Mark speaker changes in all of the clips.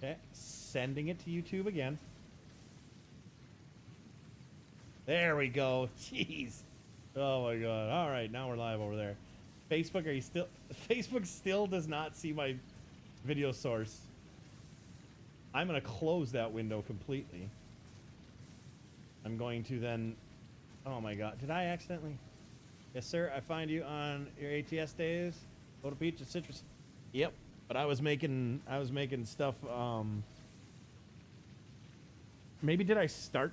Speaker 1: Okay, sending it to YouTube again. There we go. Jeez. Oh my god. All right, now we're live over there. Facebook, are you still... Facebook still does not see my video source. I'm going to close that window completely. I'm going to then... Oh my god. Did I accidentally... Yes, sir. I find you on your ATS days. PODO Peach and Citrus. Yep. But I was making stuff... Maybe did I start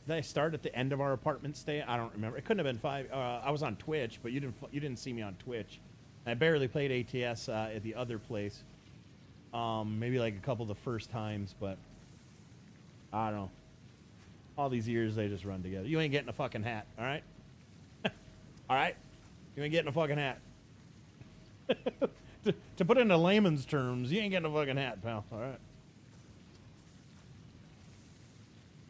Speaker 1: at the end of our apartment stay? I don't remember. It couldn't have been 5. I was on Twitch, but you didn't see me on Twitch. I barely played ATS at the other place. Maybe like a couple of the first times, but I don't know. All these years they just run together. You ain't getting a fucking hat, all right? All right? You ain't getting a fucking hat. to put it into layman's terms, you ain't getting a fucking hat, pal. All right.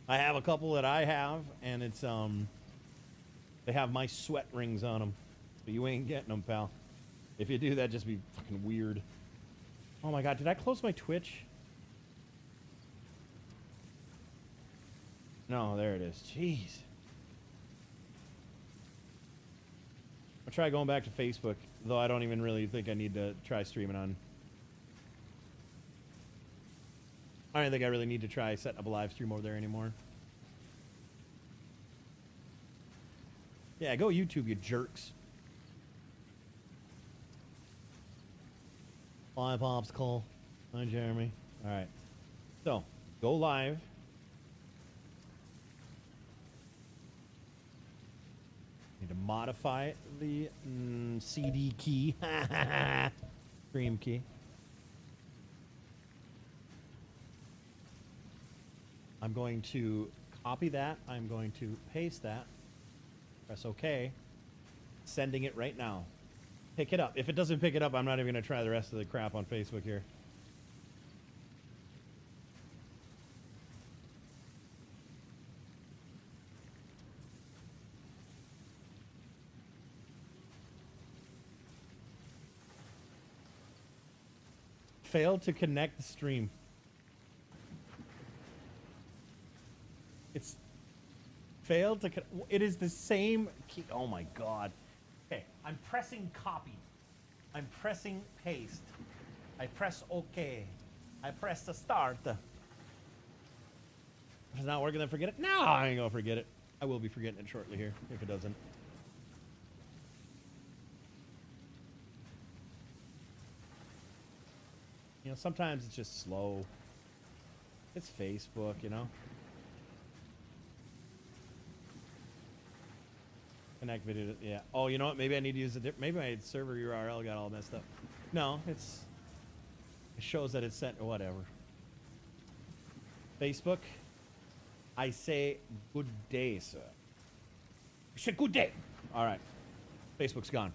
Speaker 1: I have a couple that I have, and it's they have my sweat rings on them, but you ain't getting them, pal. If you do, that'd just be fucking weird. Oh my god, did I close my Twitch? No, there it is. Jeez. I'll try going back to Facebook, though I don't even really think I need to try streaming on. I don't think I really need to try setting up a live stream over there anymore. Yeah, go YouTube, you jerks. Hi, Popsicle. Hi, Jeremy. All right. So, go live. Need to modify the CD key. Stream key. I'm going to copy that. I'm going to paste that. Press OK. Sending it right now. Pick it up. If it doesn't pick it up, I'm not even going to try the rest of the crap on Facebook here. Failed to connect the stream. It's failed to... It is the same key. Oh my god. Okay, I'm pressing copy. I'm pressing paste. I press OK. I press the start. If it's not working, then forget it. No, I ain't gonna forget it. I will be forgetting it shortly here, if it doesn't. You know, sometimes it's just slow. It's Facebook, you know. Connect video, yeah. Oh, you know what? Maybe I need to use a different. Maybe my server URL got all messed up. No, it shows that it's sent or whatever. Facebook, I say good day, sir. I said good day. All right. Facebook's gone.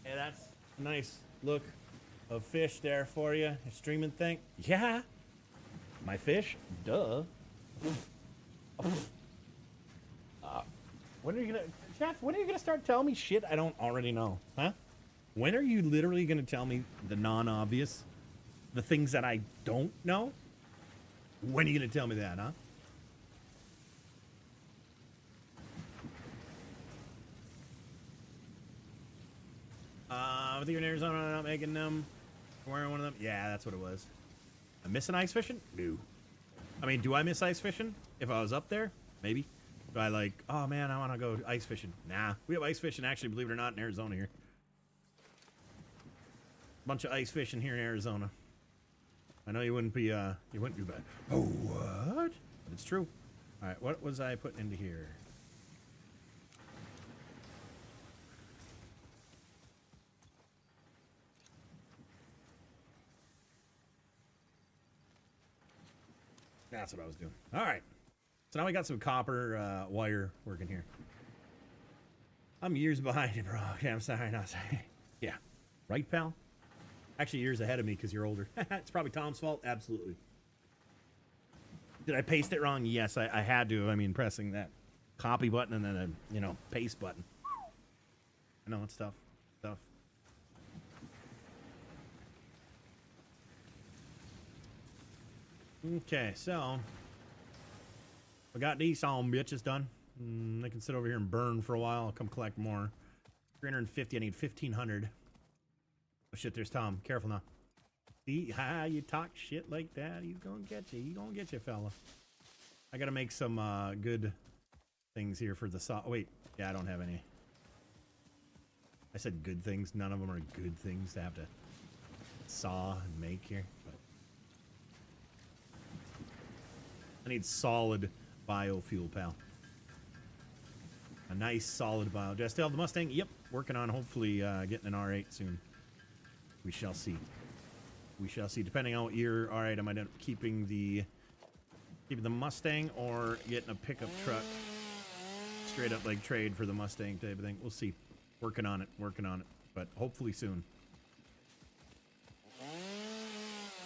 Speaker 1: Hey, that's a nice look of fish there for you. A streaming thing. Yeah. My fish? Duh. When are you gonna, Jeff? When are you gonna start telling me shit I don't already know? Huh? When are you literally gonna tell me the non-obvious, the things that I don't know? When are you gonna tell me that, huh? With you in Arizona, I'm not making them. Wearing one of them. Yeah, that's what it was. I'm missing ice fishing? No. I mean, do I miss ice fishing? If I was up there, maybe. Do I like, oh man, I want to go ice fishing? Nah, we have ice fishing actually, believe it or not, in Arizona here. Bunch of ice fishing here in Arizona. I know you wouldn't be bad. Oh, what? But it's true. All right, what was I putting into here? That's what I was doing. All right. So now we got some copper wire working here. I'm years behind you, bro. Okay, I'm sorry, not sorry. Yeah. Right, pal? Actually, years ahead of me because you're older. It's probably Tom's fault. Absolutely. Did I paste it wrong? Yes, I had to. I mean, pressing that copy button and then a, you know, paste button. I know, it's tough. Tough. Okay, so I got these some bitches done. They can sit over here and burn for a while. I'll come collect more. 350. I need 1,500. Oh shit, there's Tom. Careful now. See how you talk shit like that? He's gonna get you. He's gonna get you, fella. I gotta make some good things here for the saw. Oh, wait, yeah, I don't have any. I said good things. None of them are good things to have to saw and make here. But I need solid biofuel, pal. A nice solid bio. Do I still have the Mustang? Yep. Working on hopefully getting an R8 soon. We shall see. We shall see. Depending on what year R8 I might end up keeping the Mustang or getting a pickup truck. Straight up like trade for the Mustang type of thing. We'll see. Working on it. Working on it. But hopefully soon.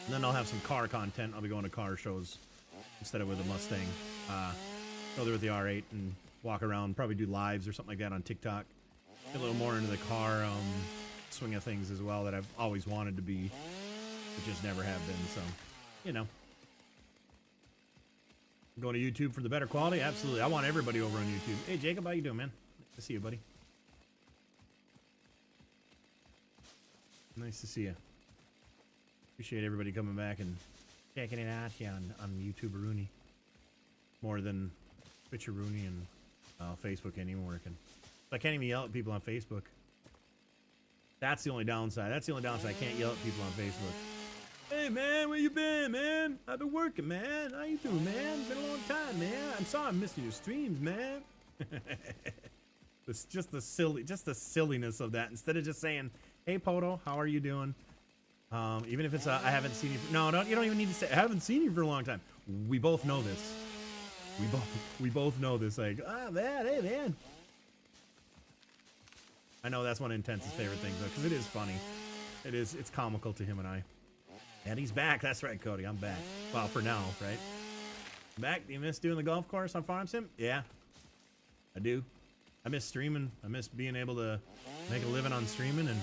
Speaker 1: And then I'll have some car content. I'll be going to car shows instead of with a Mustang. Go there with the R8 and walk around, probably do lives or something like that on TikTok. Get a little more into the car swing of things as well that I've always wanted to be, but just never have been. So, you know. Going to YouTube for the better quality? Absolutely. I want everybody over on YouTube. Hey, Jacob, how you doing, man? Nice to see you, buddy. Nice to see you. Appreciate everybody coming back and checking it out here on YouTube Rooney. More than Twitcher Rooney and Facebook ain't even working. I can't even yell at people on Facebook. That's the only downside. That's the only downside. I can't yell at people on Facebook. Hey, man, where you been, man? I've been working, man. How you doing, man? It's been a long time, man. I'm sorry I'm missing your streams, man. It's just the silliness of that. Instead of just saying, hey, PODO, how are you doing? Even if it's I haven't seen you. No, you don't even need to say I haven't seen you for a long time. We both know this. We both know this. Like, man, hey, man. I know that's one of Intense's favorite things, though, because it is funny. It is. It's comical to him and I. And he's back. That's right, Cody. I'm back. Well, for now, right? Back. Do you miss doing the golf course on Farm Sim? Yeah, I do. I miss streaming. I miss being able to make a living on streaming and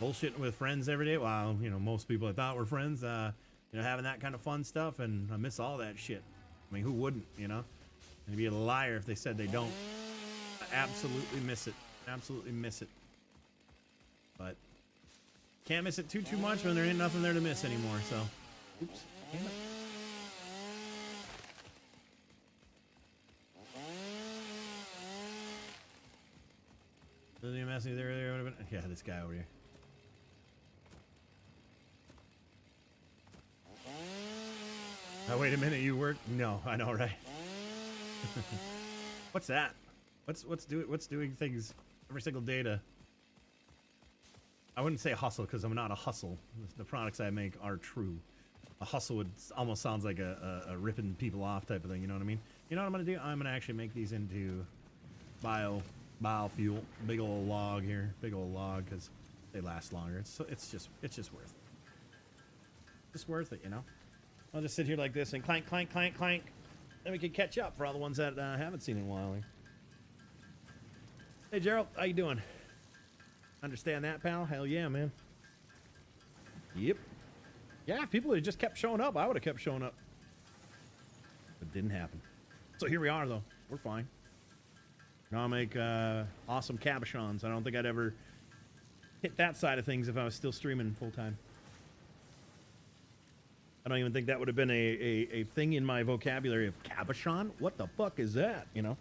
Speaker 1: bullshitting with friends every day. Well, you know, most people I thought were friends. You know, having that kind of fun stuff, and I miss all that shit. I mean, who wouldn't, you know? And be a liar if they said they don't. I absolutely miss it. Absolutely miss it. But can't miss it too much when there ain't nothing there to miss anymore, so. Oops. Damn it. Doesn't even mess me there. Yeah, this guy over here. Oh, wait a minute, you work? No, I know, right? What's that? What's doing things every single day to... I wouldn't say hustle because I'm not a hustle. The products I make are true. A hustle would almost sounds like a ripping people off type of thing. You know what I mean? You know what I'm gonna do? I'm gonna actually make these into biofuel. Big old log here, big old log because they last longer. It's just worth it. Just worth it, you know. I'll just sit here like this and clank, clank, clank, clank. Then we can catch up for all the ones that I haven't seen in a while. Hey, Gerald, how you doing? Understand that, pal? Hell yeah, man. Yep. Yeah, if people had just kept showing up, I would have kept showing up. But it didn't happen. So here we are, though. We're fine. Now I make awesome cabochons. I don't think I'd ever hit that side of things if I was still streaming full time. I don't even think that would have been a thing in my vocabulary of cabochon. What the fuck is that, you know?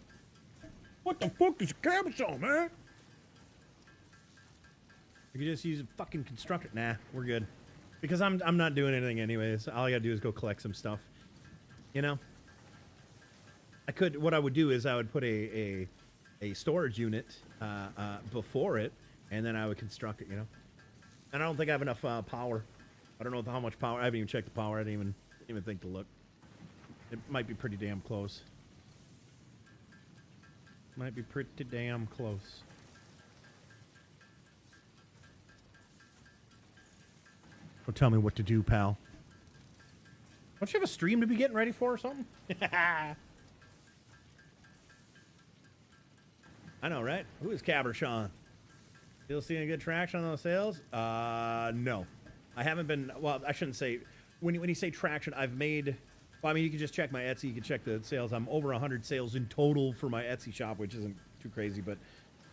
Speaker 1: What the fuck is a cabochon, man? You could just use a fucking constructor. Nah, we're good. Because I'm not doing anything anyways. All I gotta do is go collect some stuff. You know? What I would do is I would put a storage unit before it, and then I would construct it, you know? And I don't think I have enough power. I don't know how much power. I haven't even checked the power. I didn't even think to look. It might be pretty damn close. Might be pretty damn close. Don't tell me what to do, pal. Don't you have a stream to be getting ready for or something? I know, right? Who is Cabershon? Still seeing good traction on those sales? No. I haven't been, well, I shouldn't say, when you say traction, I've made. Well, I mean, you can just check my Etsy. You can check the sales. I'm over 100 sales in total for my Etsy shop, which isn't too crazy, but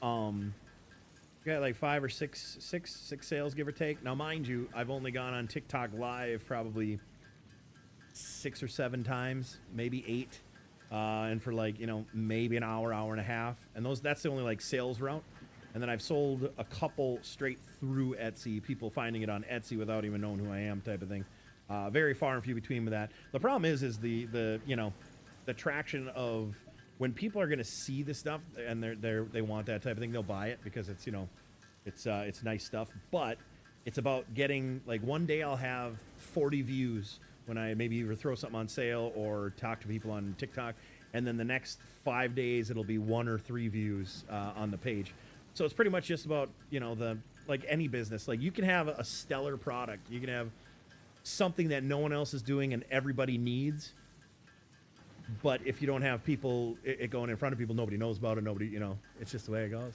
Speaker 1: got like 5 or 6 sales, give or take. Now, mind you, I've only gone on TikTok Live probably 6 or 7 times, maybe 8, and for like, you know, maybe an hour, hour and a half, and that's the only like sales route. And then I've sold a couple straight through Etsy, people finding it on Etsy without even knowing who I am, type of thing. Very far and few between with that. The problem is the you know, the traction of when people are going to see this stuff and they want that type of thing, they'll buy it because it's, you know, it's nice stuff. But it's about getting, like, one day I'll have 40 views when I maybe either throw something on sale or talk to people on TikTok, and then the next 5 days it'll be 1 or 3 views on the page. So it's pretty much just about, you know, like any business. Like, you can have a stellar product, you can have something that no one else is doing and everybody needs, but if you don't have people it going in front of people, nobody knows about it, nobody, you know, it's just the way it goes.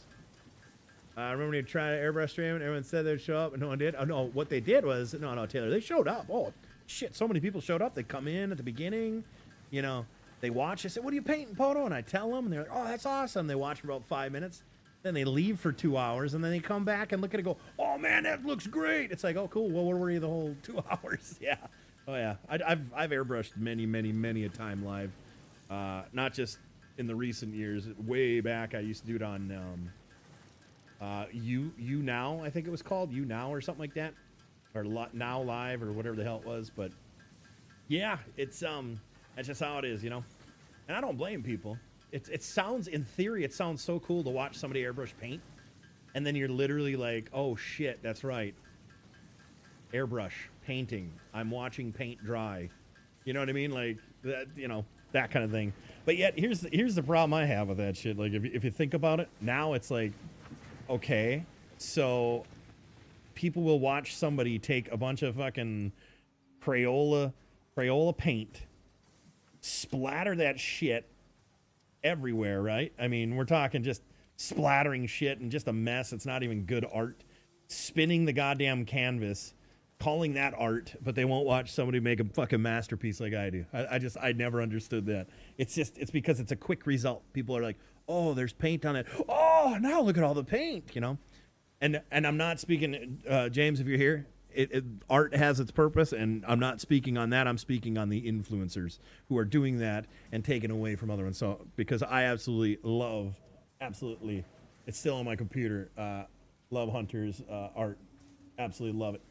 Speaker 1: I remember when you tried to airbrush stream and everyone said they'd show up and no one did. Oh no, what they did was, no Taylor, they showed up. Oh shit, so many people showed up. They come in at the beginning, you know, they watch, they say, what are you painting, PODO? And I tell them and they're like, oh, that's awesome. They watch for about 5 minutes. Then they leave for 2 hours, and then they come back and look at it and go, oh, man, that looks great. It's like, oh, cool. Well, where were you the whole 2 hours? Yeah. Oh, yeah. I've airbrushed many a time live. Not just in the recent years. Way back, I used to do it on You Now, I think it was called. You Now or something like that. Or Now Live or whatever the hell it was. But, yeah, it's that's just how it is, you know. And I don't blame people. It sounds, in theory, it sounds so cool to watch somebody airbrush paint, and then you're literally like, oh shit, that's right. Airbrush painting. I'm watching paint dry. You know what I mean? Like that, you know, that kind of thing. But yet, here's the problem I have with that shit. Like, if you think about it, now it's like, okay, so people will watch somebody take a bunch of fucking Crayola paint, splatter that shit everywhere, right? I mean, we're talking just splattering shit and just a mess. It's not even good art. Spinning the goddamn canvas, calling that art, but they won't watch somebody make a fucking masterpiece like I do. I never understood that. It's because it's a quick result. People are like, oh, there's paint on it. Oh, now look at all the paint, you know? And I'm not speaking, James, if you're here, art has its purpose, and I'm not speaking on that. I'm speaking on the influencers who are doing that and taking away from other ones. So, because I absolutely, it's still on my computer, love Hunter's art. Absolutely love it.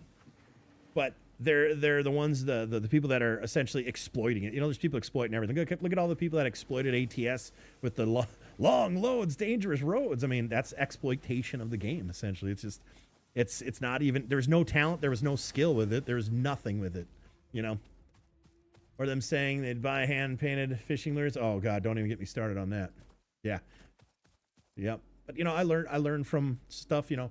Speaker 1: But they're the ones, the people that are essentially exploiting it. You know, there's people exploiting everything. Look at all the people that exploited ATS with the long loads, dangerous roads. I mean, that's exploitation of the game, essentially. It's just... It's not even, there's no talent, there was no skill with it, there's nothing with it, you know? Or them saying they'd buy hand-painted fishing lures. Oh god, don't even get me started on that. Yeah. Yep. But you know, I learned from stuff, you know.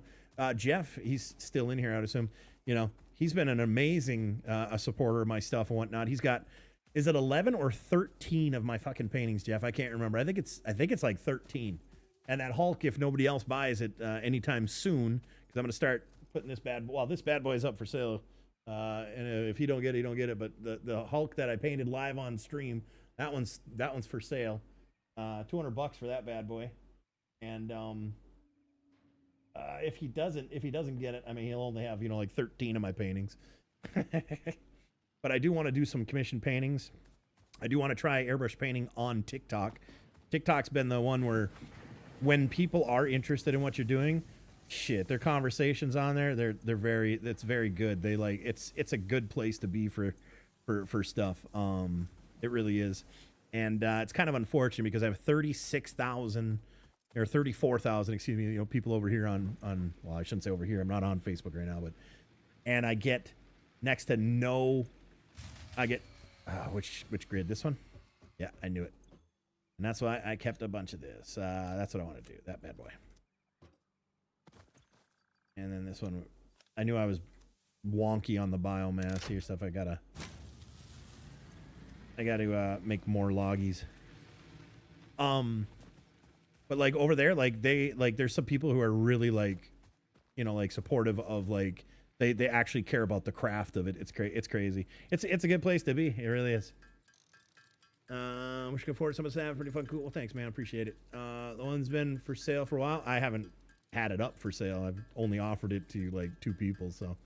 Speaker 1: Jeff, he's still in here, I would assume. You know, he's been an amazing a supporter of my stuff and whatnot. He's got, is it 11 or 13 of my fucking paintings, Jeff? I can't remember. I think it's like 13. And that Hulk, if nobody else buys it anytime soon, because I'm going to start putting this bad boy is up for sale. And if you don't get it, you don't get it. But the Hulk that I painted live on stream, that one's for sale. $200 for that bad boy. And if he doesn't get it, I mean, he'll only have, you know, like 13 of my paintings. But I do want to do some commission paintings. I do want to try airbrush painting on TikTok. TikTok's been the one where when people are interested in what you're doing, shit, their conversations on there, it's very good. They like, it's a good place to be for stuff. It really is. And it's kind of unfortunate because I have 36,000 or 34,000, excuse me, you know, people over here on, well, I shouldn't say over here. I'm not on Facebook right now, and I get next to no, I get, which grid? This one? Yeah, I knew it. And that's why I kept a bunch of this. That's what I want to do. That bad boy. And then this one, I knew I was wonky on the biomass here, stuff. I gotta make more loggies. But like over there, like there's some people who are really like, you know, like supportive of like They actually care about the craft of it. It's crazy. It's a good place to be. It really is. We should go forward. Some of the pretty fun, cool. Well, thanks, man. Appreciate it. The one's been for sale for a while. I haven't had it up for sale. I've only offered it to like 2 people. So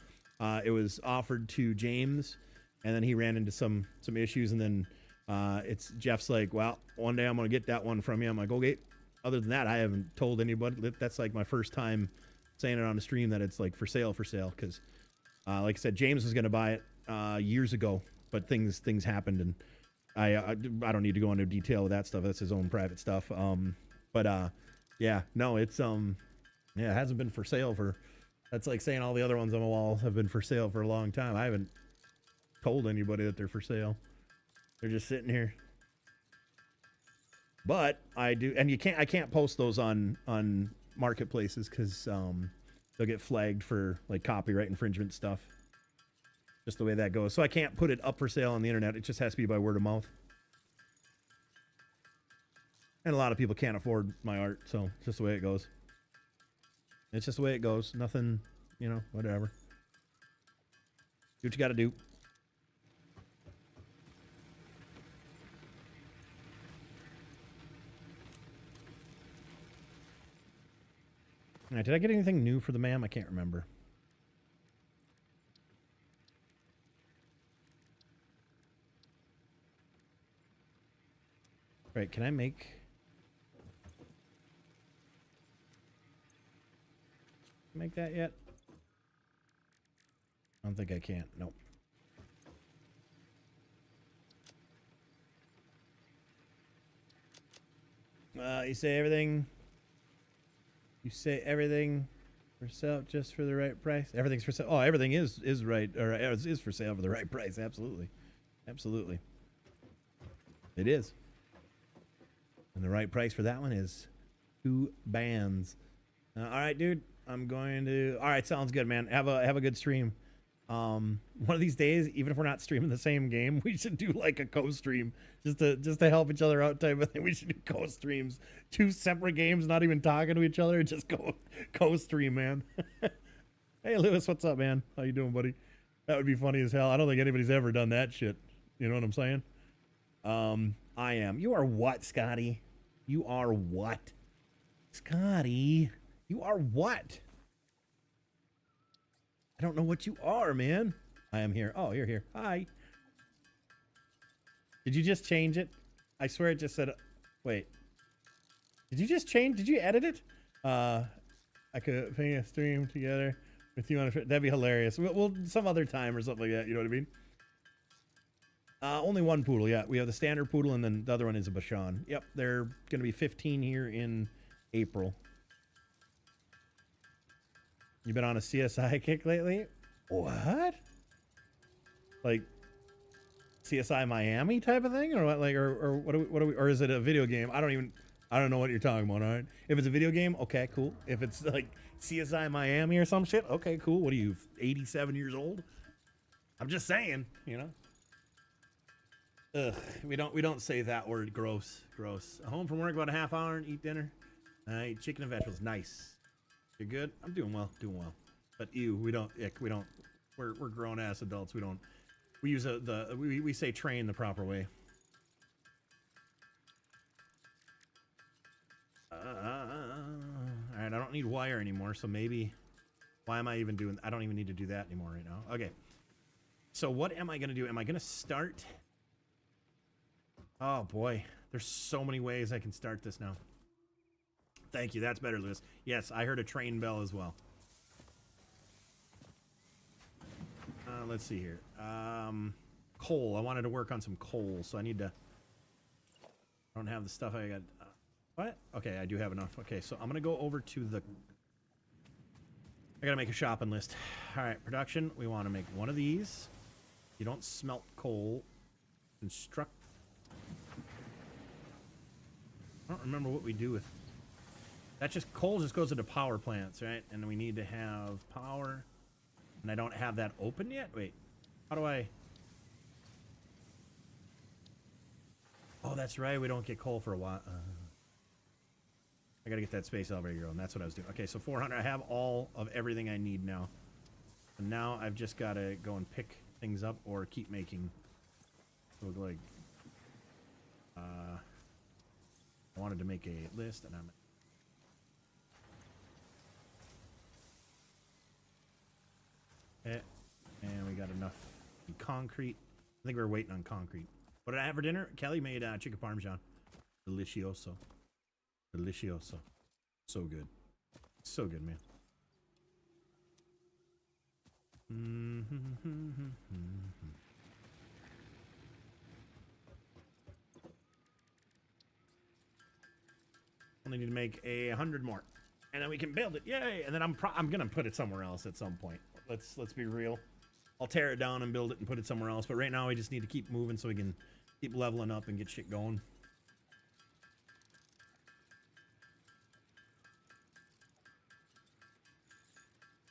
Speaker 1: it was offered to James, and then he ran into some issues, and then it's Jeff's like, well, one day I'm gonna get that one from you. I'm like, okay. Other than that, I haven't told anybody. That's like my first time saying it on the stream that it's like for sale, because like I said, James was gonna buy it years ago, but things happened, and I don't need to go into detail with that stuff. That's his own private stuff. Yeah, no, it's yeah, it hasn't been for sale for. That's like saying all the other ones on the wall have been for sale for a long time. I haven't told anybody that they're for sale. They're just sitting here. But I do, and I can't post those on marketplaces because they'll get flagged for like copyright infringement stuff. Just the way that goes. So I can't put it up for sale on the internet. It just has to be by word of mouth. And a lot of people can't afford my art, so it's just the way it goes. It's just the way it goes. Nothing, you know, whatever. Do what you got to do. All right, did I get anything new for the ma'am? I can't remember. Right, can I make that yet? I don't think I can. Nope. You say everything. You say everything for sale just for the right price. Everything's for sale. Oh, everything is right, or is for sale for the right price. Absolutely, absolutely. It is. And the right price for that one is 2 bands. All right, dude. I'm going to. All right, sounds good, man. Have a good stream. One of these days, even if we're not streaming the same game, we should do like a co-stream just to help each other out type of thing. We should do co-streams, 2 separate games, not even talking to each other, just go co-stream, man. Hey, Lewis, what's up, man? How you doing, buddy? That would be funny as hell. I don't think anybody's ever done that shit. You know what I'm saying? I am. You are what, Scotty? You are what? Scotty, you are what? I don't know what you are, man. I am here. Oh, you're here. Hi. Did you just change it? I swear it just said... Wait. Did you just change? Did you edit it? I could ping a stream together with you on a... That'd be hilarious. We'll some other time or something like that. You know what I mean? Only one poodle, yeah. We have the standard poodle, and then the other one is a Bashan. Yep, they're going to be 15 here in April. You been on a CSI kick lately? What? Like CSI Miami type of thing, or what? Like, or what are we? Or is it a video game? I don't know what you're talking about. All right. If it's a video game, okay, cool. If it's like CSI Miami or some shit, okay, cool. What are you, 87 years old? I'm just saying, you know. Ugh, we don't say that word. Gross. Home from work about a half hour and eat dinner. I eat chicken and vegetables. Nice. You're good. I'm doing well. But ew, we don't. We're grown ass adults. We use we say train the proper way. All right. I don't need wire anymore. So maybe. Why am I even doing? I don't even need to do that anymore right now. Okay. So what am I gonna do? Am I gonna start? Oh boy, there's so many ways I can start this now. Thank you, that's better, Lewis. Yes, I heard a train bell as well. Let's see here. Coal, I wanted to work on some coal, so I need to... I don't have the stuff I got... what? Okay, I do have enough. Okay, so I'm gonna go over to the... I gotta make a shopping list. Alright, production, we want to make one of these. You don't smelt coal. Construct... I don't remember what we do with... That just... Coal just goes into power plants, right? And we need to have power. And I don't have that open yet? Wait. How do I... Oh, that's right. We don't get coal for a while. I gotta get that space elevator going. That's what I was doing. Okay, so 400. I have all of everything I need now. And now I've just got to go and pick things up or keep making. Look like I wanted to make a list, and and we got enough concrete. I think we were waiting on concrete. What did I have for dinner? Kelly made chicken parmesan. Delicioso. Delicioso. So good. So good, man. Only need to make 100 more, and then we can build it. Yay! And then I'm gonna put it somewhere else at some point. Let's be real. I'll tear it down and build it and put it somewhere else. But right now we just need to keep moving so we can keep leveling up and get shit going.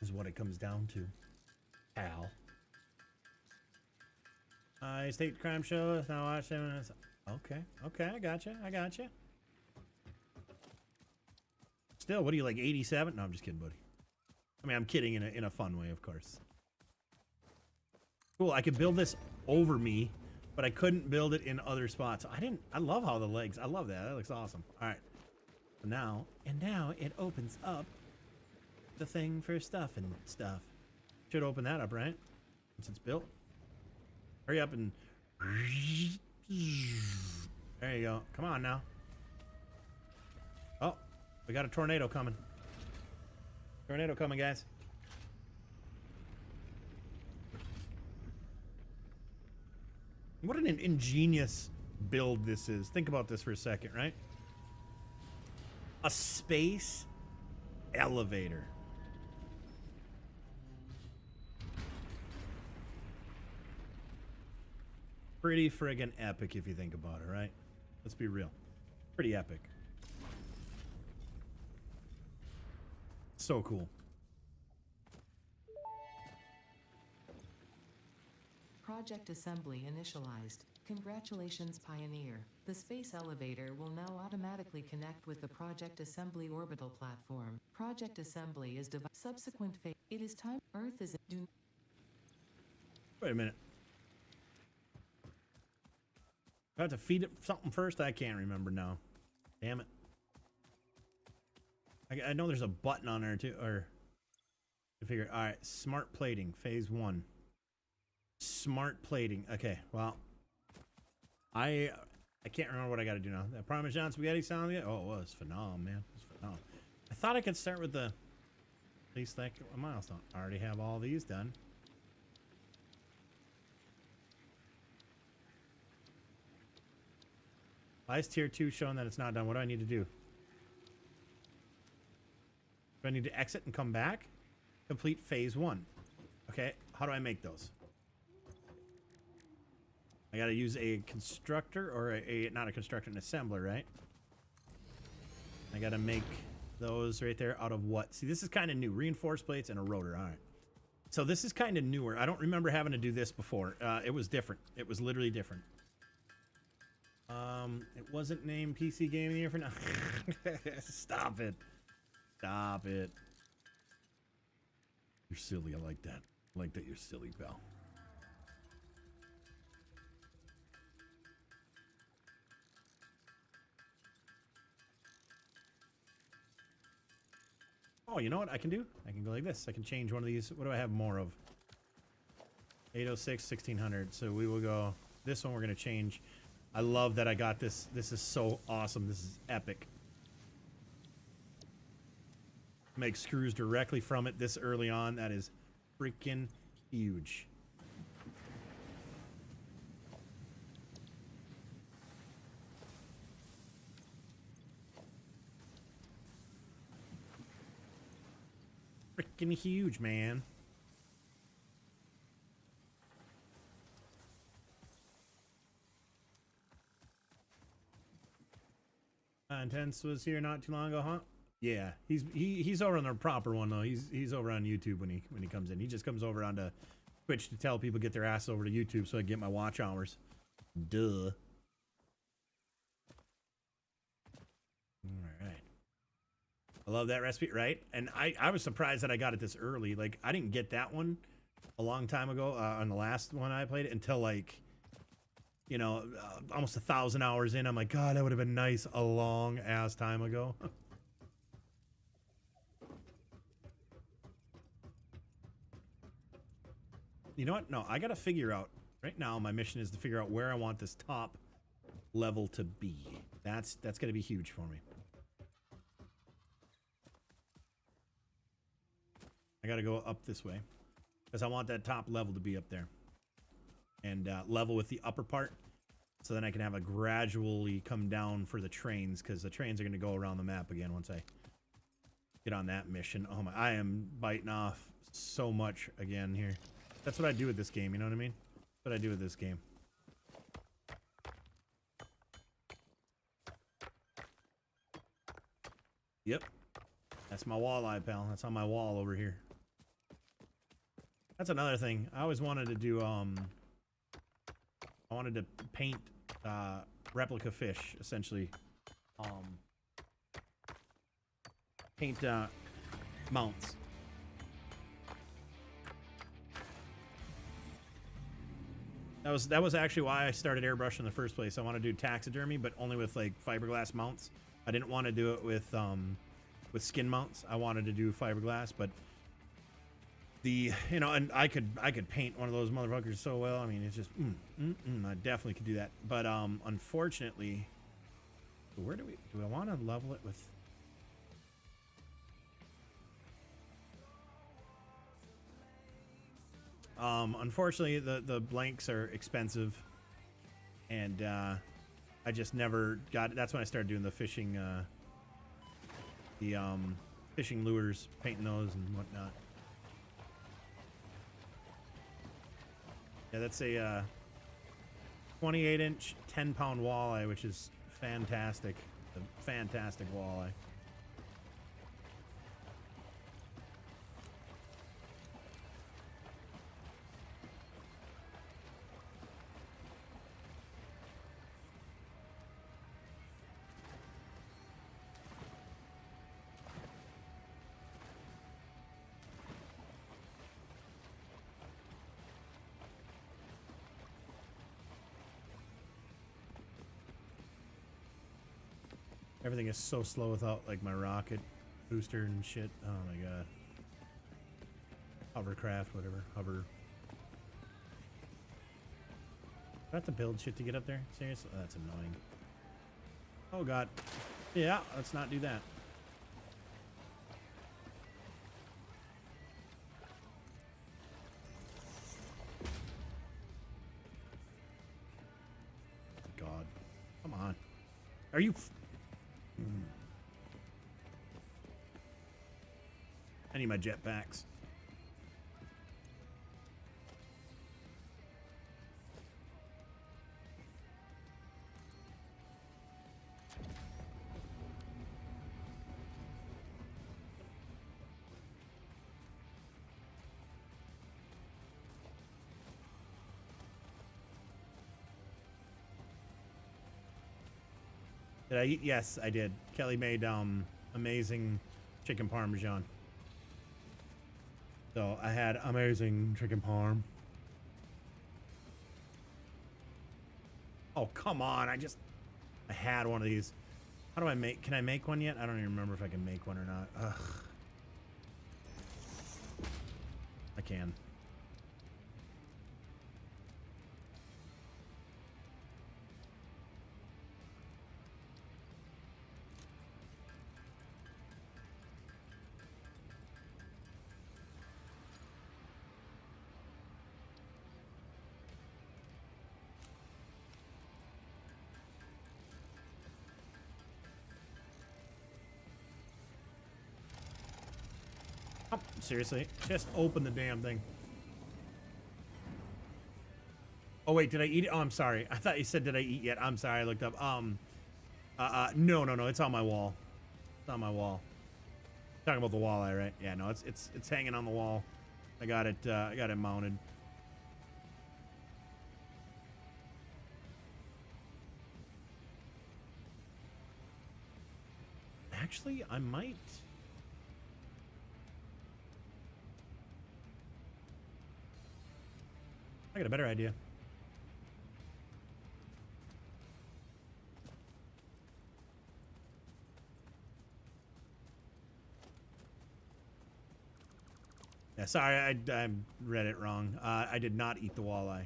Speaker 1: Is what it comes down to. Al. I state crime show. Now watch them. Okay, I gotcha. Still, what are you, like 87? No, I'm just kidding, buddy. I mean, I'm kidding in a fun way, of course. Cool, I could build this over me, but I couldn't build it in other spots. I love how the legs, I love that. That looks awesome. All right. So now it opens up the thing for stuff and stuff. Should open that up, right? Once it's built. Hurry up and... There you go. Come on now. Oh, we got a tornado coming. Tornado coming, guys. What an ingenious build this is. Think about this for a second, right? A space elevator. Pretty friggin' epic if you think about it, right? Let's be real. Pretty epic. So cool.
Speaker 2: Project assembly initialized. Congratulations, Pioneer. The space elevator will now automatically connect with the Project Assembly orbital platform. Project assembly is subsequent phase. It is time. Earth is do.
Speaker 1: Wait a minute. I have to feed it something first? I can't remember now. Damn it. I know there's a button on there too, or to figure. All right, smart plating, phase 1. Smart plating. Okay, well, I can't remember what I got to do now. That Parmesan spaghetti sound yet? Oh, it was phenomenal, man. It was phenomenal. I thought I could start with the least like a milestone. I already have all these done. Why is tier 2 showing that it's not done? What do I need to do? Do I need to exit and come back? Complete phase 1. Okay, how do I make those? I gotta use a constructor or not a constructor, an assembler, right? I gotta make those right there out of what? See, this is kind of new. Reinforced plates and a rotor. All right. So this is kind of newer. I don't remember having to do this before. It was different. It was literally different. It wasn't named PC Game of the Year for now. Stop it. Stop it. You're silly. I like that. I like that you're silly, pal. Oh, you know what I can do? I can go like this. I can change one of these. What do I have more of? 806, 1600. So we will go. This one we're going to change. I love that I got this. This is so awesome. This is epic. Make screws directly from it this early on. That is freaking huge. Freaking huge, man. Intense was here not too long ago, huh? Yeah, he's over on the proper one though. He's over on YouTube when he comes in. He just comes over onto Twitch to tell people get their ass over to YouTube so I can get my watch hours. Duh. All right. I love that recipe, right? And I was surprised that I got it this early. Like I didn't get that one a long time ago on the last one I played, until like, you know, almost 1,000 hours in. I'm like, God, that would have been nice a long ass time ago. You know what? No, I gotta figure out right now. My mission is to figure out where I want this top level to be. That's gonna be huge for me. I gotta go up this way because I want that top level to be up there and level with the upper part, so then I can have a gradually come down for the trains, because the trains are gonna go around the map again once I get on that mission. Oh my! I am biting off so much again here. That's what I do with this game. You know what I mean? That's what I do with this game. Yep. That's my walleye, pal. That's on my wall over here. That's another thing. I always wanted to do, I wanted to paint, replica fish, essentially. Paint, mounts. That was actually why I started airbrushing in the first place. I want to do taxidermy, but only with like fiberglass mounts. I didn't want to do it with skin mounts. I wanted to do fiberglass, but the, you know, and I could paint one of those motherfuckers so well. I mean, it's just I definitely could do that. But unfortunately, where do I want to level it with? Unfortunately, the blanks are expensive, and I just never got it. That's when I started doing the fishing, fishing lures, painting those and whatnot. Yeah, that's a 28-inch, 10-pound walleye, which is fantastic. A fantastic walleye. Everything is so slow without like my rocket booster and shit. Oh my god. Hovercraft, whatever. Hover. Do I have to build shit to get up there? Seriously? Oh, that's annoying. Oh god. Yeah, let's not do that. God. Come on. Are you... I need my jetpacks. Did I eat? Yes, I did. Kelly made amazing chicken parmesan. So I had amazing chicken parm. Oh, come on. I had one of these. How do I make, can I make one yet? I don't even remember if I can make one or not. Ugh. I can. Oh, seriously? Just open the damn thing. Oh wait, did I eat it? Oh, I'm sorry. I thought you said did I eat yet? I'm sorry, I looked up. No, it's on my wall. It's on my wall. Talking about the walleye, right? Yeah, no, it's hanging on the wall. I got it mounted. Actually, I might. I got a better idea. Yeah, sorry, I read it wrong. I did not eat the walleye.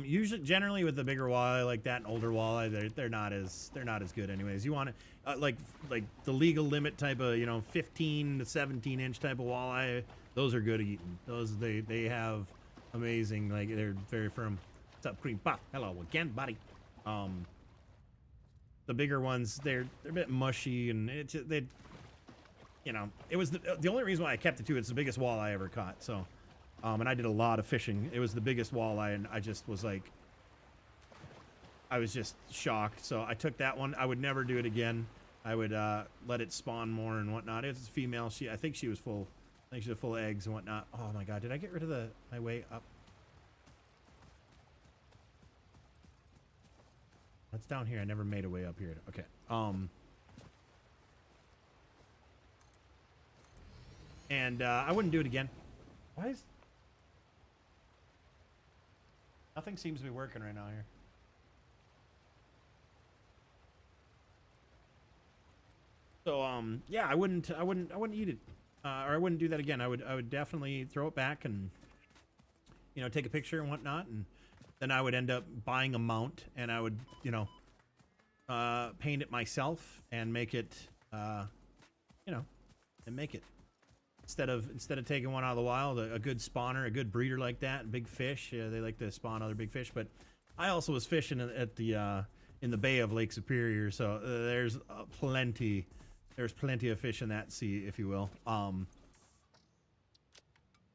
Speaker 1: Usually, generally with the bigger walleye like that and older walleye, they're not as good anyways. You want to like the legal limit type of 15 to 17 inch type of walleye. Those are good eating. Those they have amazing, like they're very firm. What's up, Cream Puff? Hello again, buddy. The bigger ones they're a bit mushy and it was the only reason why I kept it too. It's the biggest walleye I ever caught. So. And I did a lot of fishing. It was the biggest walleye, and I just was like, I was just shocked. So I took that one. I would never do it again. I would let it spawn more and whatnot. It's a female. I think she was full. I think she was full of eggs and whatnot. Oh my god, did I get rid of my way up? That's down here. I never made a way up here. Okay. And I wouldn't do it again. Why is... Nothing seems to be working right now here. So yeah, I wouldn't eat it, or I wouldn't do that again. I would definitely throw it back and take a picture and whatnot, and then I would end up buying a mount, and I would paint it myself and make it and make it. Instead of taking one out of the wild, a good spawner, a good breeder like that, big fish, they like to spawn other big fish. But I also was fishing at the in the bay of Lake Superior, so there's plenty of fish in that sea, if you will.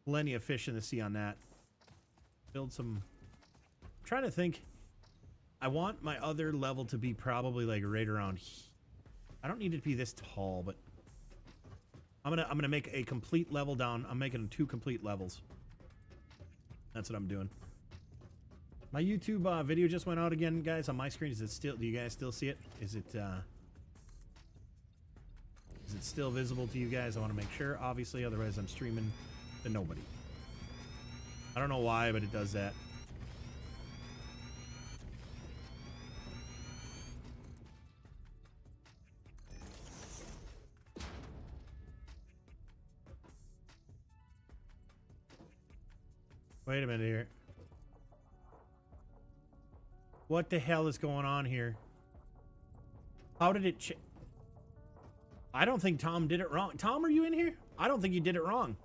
Speaker 1: Plenty of fish in the sea on that. Build some. I'm trying to think. I want my other level to be probably like right around. I don't need it to be this tall, but. I'm gonna make a complete level down. I'm making 2 complete levels. That's what I'm doing. My YouTube video just went out again, guys, on my screen. Is it still? Do you guys still see it? Is it still visible to you guys? I want to make sure, obviously. Otherwise, I'm streaming to nobody. I don't know why, but it does that. Wait a minute here. What the hell is going on here? How did it I don't think Tom did it wrong. Tom, are you in here? I don't think you did it wrong.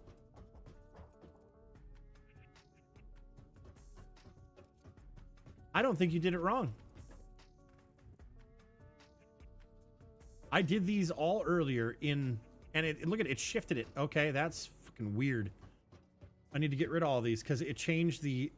Speaker 1: I don't think you did it wrong. I did these all earlier and look at it, it shifted it. Okay, that's fucking weird. I need to get rid of all these because it changed the...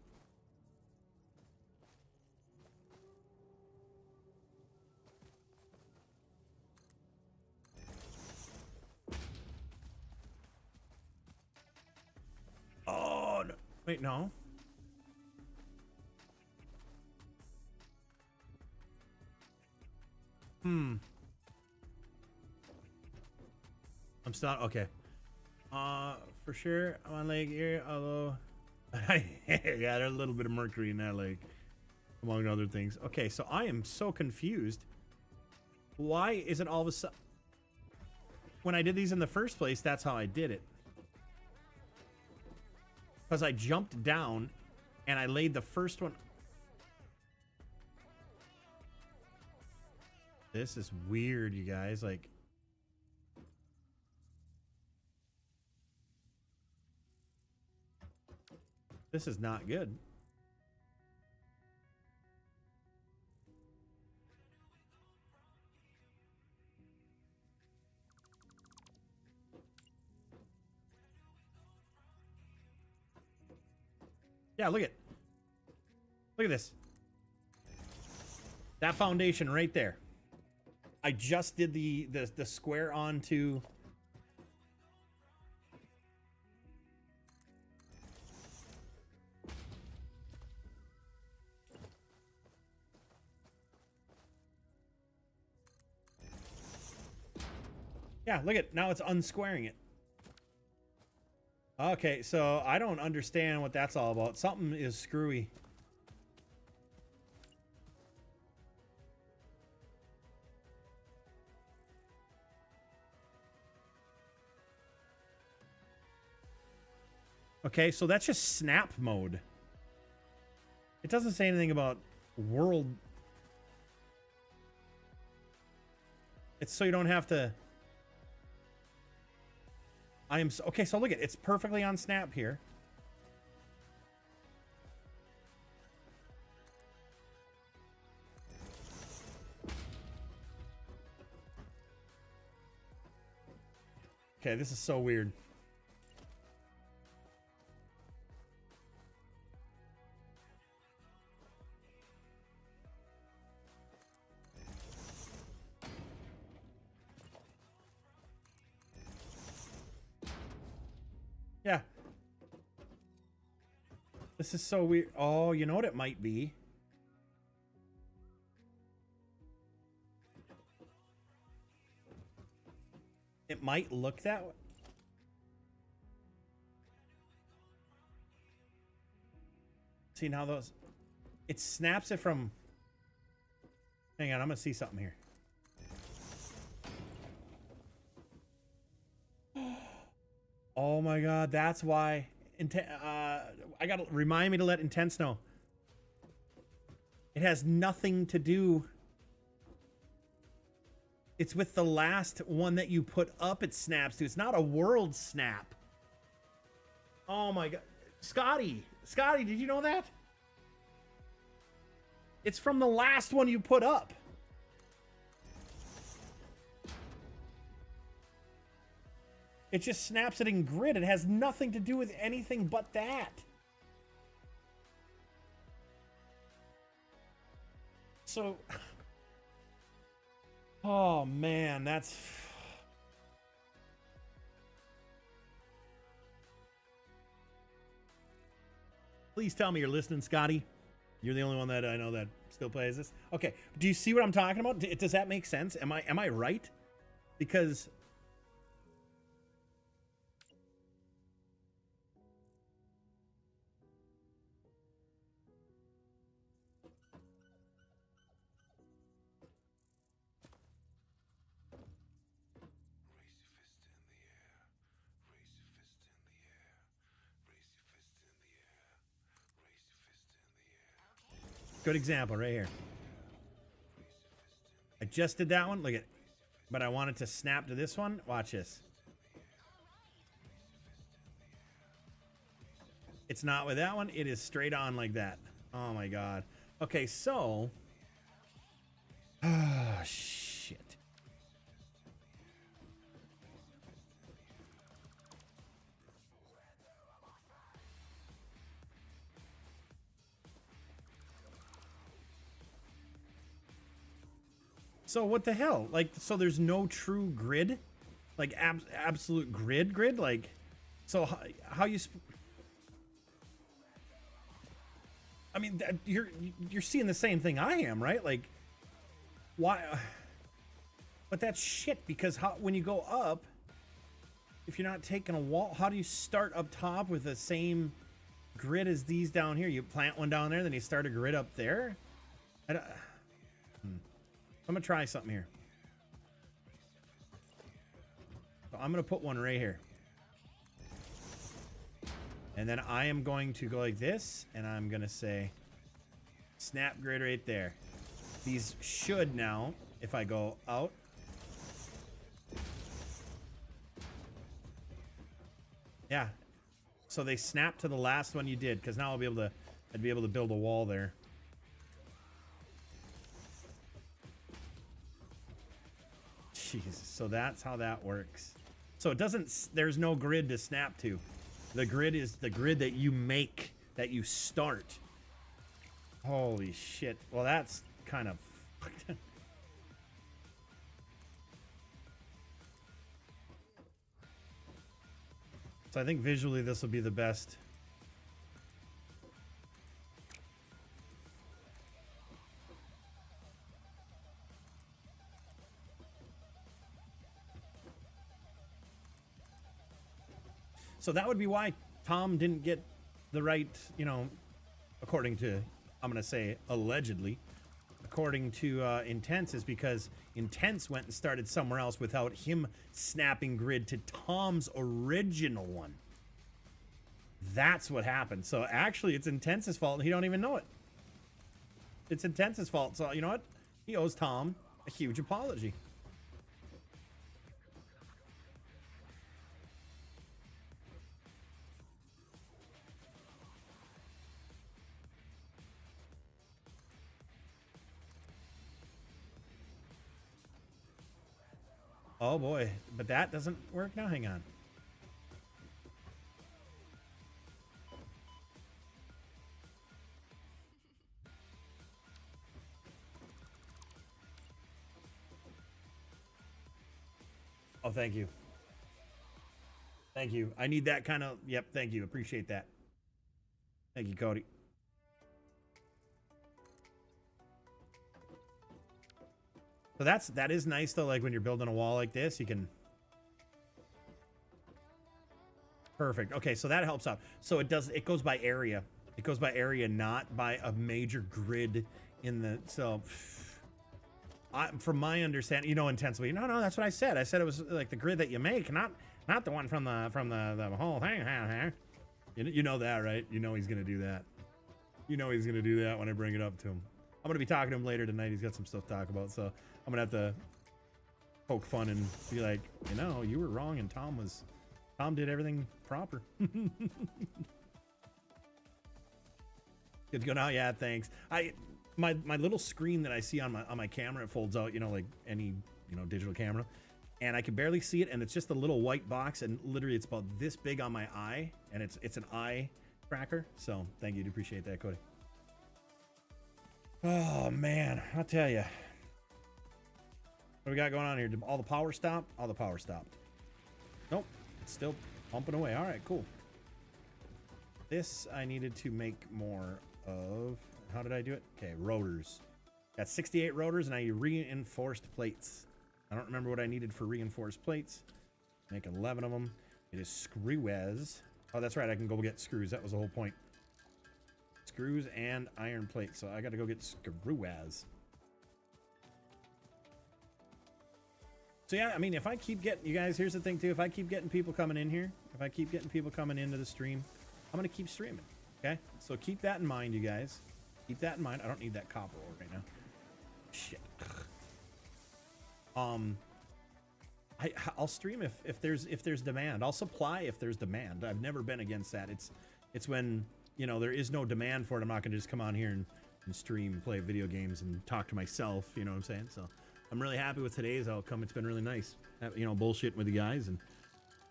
Speaker 1: Oh, no. Wait, no. I'm still... Okay. For sure, I'm on lake here, although yeah, there's a little bit of mercury in that lake, among other things. Okay, so I am so confused. Why is it all of a sudden? When I did these in the first place, that's how I did it. Because I jumped down and I laid the first one. This is weird, you guys. Like, this is not good. Yeah, look at this. That foundation right there. I just did the square onto. Yeah, look at now it's unsquaring it. Okay, so I don't understand what that's all about. Something is screwy. Okay, so that's just snap mode. It doesn't say anything about world. It's so you don't have to. Okay, so look at it. It's perfectly on snap here. Okay, this is so weird. Yeah. This is so weird. Oh, you know what it might be? It might look that way. See now those... It snaps it from... Hang on, I'm going to see something here. Oh my god, that's why... I gotta remind me to let Intense know. It has nothing to do... It's with the last one that you put up, it snaps to. It's not a world snap. Oh my god. Scotty, did you know that? It's from the last one you put up. It just snaps it in grid. It has nothing to do with anything but that. So... Oh, man, that's... Please tell me you're listening, Scotty. You're the only one that I know that still plays this. Okay, do you see what I'm talking about? Does that make sense? Am I right? Because... Good example right here. I just did that one. Look at it. But I wanted to snap to this one. Watch this. It's not with that one. It is straight on like that. Oh my god. Okay, so... Ah, shit. So what the hell? Like, so there's no true grid? Like, absolute grid? Like, so how you... I mean, you're seeing the same thing I am, right? Like, why... But that's shit, because when you go up, if you're not taking a wall, how do you start up top with the same grid as these down here? You plant one down there, then you start a grid up there? I'm gonna try something here. So I'm gonna put one right here. And then I am going to go like this, and I'm gonna say snap grid right there. These should now, if I go out. Yeah. So they snap to the last one you did, because now I'd be able to build a wall there. Jesus, so that's how that works. So it doesn't, there's no grid to snap to. The grid is the grid that you make, that you start. Holy shit. Well, that's kind of fucked. So I think visually this will be the best. So that would be why Tom didn't get the right, you know, according to, I'm going to say allegedly, according to Intense, is because Intense went and started somewhere else without him snapping grid to Tom's original one. That's what happened. So actually, it's Intense's fault, and he don't even know it. It's Intense's fault. So you know what? He owes Tom a huge apology. Oh boy, but that doesn't work now. Hang on. Oh, thank you. Thank you. I need that kind of, yep, thank you. Appreciate that. Thank you, Cody. So that is nice though, like when you're building a wall like this, you can. Perfect. Okay, so that helps out. So it goes by area. It goes by area, not by a major grid in the, so from my understanding, you know, intensely. No, that's what I said. I said it was like the grid that you make, not the one from the whole thing. You know that, right? You know he's gonna do that. You know he's gonna do that when I bring it up to him. I'm gonna be talking to him later tonight. He's got some stuff to talk about, so I'm gonna have to poke fun and be like, you know, you were wrong, and Tom did everything proper. Good to go now. Yeah, thanks. My little screen that I see on my camera, it folds out, you know, like any, you know, digital camera, and I can barely see it, and it's just a little white box, and literally it's about this big on my eye, and it's an eye tracker. So thank you, appreciate that, Cody. Oh man, I'll tell you, what we got going on here? Did all the power stop? All the power stopped. Nope, it's still pumping away. All right, cool. This I needed to make more of. How did I do it? Okay, rotors. Got 68 rotors, and I reinforced plates. I don't remember what I needed for reinforced plates. Make 11 of them. It is screws. Oh, that's right. I can go get screws. That was the whole point. Screws and iron plates. So I got to go get screws. So yeah, I mean, if I keep getting, you guys, here's the thing too. If I keep getting people coming in here, if I keep getting people coming into the stream, I'm going to keep streaming. Okay? So keep that in mind, you guys. Keep that in mind. I don't need that copper ore right now. Shit. I'll stream if there's demand. I'll supply if there's demand. I've never been against that. It's when, you know, there is no demand for it. I'm not gonna just come on here and stream, play video games, and talk to myself. You know what I'm saying? So I'm really happy with today's outcome. It's been really nice. You know, bullshitting with you guys, and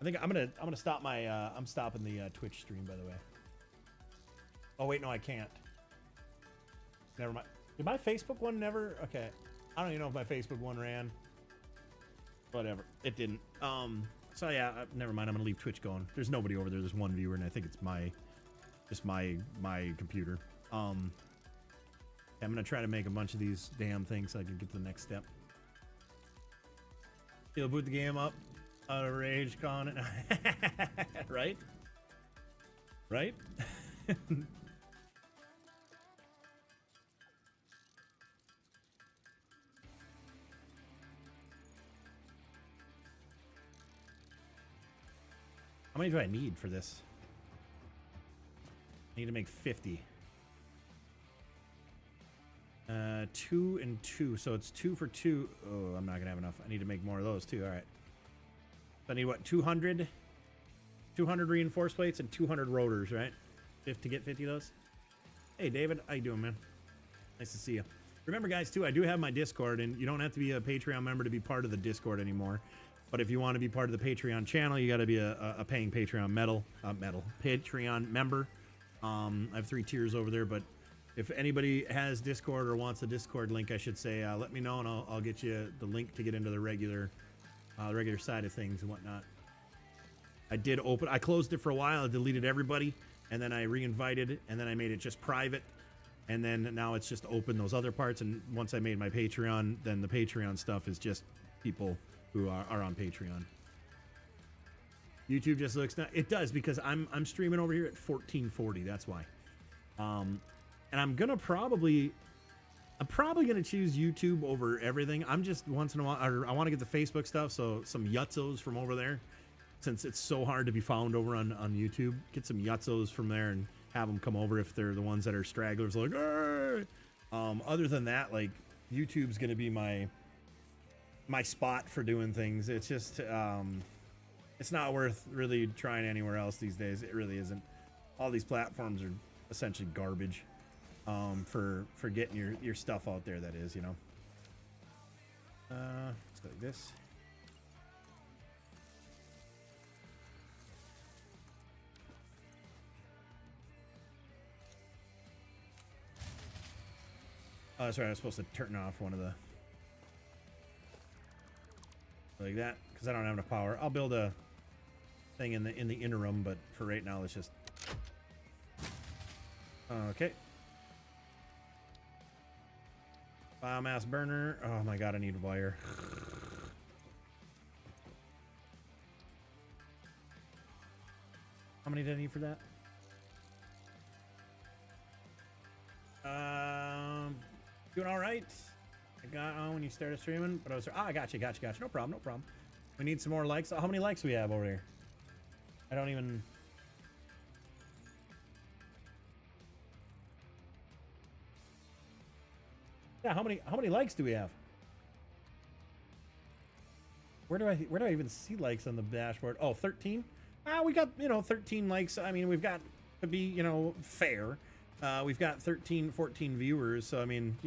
Speaker 1: I think I'm gonna stop my I'm stopping the Twitch stream, by the way. Oh wait, no, I can't. Never mind. Did my Facebook one never? Okay. I don't even know if my Facebook one ran. Whatever. It didn't. So yeah, never mind. I'm gonna leave Twitch going. There's nobody over there. There's one viewer, and I think it's just my computer. I'm gonna try to make a bunch of these damn things so I can get to the next step. He'll boot the game up out of rage, calling it. Right? Right? How many do I need for this? I need to make 50. 2 and 2, so it's 2 for 2. Oh, I'm not gonna have enough. I need to make more of those too. All right. So I need what? 200 reinforced plates and 200 rotors, right? To get 50 of those. Hey, David, how you doing, man? Nice to see you. Remember, guys, too, I do have my Discord, and you don't have to be a Patreon member to be part of the Discord anymore. But if you want to be part of the Patreon channel, you got to be a paying Patreon Patreon member. I have 3 tiers over there, but if anybody has Discord or wants a Discord link, I should say, let me know, and I'll get you the link to get into the regular side of things and whatnot. I closed it for a while. I deleted everybody, and then I re-invited, and then I made it just private, and then now it's just open those other parts. And once I made my Patreon, then the Patreon stuff is just people who are on Patreon. YouTube just looks not. It does because I'm streaming over here at 1440. That's why. And I'm probably gonna choose YouTube over everything. I'm just once in a while, I want to get the Facebook stuff. So some yutzos from over there, since it's so hard to be found over on YouTube. Get some yutzos from there and have them come over if they're the ones that are stragglers. Like, "Arr!" Other than that, like YouTube's gonna be my spot for doing things. It's just it's not worth really trying anywhere else these days. It really isn't. All these platforms are essentially garbage for getting your stuff out there. That is, you know. Let's go like this. Oh, that's right. I was supposed to turn off one of the like that because I don't have enough power. I'll build a thing in the interim, but for right now, let's just okay. Biomass burner. Oh my god, I need wire. How many did I need for that? Doing all right. I got on when you started streaming, but I was I got you. No problem. We need some more likes. How many likes do we have over here? I don't even. Yeah, how many likes do we have? Where do I even see likes on the dashboard? Oh, 13. We got 13 likes. I mean, we've got to be fair. We've got 13, 14 viewers, so I mean,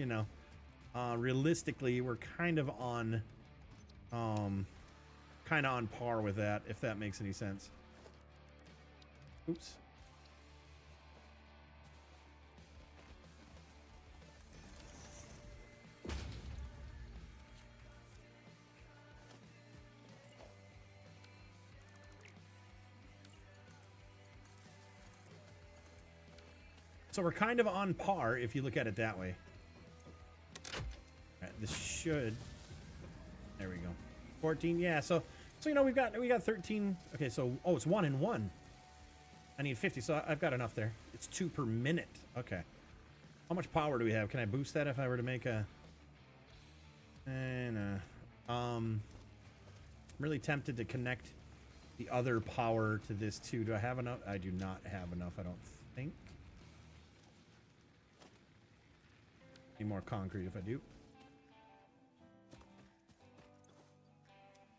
Speaker 1: realistically, we're kind of on par with that, if that makes any sense. Oops. So we're kind of on par if you look at it that way. All right, this should. There we go. 14. Yeah. So we got 13. Okay. So it's 1 and 1. I need 50. So I've got enough there. It's 2 per minute. Okay. How much power do we have? Can I boost that if I were to make a? No. I'm really tempted to connect the other power to this too. Do I have enough? I do not have enough. I don't think. Need more concrete if I do.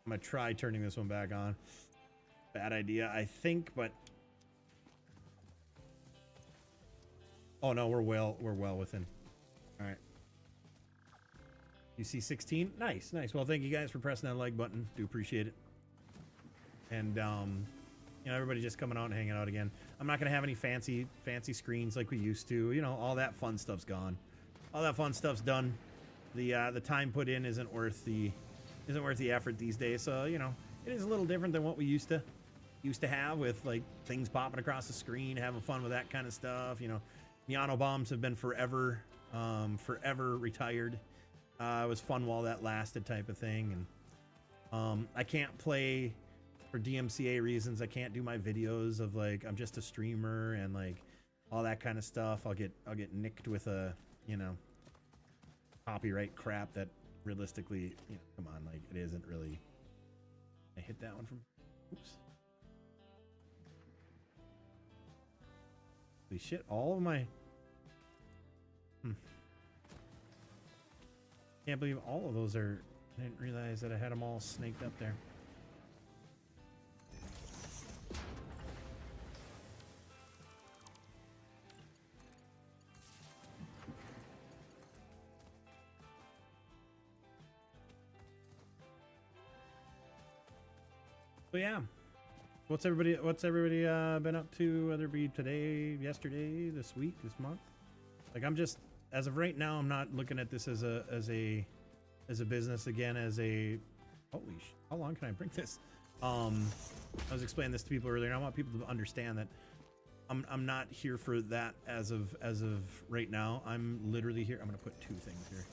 Speaker 1: I'm gonna try turning this one back on. Bad idea, I think, but oh no, we're well within. All right. You see 16? Nice. Well, thank you guys for pressing that like button. Do appreciate it. And everybody just coming out and hanging out again. I'm not gonna have any fancy screens like we used to. All that fun stuff's gone. All that fun stuff's done. The time put in isn't worth the effort these days. So it is a little different than what we used to have with like things popping across the screen, having fun with that kind of stuff. Nano bombs have been forever retired. It was fun while that lasted, type of thing. And I can't play for DMCA reasons. I can't do my videos of like I'm just a streamer and like all that kind of stuff. I'll get nicked with a copyright crap that realistically, come on, like it isn't really. I hit that one from. Oops. Holy shit! All of my. Can't believe all of those are. I didn't realize that I had them all snaked up there. So yeah, what's everybody been up to? Whether it be today, yesterday, this week, this month. Like I'm just, as of right now, I'm not looking at this as a business again. Holy sh! How long can I bring this? I was explaining this to people earlier, and I want people to understand that I'm not here for that as of right now. I'm literally here. I'm gonna put 2 things here.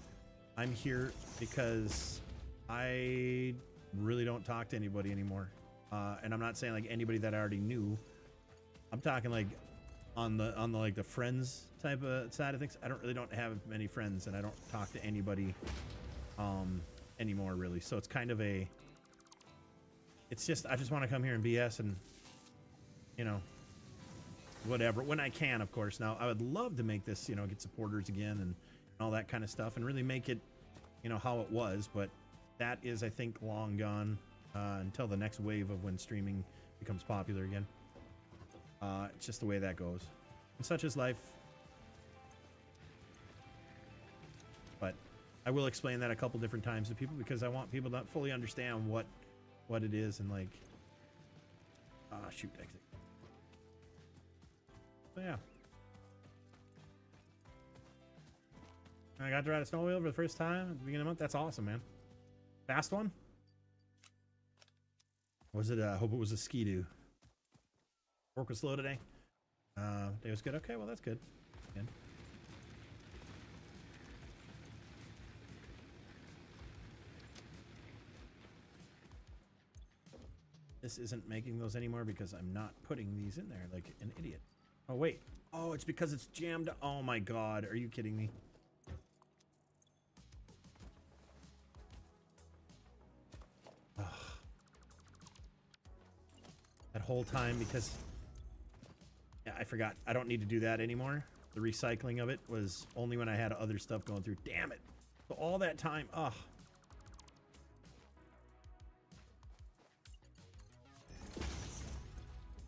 Speaker 1: I'm here because I really don't talk to anybody anymore. And I'm not saying like anybody that I already knew. I'm talking like on the like the friends type of side of things. I don't have many friends, and I don't talk to anybody anymore really. So it's kind of a, it's just, I just want to come here and BS and, you know, whatever, when I can, of course. Now I would love to make this, you know, get supporters again and all that kind of stuff and really make it, you know, how it was, but that is, I think, long gone until the next wave of when streaming becomes popular again. It's just the way that goes, and such is life. But I will explain that a couple different times to people, because I want people to fully understand what it is, and like, shoot, exit. So yeah, I got to ride a snowmobile for the first time at the beginning of the month. That's awesome, man. Fast one? Was it? I hope it was a ski-doo. Work was slow today. Day was good. Okay, well that's good. Good. This isn't making those anymore because I'm not putting these in there like an idiot. Oh wait. Oh, it's because it's jammed. Oh my god, are you kidding me? Ugh. That whole time, because yeah, I forgot. I don't need to do that anymore. The recycling of it was only when I had other stuff going through. Damn it. So all that time, ugh.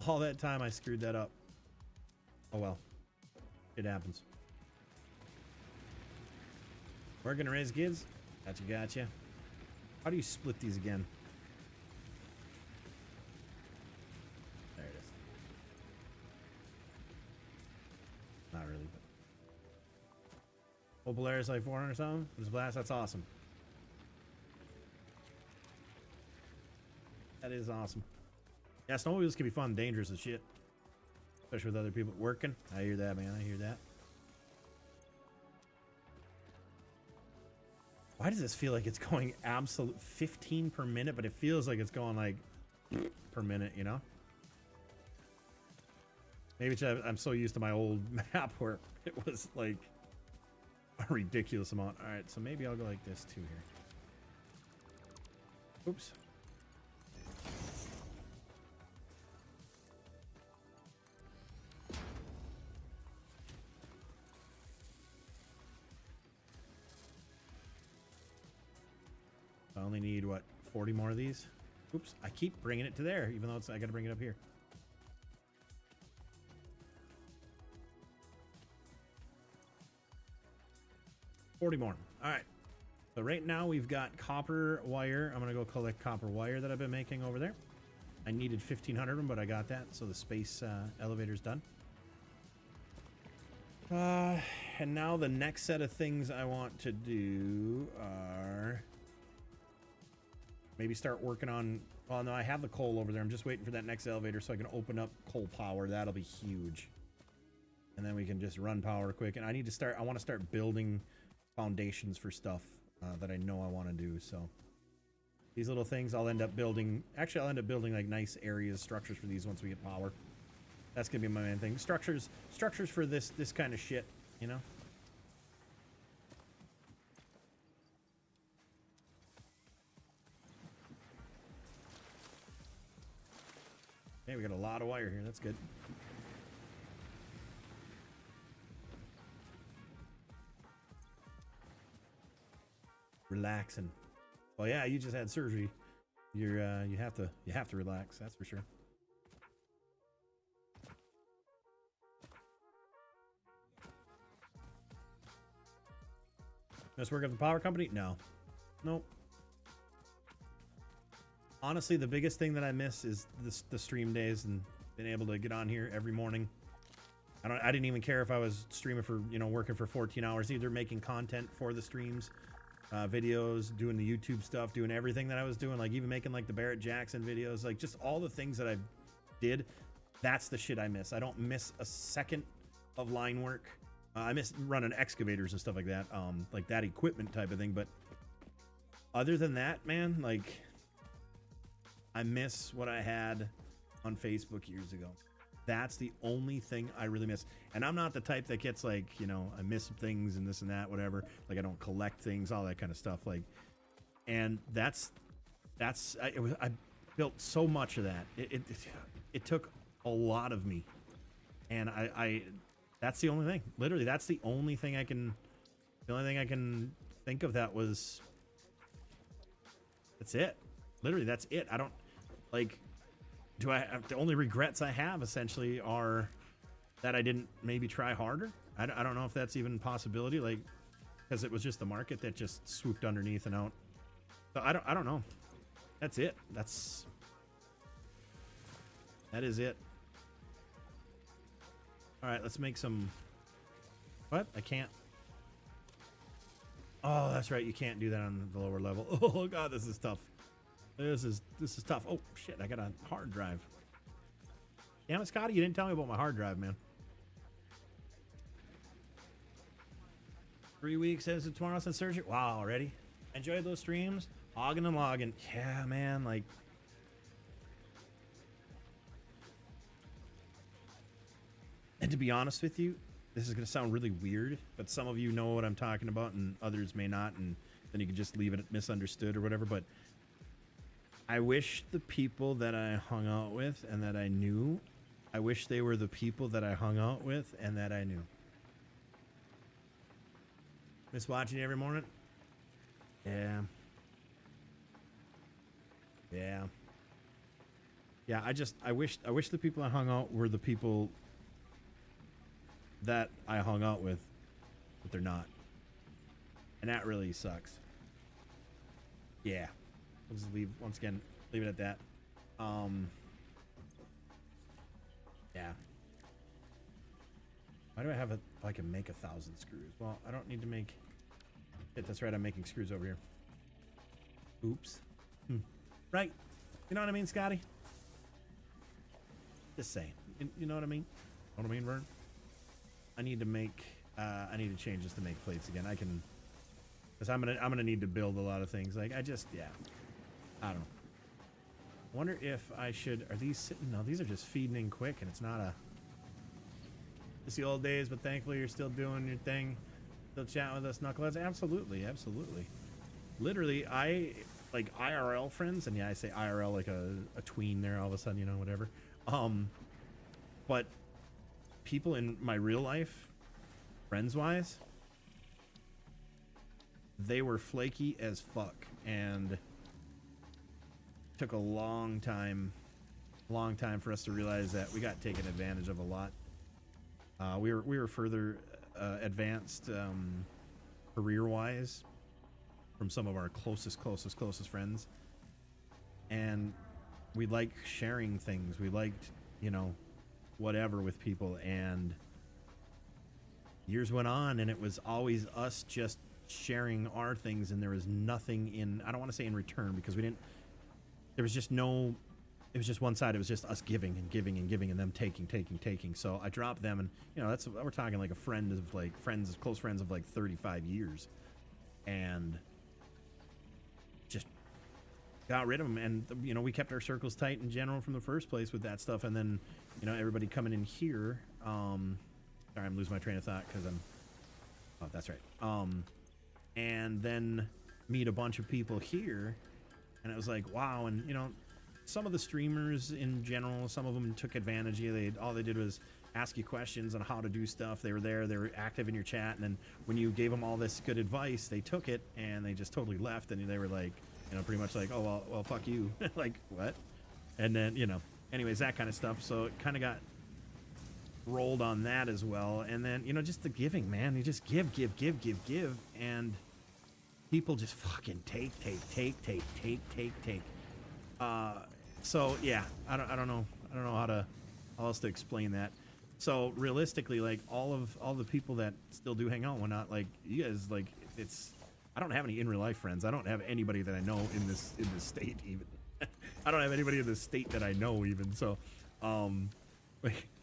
Speaker 1: All that time I screwed that up. Oh well. It happens. We're gonna raise kids. Gotcha. How do you split these again? There it is. Not really, but whole Polaris like 400 or something. This blast, that's awesome. That is awesome. Yeah, snowmobiles can be fun, dangerous as shit. Especially with other people working. I hear that, man. I hear that. Why does this feel like it's going absolute 15 per minute, but it feels like it's going like per minute, you know? Maybe it's, I'm so used to my old map where it was like a ridiculous amount. All right, so maybe I'll go like this too here. Oops. I only need, what, 40 more of these? Oops, I keep bringing it to there, even though it's, I gotta bring it up here. $40 more. All right. So right now we've got copper wire. I'm gonna go collect copper wire that I've been making over there. I needed 1,500 of them, but I got that. So the space elevator's done. And now the next set of things I want to do are maybe start working on, well, no, I have the coal over there. I'm just waiting for that next elevator so I can open up coal power. That'll be huge. And then we can just run power quick. And I need to start, I want to start building foundations for stuff that I know I want to do. So these little things I'll end up building. Actually, I'll end up building like nice areas, structures for these once we get power. That's going to be my main thing. Structures for this kind of shit, you know? Okay, we got a lot of wire here. That's good. Relaxing. Well, yeah, you just had surgery. You're you have to relax. That's for sure. Let's work at the power company? No. Nope. Honestly, the biggest thing that I miss is the stream days and being able to get on here every morning. I didn't even care if I was streaming for, you know, working for 14 hours, either making content for the streams, videos, doing the YouTube stuff, doing everything that I was doing, like even making like the Barrett Jackson videos, like just all the things that I did. That's the shit I miss. I don't miss a second of line work. I miss running excavators and stuff like that equipment type of thing. But other than that, man, like, I miss what I had on Facebook years ago. That's the only thing I really miss. And I'm not the type that gets like, you know, I miss things and this and that, whatever. Like I don't collect things, all that kind of stuff. Like, and I built so much of that. It took a lot of me, and I that's the only thing. Literally, that's the only thing I can. The only thing I can think of that was. That's it. Literally, that's it. I don't like. Do I? The only regrets I have essentially are that I didn't maybe try harder. I don't know if that's even a possibility. Like, because it was just the market that just swooped underneath and out. So I don't know. That's it. That is it. All right, let's make some. What? I can't. Oh, that's right. You can't do that on the lower level. Oh god, this is tough. This is tough. Oh shit, I got a hard drive. Damn it, Scotty, you didn't tell me about my hard drive, man. 3 weeks since tomorrow since surgery. Wow, already. Enjoyed those streams. Hogging and logging. Yeah, man, like. And to be honest with you, this is going to sound really weird, but some of you know what I'm talking about and others may not, and then you can just leave it misunderstood or whatever, but I wish the people that I hung out with and that I knew, I wish they were the people that I hung out with and that I knew. Miss watching you every morning? Yeah. Yeah. Yeah, I wish the people I hung out were the people that I hung out with, but they're not. And that really sucks. Yeah. We'll just leave, once again, leave it at that. Yeah. Why do I have I can make 1,000 screws? Well, I don't need to make it. That's right, I'm making screws over here. Oops. Right. You know what I mean, Scotty? Just saying. You know what I mean? Know what I mean, Vern? I need to make I need to change this to make plates again. I can, because I'm gonna need to build a lot of things. Like I don't know. I wonder if I should, are these sitting? No, these are just feeding in quick, and it's not a, it's the old days, but thankfully you're still doing your thing, still chatting with us knuckleheads. Absolutely, absolutely. Literally, I like IRL friends, and yeah, I say IRL like a tween there all of a sudden, you know, whatever. But people in my real life, friends-wise, they were flaky as fuck, and took a long time for us to realize that we got taken advantage of a lot. We were further advanced career-wise from some of our closest friends, and we like sharing things. We liked, you know, whatever with people, and years went on, and it was always us just sharing our things, and there was nothing in, I don't want to say in return, because we didn't, there was just no, it was just one side. It was just us giving and giving and giving, and them taking. So I dropped them, and you know, that's, we're talking like a friend of like friends, close friends of like 35 years, and just got rid of them. And you know, we kept our circles tight in general from the first place with that stuff, and then, you know, everybody coming in here. Sorry, I'm losing my train of thought because I'm, oh, that's right. And then meet a bunch of people here, and it was like, wow. And you know, some of the streamers in general, some of them took advantage of you. All they did was ask you questions on how to do stuff. They were there, they were active in your chat, and then when you gave them all this good advice, they took it and they just totally left, and they were like, you know, pretty much like, oh well fuck you. Like what? And then, you know, anyways, that kind of stuff. So it kind of got rolled on that as well. And then, you know, just the giving, man. You just give, and people just fucking take. So yeah, I don't know how else to explain that. So realistically, like all the people that still do hang out, whatnot, like you guys, like it's, I don't have any in real life friends. I don't have anybody that I know in this state even. I don't have anybody in this state that I know even. So,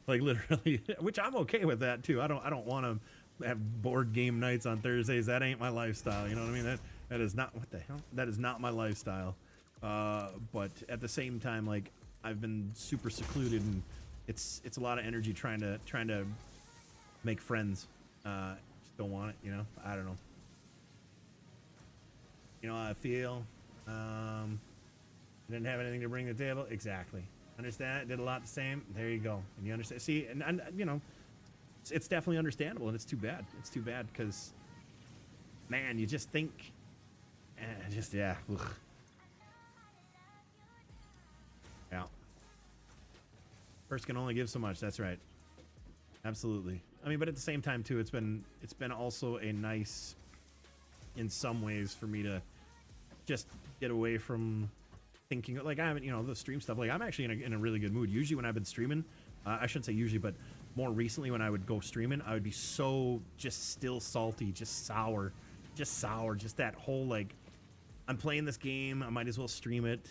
Speaker 1: like literally, which I'm okay with that too. I don't want to have board game nights on Thursdays. That ain't my lifestyle. You know what I mean? That is not, what the hell? That is not my lifestyle. But at the same time, like I've been super secluded, and it's a lot of energy trying to make friends. Just don't want it, you know. I don't know. You know how I feel. Didn't have anything to bring to the table. Exactly. Understand? Did a lot the same. There you go. And you understand. See, and you know, it's definitely understandable, and it's too bad. It's too bad because, man, you just think, yeah. Ugh. Yeah. First can only give so much. That's right. Absolutely. I mean, but at the same time too, it's been also a nice, in some ways, for me to just get away from thinking. Like I haven't, you know, the stream stuff. Like I'm actually in a really good mood. Usually when I've been streaming, I shouldn't say usually, but more recently when I would go streaming, I would be so just still salty, just sour, just that whole like, I'm playing this game, I might as well stream it.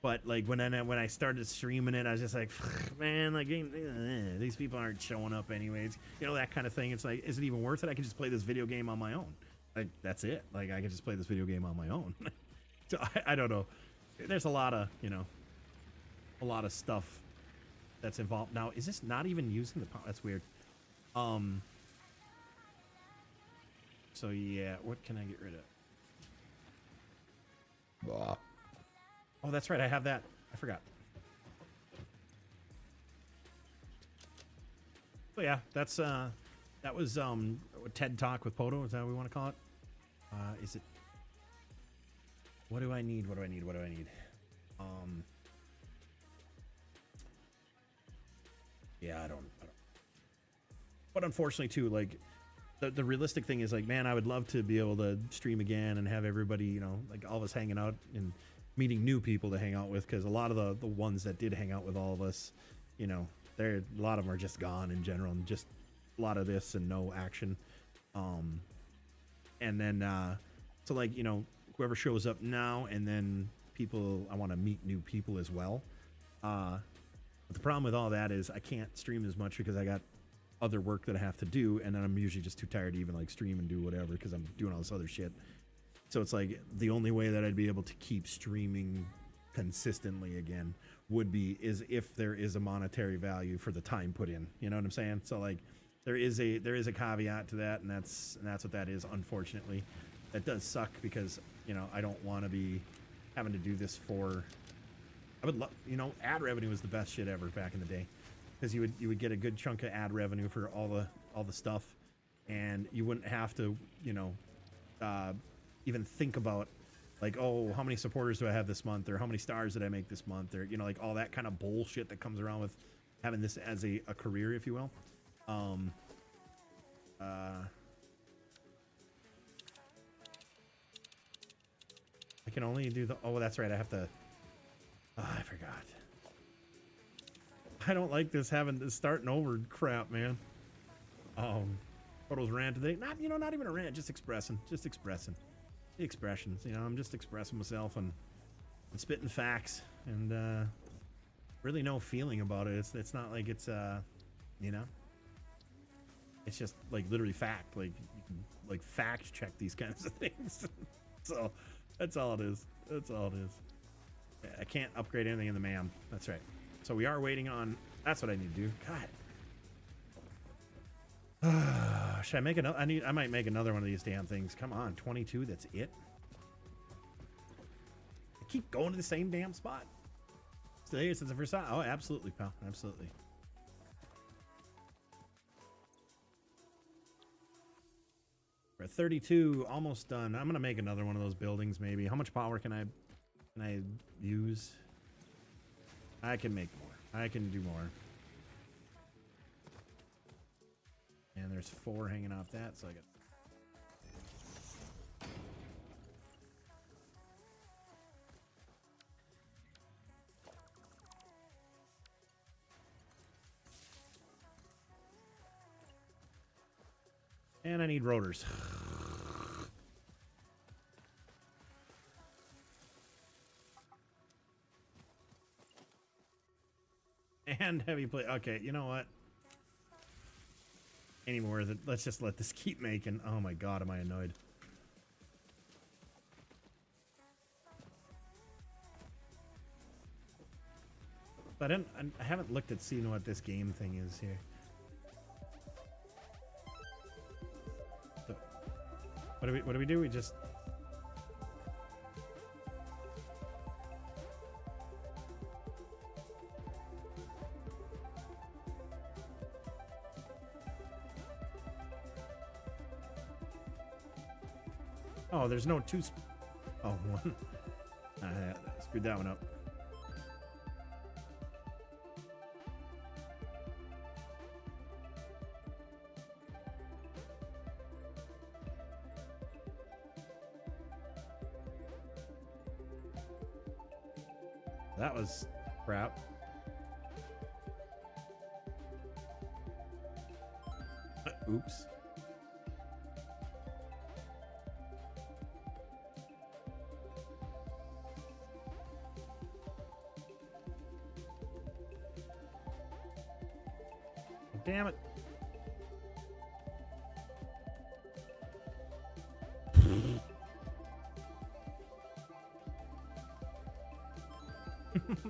Speaker 1: But like when I started streaming it, I was just like, man, like these people aren't showing up anyways. You know, that kind of thing. It's like, is it even worth it? I can just play this video game on my own. Like that's it. Like I can just play this video game on my own. So I don't know. There's a lot of, you know, a lot of stuff that's involved. Now, is this not even using the power? That's weird. So yeah, what can I get rid of? Blah. Oh, that's right. I have that. I forgot. So yeah, that's that was a TED Talk with PODO. Is that what we want to call it? Is it? What do I need? What do I need? What do I need? Yeah, I don't. But unfortunately, too, like the realistic thing is like, man, I would love to be able to stream again and have everybody, you know, like all of us hanging out and meeting new people to hang out with, because a lot of the ones that did hang out with all of us, you know, a lot of them are just gone in general, and just a lot of this and no action. And then so like, you know, whoever shows up now, and then people, I want to meet new people as well. But the problem with all that is I can't stream as much because I got other work that I have to do, and then I'm usually just too tired to even like stream and do whatever because I'm doing all this other shit. So it's like the only way that I'd be able to keep streaming consistently again would be is if there is a monetary value for the time put in. You know what I'm saying? So like there is a caveat to that, and that's what that is. Unfortunately, that does suck because, you know, I don't want to be having to do this for. I would love, you know, ad revenue was the best shit ever back in the day, because you would get a good chunk of ad revenue for all the stuff, and you wouldn't have to, you know, even think about like, oh, how many supporters do I have this month, or how many stars did I make this month, or, you know, like all that kind of bullshit that comes around with having this as a career, if you will. I can only do the, oh, that's right, I have to, oh, I forgot. I don't like this having this starting over crap, man. PODO's rant today, not even a rant, just expressing the expressions, you know. I'm just expressing myself and spitting facts, and really no feeling about it. It's not like it's you know, it's just like literally fact. Like you can like fact check these kinds of things. So that's all it is. That's all it is. I can't upgrade anything in the MAM. That's right. So we are waiting on. That's what I need to do. God. Should I make another? I might make another one of these damn things. Come on, 22. That's it. I keep going to the same damn spot. Today since the first time. Oh, absolutely, pal. Absolutely. We're at 32, almost done. I'm gonna make another one of those buildings. Maybe. How much power can I use? I can make more. I can do more. And there's 4 hanging off that, so I got. And I need rotors. And heavy plate. Okay, you know what? Anymore. Let's just let this keep making. Oh my god, am I annoyed? I haven't looked at seeing what this game thing is here. So, what do we do? We just... Oh, there's no two... Oh, one. Screwed that one up. That was crap. Oops. Damn it.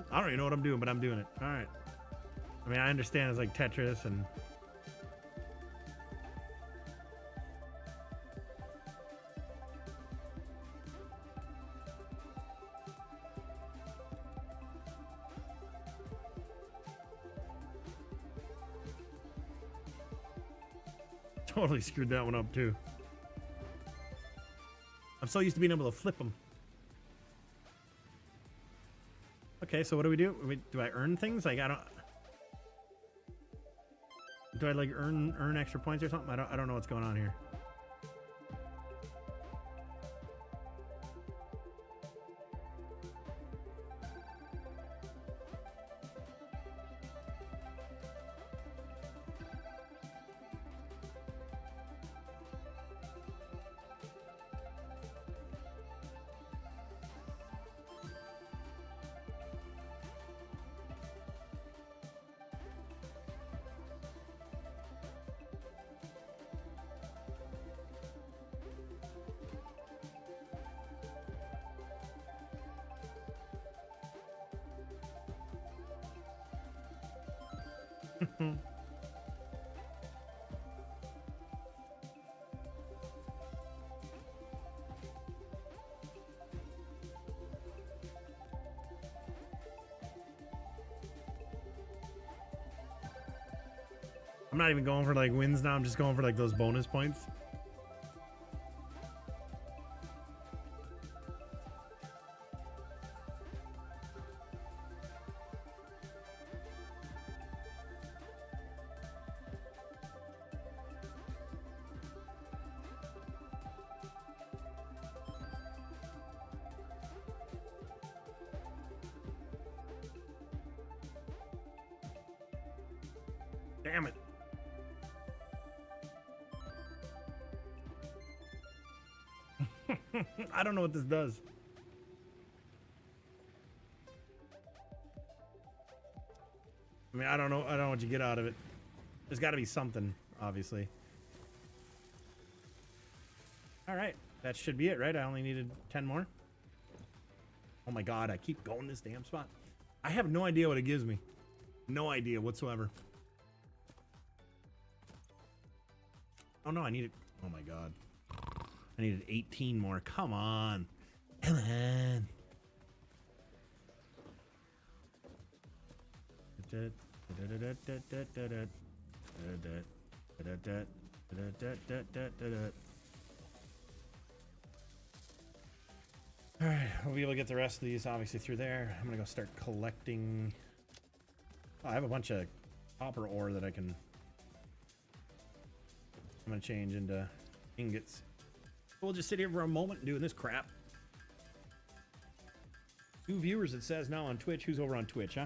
Speaker 1: I don't even know what I'm doing, but I'm doing it. All right. I mean, I understand it's like Tetris and... Totally screwed that one up too. I'm so used to being able to flip them. Okay, so what do we do? Do I earn things? Like I don't. Do I like earn extra points or something? I don't know what's going on here. I'm not even going for like wins now. I'm just going for like those bonus points. Damn it. I don't know what this does. I mean, I don't know what you get out of it. There's got to be something, obviously. All right, that should be it, right? I only needed 10 more. Oh my God, I keep going this damn spot. I have no idea what it gives me. No idea whatsoever. Oh no, I needed, oh my God. I needed 18 more. Come on. Come on. All right, we'll be able to get the rest of these obviously through there. I'm gonna go start collecting. Oh, I have a bunch of copper ore that I'm gonna change into ingots. We'll just sit here for a moment doing this crap. 2 viewers, it says now on Twitch. Who's over on Twitch, huh?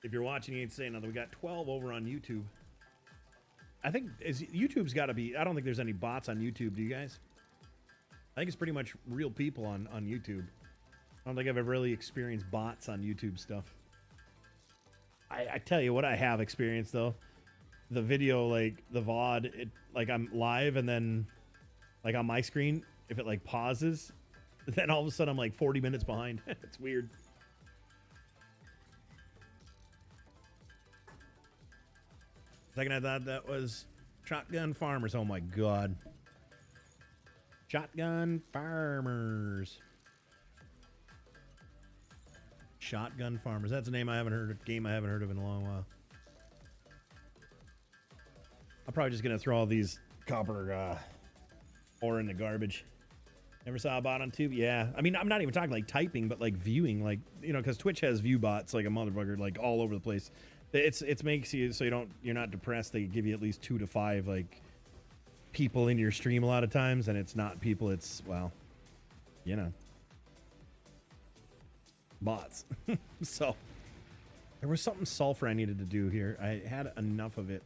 Speaker 1: If you're watching, you ain't saying nothing. We got 12 over on YouTube. I think YouTube's got to be. I don't think there's any bots on YouTube. Do you guys? I think it's pretty much real people on YouTube. I don't think I've ever really experienced bots on YouTube stuff. I tell you what I have experienced though. The video, like the VOD, like I'm live and then like on my screen, if it like pauses, Then all of a sudden I'm like 40 minutes behind. It's weird. Second, I thought that was Shotgun Farmers. Oh my god. Shotgun Farmers. Shotgun Farmers. That's a name I haven't heard of, game I haven't heard of in a long while. I'm probably just gonna throw all these copper ore in the garbage. Never saw a bot on tube? Yeah. I mean, I'm not even talking like typing, but like viewing, like, you know, because Twitch has view bots like a motherfucker, like all over the place. It makes you so you're not depressed. They give you at least 2 to 5 like people in your stream a lot of times, and it's not people, it's, well, you know, bots. So there was something sulfur I needed to do here. I had enough of it,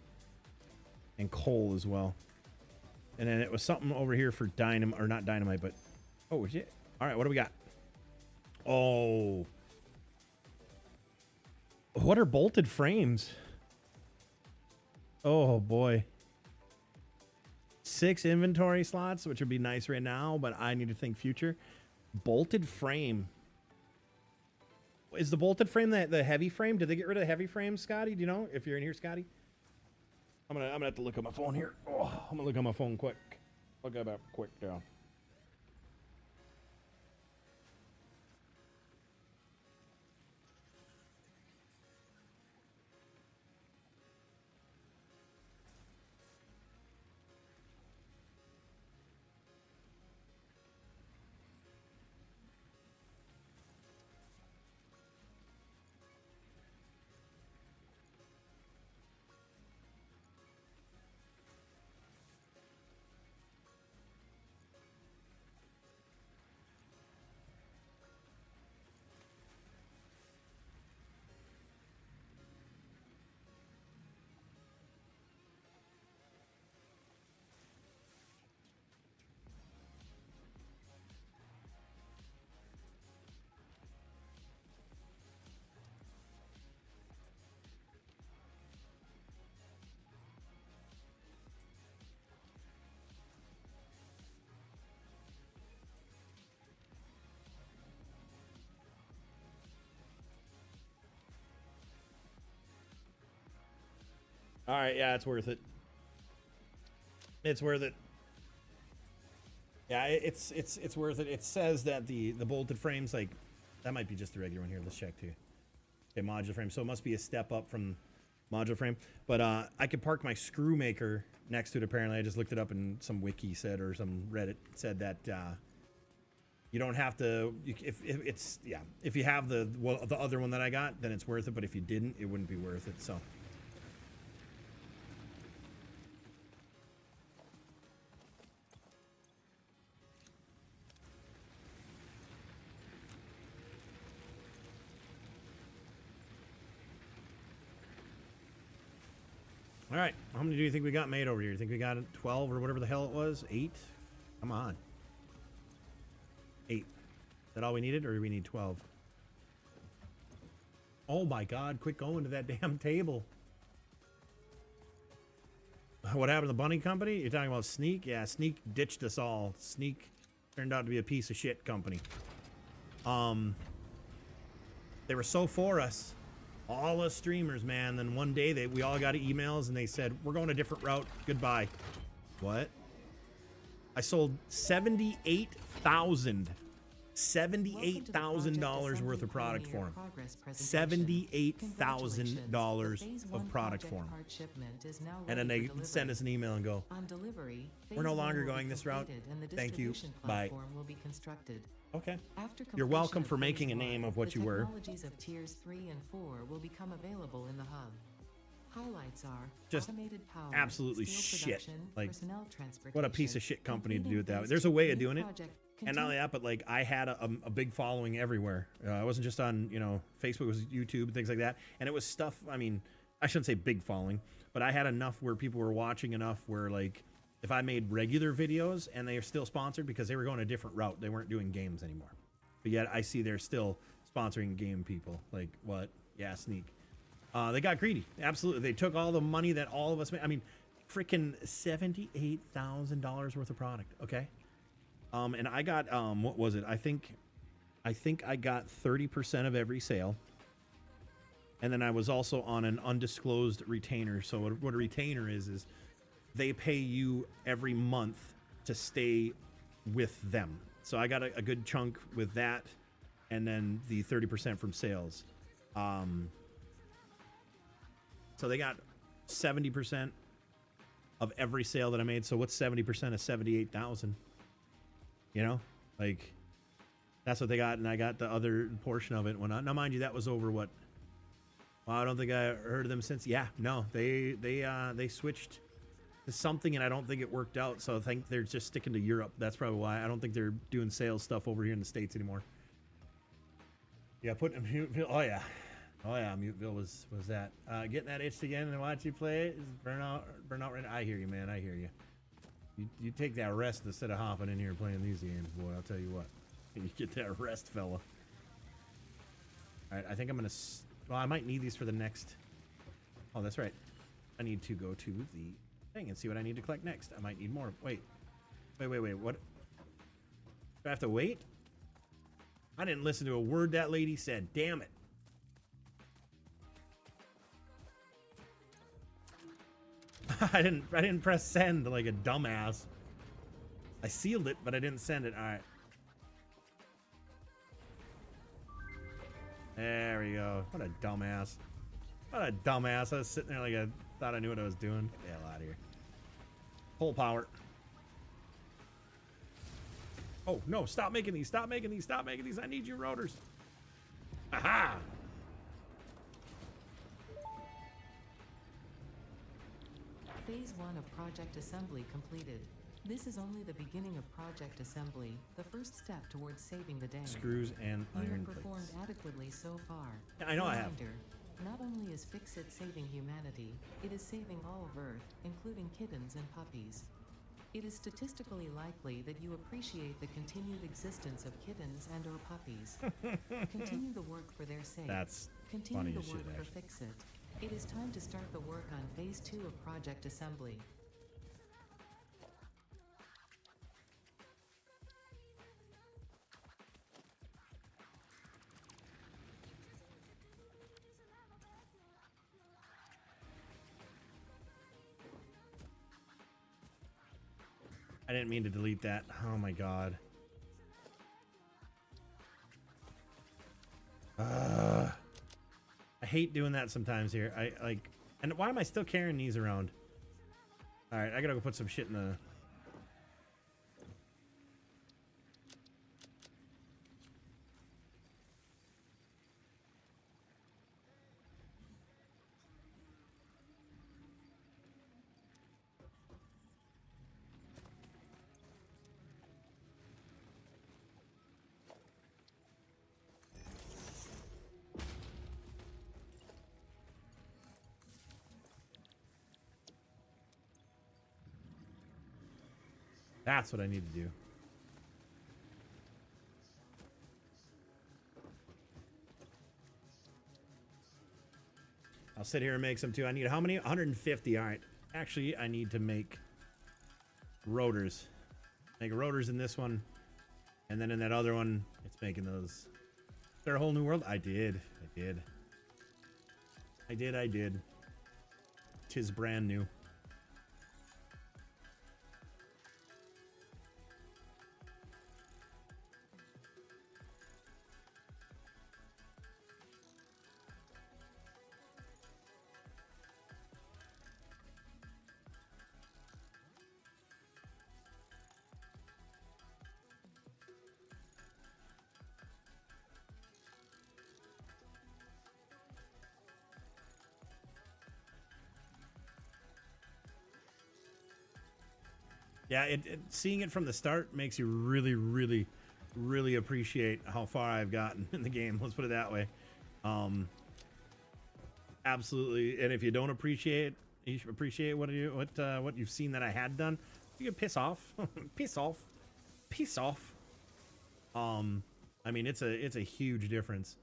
Speaker 1: and coal as well. And then it was something over here for dynamite, or not dynamite, but oh shit. All right, what do we got? Oh, what are bolted frames? Oh boy. 6 inventory slots, which would be nice right now, but I need to think future. Bolted frame. Is the bolted frame the heavy frame? Did they get rid of the heavy frame, Scotty? Do you know if you're in here, Scotty? I'm gonna have to look at my phone here. Oh, I'm gonna look at my phone quick. Look up quick down. All right, yeah, it's worth it. It's worth it. Yeah, it's worth it. It says that the bolted frames, like, that might be just the regular one here. Let's check too. Okay, modular frame. So it must be a step up from modular frame. But I could park my screw maker next to it. Apparently, I just looked it up, and some wiki said, or some Reddit said that you don't have to. If you have the other one that I got, then it's worth it. But if you didn't, it wouldn't be worth it. So. All right, how many do you think we got made over here? You think we got 12 or whatever the hell it was? 8? Come on. 8. Is that all we needed, or do we need 12? Oh my god, quit going to that damn table. What happened to the bunny company? You're talking about Sneak? Yeah, Sneak ditched us all. Sneak turned out to be a piece of shit company. They were so for us. All us streamers, man. Then one day we all got emails and they said, we're going a different route. Goodbye. What? I sold $78,000 worth of product for him. $78,000 of product for him. And then they send us an email and go, we're no longer going this route. Thank you. Bye. Okay. You're welcome for making a name of what you were.
Speaker 2: Technologies of tiers 3 and 4 will become available in the hub. Highlights are
Speaker 1: just
Speaker 2: automated power,
Speaker 1: absolutely shit. Like, what a piece of shit company to do it that way. There's a
Speaker 2: a
Speaker 1: way of doing it. And not only that, but like I had a big following everywhere. I wasn't just on, you know, Facebook, it was YouTube, things like that. And it was stuff, I mean, I shouldn't say big following, but I had enough where people were watching enough where, like, if I made regular videos and they are still sponsored because they were going a different route, they weren't doing games anymore. But yet I see they're still sponsoring game people. Like, what? Yeah, Sneak. They got greedy. Absolutely. They took all the money that all of us made. I mean, freaking $78,000 worth of product. Okay. And I got what was it? I think I got 30% of every sale. And then I was also on an undisclosed retainer. So what a retainer is they pay you every month to stay with them. So I got a good chunk with that, and then the 30% from sales. So they got 70% of every sale that I made. So what's 70% of 78,000? You know, like that's what they got, and I got the other portion of it. When now, mind you, that was over what? Well, I don't think I heard of them since. Yeah, no, they switched to something, and I don't think it worked out. So I think they're just sticking to Europe. That's probably why. I don't think they're doing sales stuff over here in the States anymore. Yeah, putting Muteville. Oh yeah, Muteville was that. Getting that itch again and watch you play it is burnout. Right. I hear you, man. I hear you. You take that rest instead of hopping in here and playing these games, boy. I'll tell you what. You get that rest, fella. All right, I think I'm gonna. Well, I might need these for the next. Oh, that's right. I need to go to the thing and see what I need to collect next. I might need more. Wait. What? Do I have to wait? I didn't listen to a word that lady said. Damn it. I didn't press send like a dumbass. I sealed it, but I didn't send it. All right. There we go. What a dumbass. What a dumbass. I was sitting there like I thought I knew what I was doing. Get the hell out of here. Full power. Oh, no. Stop making these. Stop making these. Stop making these. I need your rotors. Aha!
Speaker 2: Phase 1 of Project Assembly completed. This is only the beginning of Project Assembly, the first step towards saving the day.
Speaker 1: Screws and
Speaker 2: You
Speaker 1: iron
Speaker 2: have performed
Speaker 1: plates.
Speaker 2: adequately so far.
Speaker 1: Yeah, I know I have.
Speaker 2: Reminder, not only is Fix-It saving humanity, it is saving all of Earth, including kittens and puppies. It is statistically likely that you appreciate the continued existence of kittens and or puppies. Continue the work for their sake.
Speaker 1: That's
Speaker 2: Continue
Speaker 1: funny
Speaker 2: the
Speaker 1: as shit,
Speaker 2: work for
Speaker 1: actually.
Speaker 2: Fix-It. It is time to start the work on Phase 2 of Project Assembly.
Speaker 1: I didn't mean to delete that. Oh my god. I hate doing that sometimes here. I like, and why am I still carrying these around? All right, I gotta go put some shit in the. That's what I need to do. I'll sit here and make some too. I need how many? 150. All right. Actually, I need to make rotors. Make rotors in this one. And then in that other one, it's making those. Is there a whole new world? I did. I did. Tis brand new. Yeah, seeing it from the start makes you really, really, really appreciate how far I've gotten in the game. Let's put it that way. Absolutely. And if you don't appreciate, you should appreciate what you've seen that I had done. You can piss off, piss off. I mean, it's a huge difference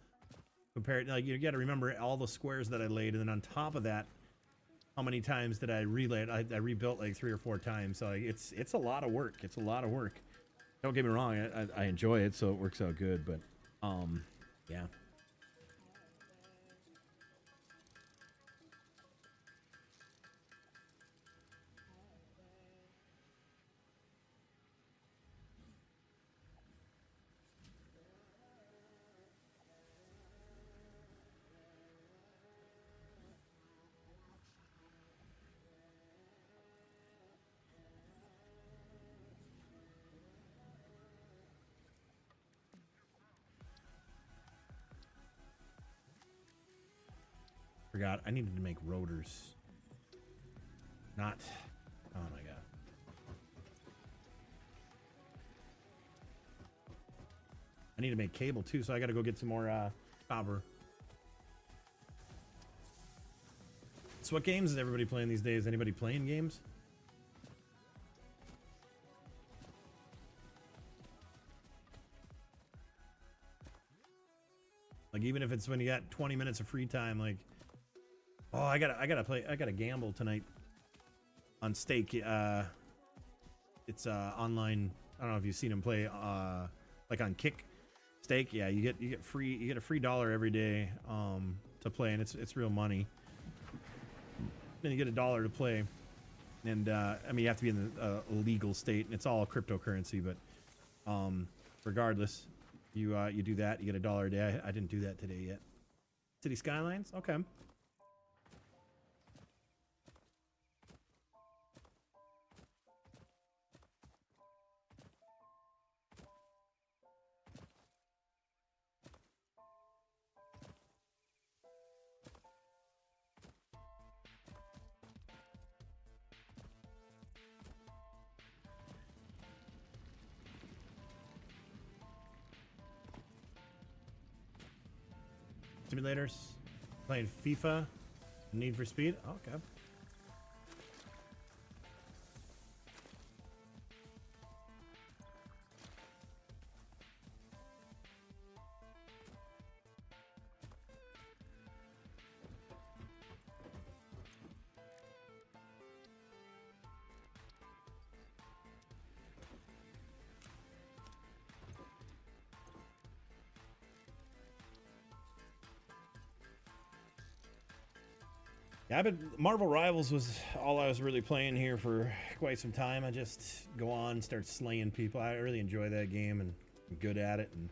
Speaker 1: compared. Like, you got to remember all the squares that I laid, and then on top of that, how many times did I relay it? I rebuilt like 3 or 4 times. So it's a lot of work. It's a lot of work. Don't get me wrong, I enjoy it, so it works out good, but yeah. Forgot I needed to make rotors. Not. Oh my god. I need to make cable too, so I got to go get some more copper. So what games is everybody playing these days? Anybody playing games? Like even if it's when you got 20 minutes of free time, like, oh, I gotta gamble tonight on stake. It's online. I don't know if you've seen them play like on Kick Stake. Yeah, you get a free $1 every day to play, and it's real money. Then you get $1 to play, and I mean you have to be in the legal state, and it's all cryptocurrency. But regardless, you do that, you get $1 a day. I didn't do that today yet. City Skylines, okay. Simulators, playing FIFA, Need for Speed. Okay. Yeah, Marvel Rivals was all I was really playing here for quite some time. I just go on, start slaying people. I really enjoy that game, and I'm good at it, and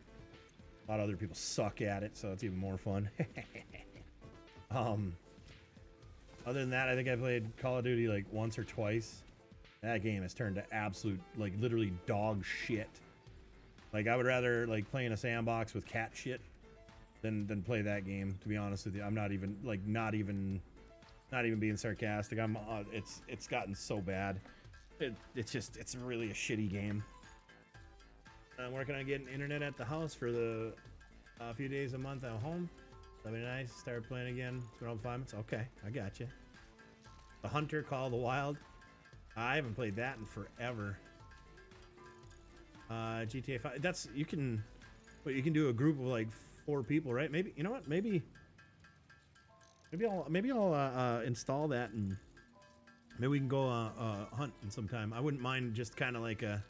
Speaker 1: a lot of other people suck at it, so it's even more fun. Other than that, I think I played Call of Duty like once or twice. That game has turned to absolute, like, literally dog shit. Like, I would rather like play in a sandbox with cat shit than play that game, to be honest with you. I'm not even being sarcastic. It's gotten so bad. It's really a shitty game. I'm working on getting internet at the house for the few days a month at home. That'd be nice. Start playing again. It's been over 5 months. Okay, I got you. The Hunter Call of the Wild. I haven't played that in forever. GTA 5. That's you can do a group of like 4 people, right? Maybe you know what? Maybe I'll install that, and maybe we can go hunting sometime. I wouldn't mind just kind of like a.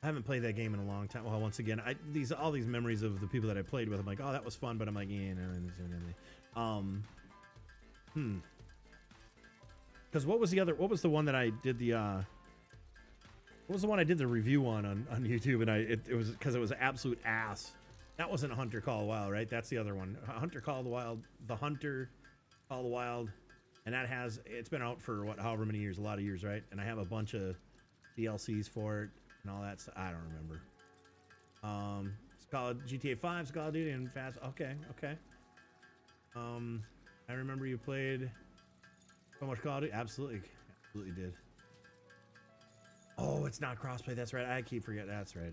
Speaker 1: I haven't played that game in a long time. Well, once again, all these memories of the people that I played with. I'm like, oh, that was fun, but I'm like, yeah, no. Because what was the one that I did the what was the one I did the review on YouTube, and it was because it was absolute ass. That wasn't Hunter Call of the Wild, right? That's the other one. Hunter Call of the Wild, the Hunter Call of the Wild, and it's been out for however many years, a lot of years, right? And I have a bunch of DLCs for it and all that stuff. I don't remember. It's called GTA 5, it's Call of Duty, and Fast. Okay. I remember you played so much Call of Duty. Absolutely did. Oh, it's not crossplay. That's right. I keep forgetting. That's right.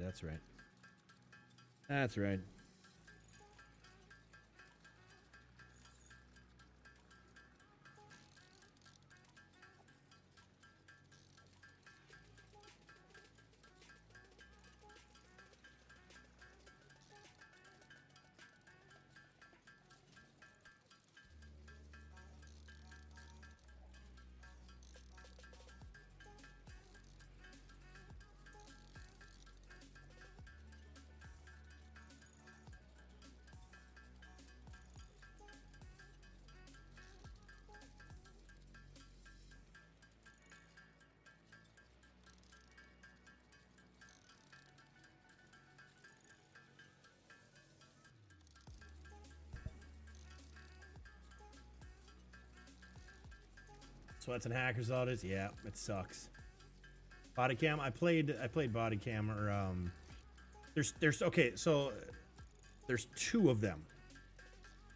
Speaker 1: Sweats and hackers audits. Yeah, it sucks. Body cam. I played body cam or there's okay, so there's two of them.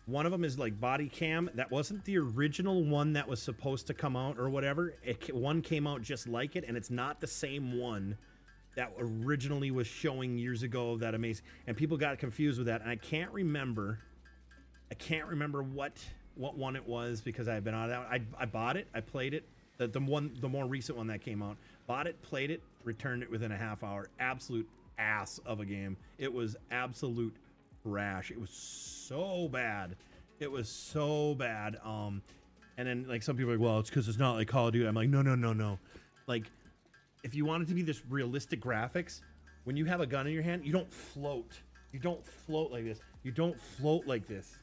Speaker 1: One of them is like body cam. That wasn't the original one that was supposed to come out or whatever. One came out just like it, and it's not the same one that originally was showing years ago. That amazing, and people got confused with that. And I can't remember what one it was because I've been on that. I bought it. I played it. The more recent one that came out. Bought it, played it, returned it within a half hour. Absolute ass of a game. It was absolute trash. It was so bad. It was so bad. And then like some people are like, well, it's because it's not like Call of Duty. I'm like, no. Like, if you want it to be this realistic graphics, when you have a gun in your hand, you don't float. You don't float like this. You don't float like this.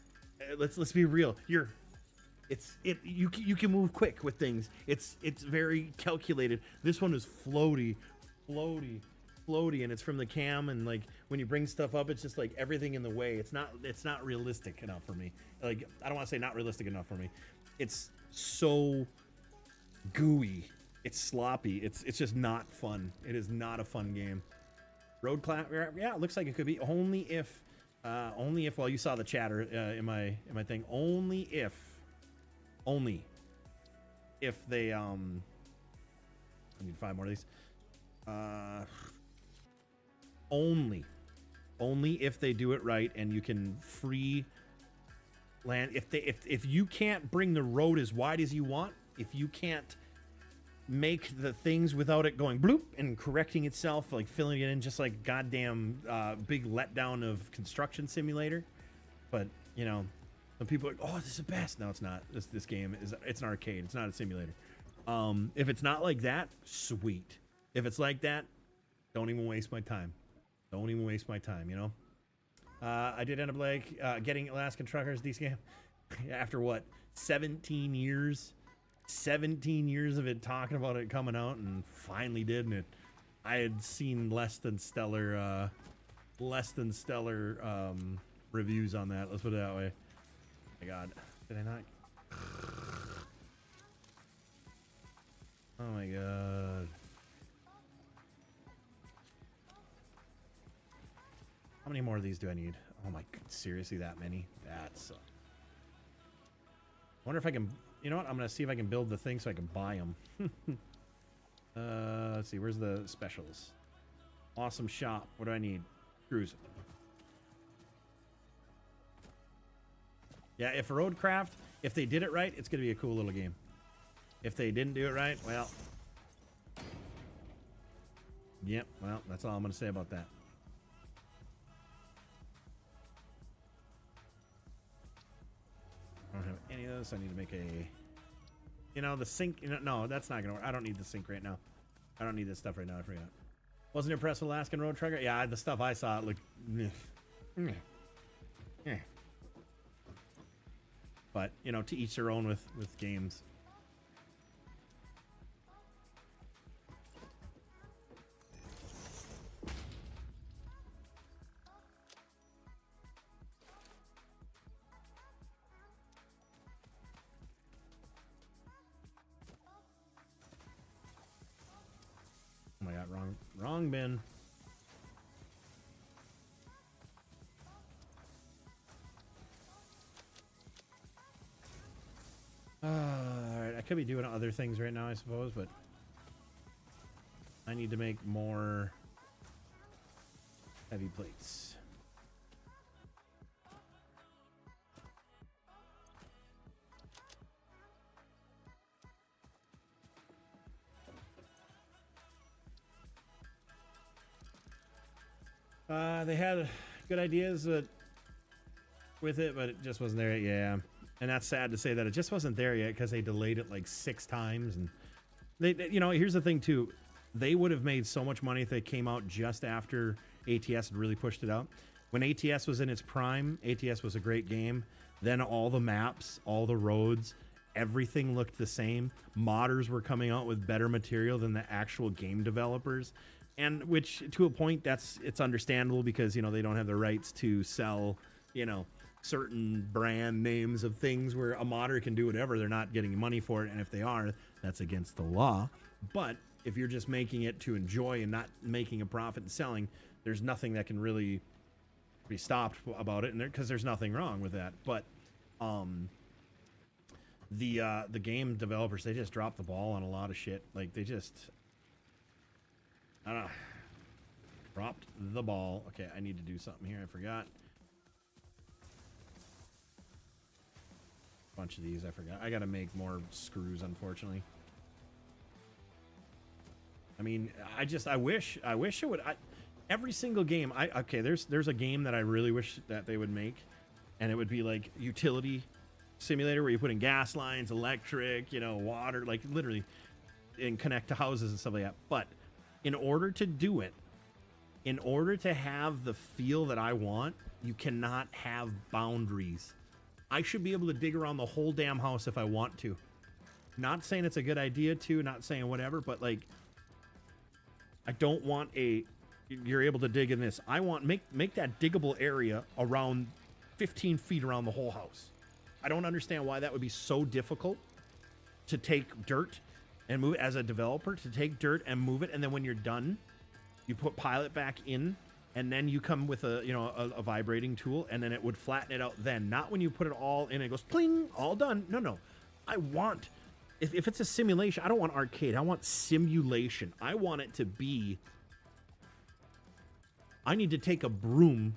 Speaker 1: Let's be real. You can move quick with things. It's very calculated. This one is floaty, and it's from the cam, and like when you bring stuff up, it's just like everything in the way. It's not realistic enough for me. Like, I don't want to say not realistic enough for me. It's so gooey. It's sloppy. It's just not fun. It is not a fun game. Road class. Yeah, it looks like it could be only if well, you saw the chatter in my thing. Only if they I need 5 more of these. Only if they do it right and you can free land. If you can't bring the road as wide as you want, if you can't make the things without it going bloop and correcting itself, like filling it in, just like goddamn big letdown of Construction Simulator. But you know, some people are like, oh, this is the best. No, it's not. This game it's an arcade. It's not a simulator. If it's not like that, sweet. If it's like that, don't even waste my time. Don't even waste my time, you know? I did end up like getting Alaskan Truckers DC game after what, 17 years? 17 years of it talking about it coming out, and finally did. And I had seen less than stellar reviews on that. Let's put it that way. Oh my God, did I not? Oh my God. How many more of these do I need? Oh my, seriously, that many? That's. I wonder if I can. You know what? I'm gonna see if I can build the thing so I can buy them. Let's see. Where's the specials? Awesome shop. What do I need? Cruise. Yeah, if Roadcraft, if they did it right, it's gonna be a cool little game. If they didn't do it right, well. Yep. Well, that's all I'm gonna say about that. I don't have any of those. I need to make a, you know, the sink. You know, no, that's not gonna work. I don't need the sink right now. I don't need this stuff right now. I forgot. Wasn't impressed with Alaskan Road Trucker. Yeah, the stuff I saw, it looked. But you know, to each their own with games. Oh my God, wrong bin. Alright, I could be doing other things right now, I suppose, but I need to make more heavy plates. They had good ideas with it, but it just wasn't there yet. Yeah, and that's sad to say that it just wasn't there yet because they delayed it like 6 times. And they, you know, here's the thing too, they would have made so much money if they came out just after ATS had really pushed it out. When ATS was in its prime, ATS was a great game. Then all the maps, all the roads, everything looked the same. Modders were coming out with better material than the actual game developers. And which, to a point, it's understandable because, you know, they don't have the rights to sell, you know, certain brand names of things where a modder can do whatever. They're not getting money for it. And if they are, That's against the law. But if you're just making it to enjoy and not making a profit and selling, there's nothing that can really be stopped about it, and because there's nothing wrong with that. But the game developers, they just drop the ball on a lot of shit. Like, they just, I don't know, dropped the ball. Okay, I need to do something here. I forgot. Bunch of these I forgot. I gotta make more screws, unfortunately. I mean, I wish it would. Every single game, okay, there's a game that I really wish that they would make, and it would be like utility simulator where you put in gas lines, electric, you know, water, like literally, and connect to houses and stuff like that. But in order to do it, in order to have the feel that I want, you cannot have boundaries. I should be able to dig around the whole damn house if I want to. Not saying it's a good idea to, not saying whatever, but like, I don't want you're able to dig in this. I want, make that diggable area around 15 feet around the whole house. I don't understand why that would be so difficult to take dirt and move, as a developer, to take dirt and move it. And then when you're done, you pile it back in, and then you come with a vibrating tool, and then it would flatten it out then. Not when you put it all in and it goes pling, all done. No. I want, if it's a simulation, I don't want arcade. I want simulation. I want it to be, I need to take a broom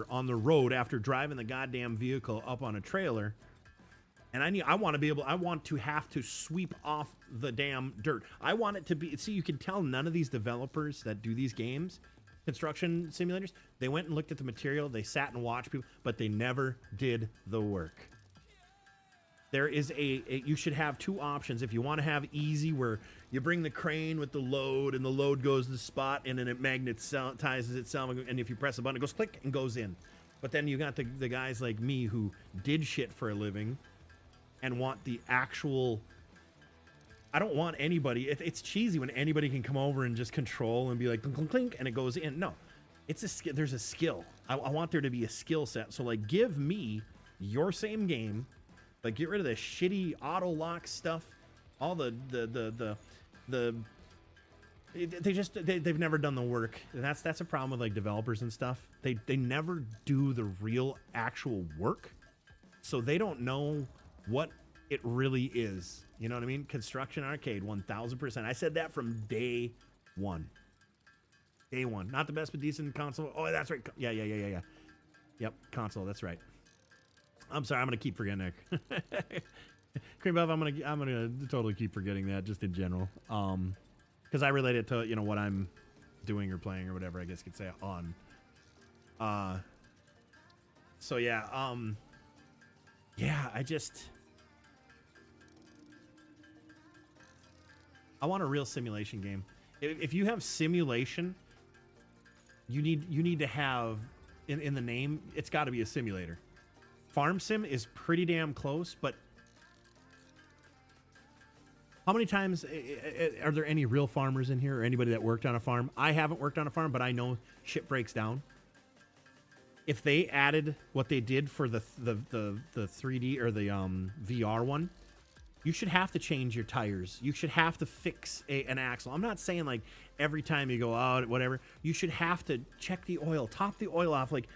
Speaker 1: on the road after driving the goddamn vehicle up on a trailer, and I want to have to sweep off the damn dirt. I want it to be, see, you can tell none of these developers that do these games, construction simulators, they went and looked at the material, they sat and watched people, but they never did the work. There is you should have two options. If you want to have easy, where you bring the crane with the load and the load goes to the spot and then it magnetizes itself, and if you press a button, it goes click and goes in. But then you got the guys like me who did shit for a living and want the actual, I don't want anybody, it's cheesy when anybody can come over and just control and be like clink, clink, clink, and it goes in. No, it's a skill. There's a skill. I want there to be a skill set. So like, give me your same game. Like, get rid of the shitty auto lock stuff, all they've never done the work. And that's a problem with like developers and stuff. They never do the real actual work, so they don't know what it really is. You know what I mean? Construction arcade, 1000%. I said that from day one. Day one. Not the best but decent console. Oh, that's right. Yeah. Yep, console. That's right. I'm sorry, I'm gonna keep forgetting that. Cream Buff, I'm gonna totally keep forgetting that, just in general. Because I relate it to, you know, what I'm doing or playing or whatever, I guess you could say, on. So yeah, yeah, I want a real simulation game. If you have simulation, you need to have in the name, it's got to be a simulator. Farm sim is pretty damn close, but how many times are there any real farmers in here or anybody that worked on a farm? I haven't worked on a farm, but I know shit breaks down. If they added what they did for the 3D or the VR one, you should have to change your tires. You should have to fix an axle. I'm not saying like every time you go out, whatever. You should have to check the oil, top the oil off, like.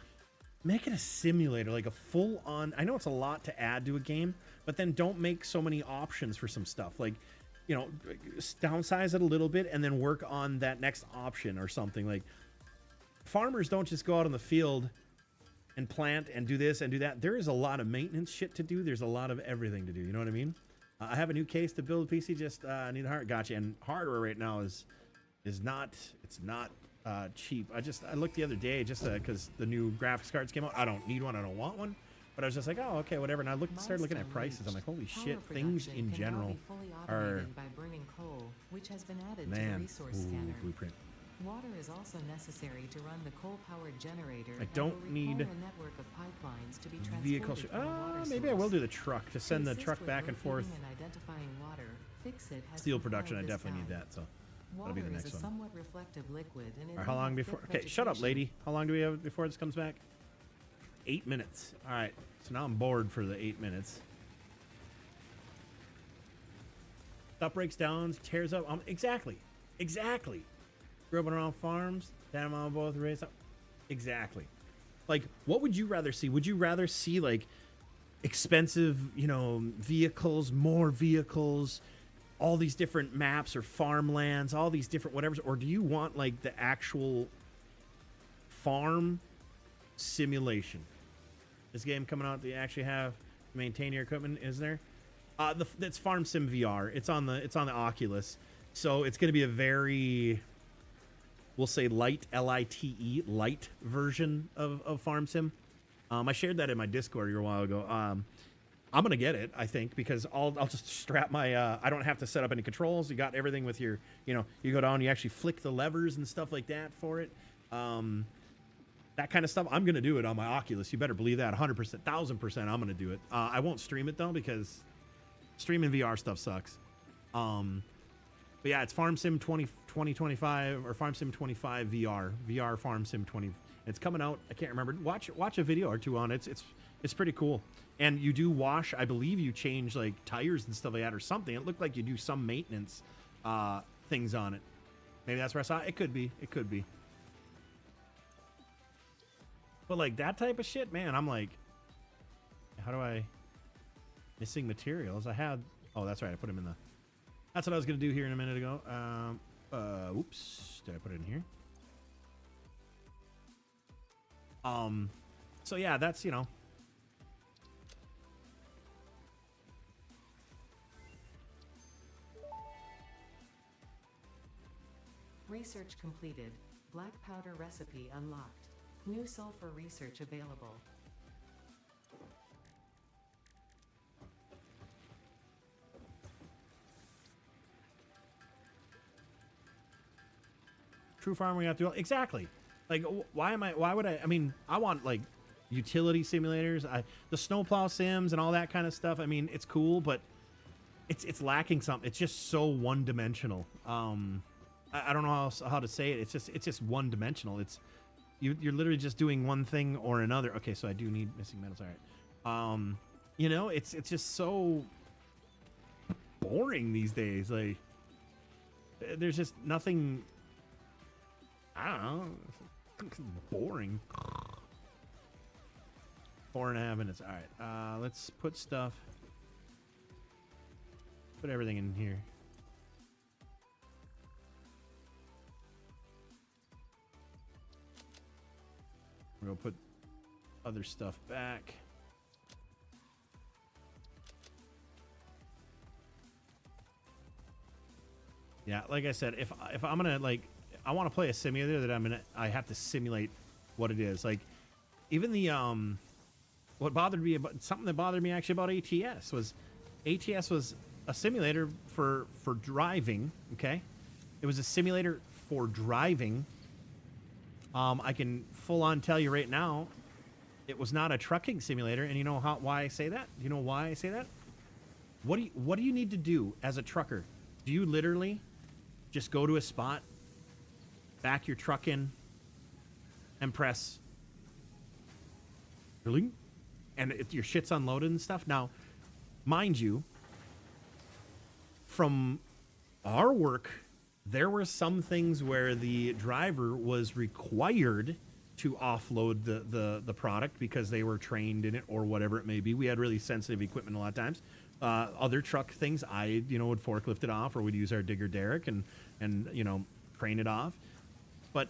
Speaker 1: Make it a simulator, like a full-on. I know it's a lot to add to a game, but then don't make so many options for some stuff. Like, you know, downsize it a little bit and then work on that next option or something. Like, farmers don't just go out in the field and plant and do this and do that. There is a lot of maintenance shit to do. There's a lot of everything to do. You know what I mean? I have a new case to build a PC. Just need a hardware. Gotcha. And hardware right now is not. It's not. Cheap. I looked the other day just because the new graphics cards came out. I don't need one. I don't want one. But I was just like, oh, okay, whatever. And I started looking at prices. I'm like, holy shit, things in general are.
Speaker 2: By burning coal, which has been added to the
Speaker 1: Man,
Speaker 2: resource scanner.
Speaker 1: blueprint.
Speaker 2: Water is also necessary to run the coal-powered generator.
Speaker 1: I don't need
Speaker 2: a network of pipelines to be
Speaker 1: vehicle. Maybe I will do the truck to send the truck back and forth. Steel production, I definitely need that. So. That'll be the next one.
Speaker 2: Somewhat reflective liquid, and
Speaker 1: how long before? Okay, shut up, lady. How long do we have before this comes back? 8 minutes. All right. So now I'm bored for the 8 minutes. Stuff breaks down, tears up. Exactly. Grew up around farms. Dad and mom both raised up. Exactly. Like, what would you rather see? Would you rather see, like, expensive, you know, vehicles, more vehicles, all these different maps or farmlands, all these different whatevers? Or do you want, like, the actual farm simulation? This game coming out that you actually have to maintain your equipment, is there? That's Farm Sim VR. It's on the Oculus. So it's going to be a very, we'll say light, L-I-T-E, light version of Farm Sim. I shared that in my Discord a while ago. I'm going to get it, I think, because I'll just strap my, I don't have to set up any controls. You got everything with your, you know, you go down, you actually flick the levers and stuff like that for it. That kind of stuff. I'm going to do it on my Oculus. You better believe that. 100%, 1,000% I'm going to do it. I won't stream it, though, because streaming VR stuff sucks. But yeah, it's Farm Sim 2025 or Farm Sim 25 VR Farm Sim 20. It's coming out. I can't remember. Watch a video or two on it. It's pretty cool. And you do wash. I believe you change like tires and stuff like that or something. It looked like you do some maintenance things on it. Maybe that's where I saw it. It could be. It could be. But like that type of shit, man. I'm like, how do I? Missing materials. I had. Oh, that's right. I put them in the. That's what I was gonna do here in a minute ago. Oops. Did I put it in here? So yeah, that's, you know.
Speaker 2: Research completed. Black powder recipe unlocked. New sulfur research available.
Speaker 1: True farming, you have to exactly. Like, why would I mean, I want like utility simulators, the snowplow sims and all that kind of stuff. I mean, it's cool, but it's lacking something. It's just so one-dimensional. I don't know how to say it. It's just one-dimensional. It's you're literally just doing one thing or another. Okay, so I do need missing metals. All right. You know, it's just so boring these days. Like, there's just nothing. I don't know. It's boring. 4.5 minutes. All right. Let's put stuff. Put everything in here. We're gonna put other stuff back. Yeah, like I said, if I'm gonna like. I want to play a simulator that I have to simulate what it is. Like, even the what bothered me about something that bothered me actually about ATS was a simulator for driving. Okay, it was a simulator for driving. I can full on tell you right now, it was not a trucking simulator. And you know why I say that? You know why I say that? What do you need to do as a trucker? Do you literally just go to a spot, back your truck in, and press really, and your shit's unloaded and stuff? Now, mind you, from our work, there were some things where the driver was required to offload the product because they were trained in it or whatever it may be. We had really sensitive equipment a lot of times. Other truck things, I would forklift it off, or we'd use our digger derrick and crane it off. But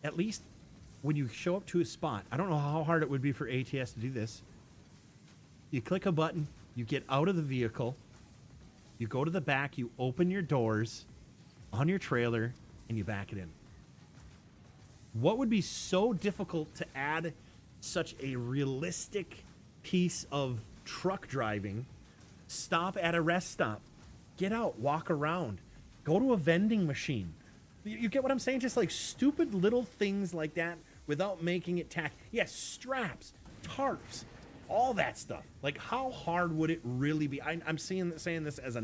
Speaker 1: at least when you show up to a spot, I don't know how hard it would be for ATS to do this. You click a button, you get out of the vehicle, you go to the back, you open your doors on your trailer, and you back it in. What would be so difficult to add such a realistic piece of truck driving? Stop at a rest stop, get out, walk around, go to a vending machine. You get what I'm saying? Just like stupid little things like that without making it tack. Yes, straps, tarps, all that stuff. Like, how hard would it really be? I'm saying this as a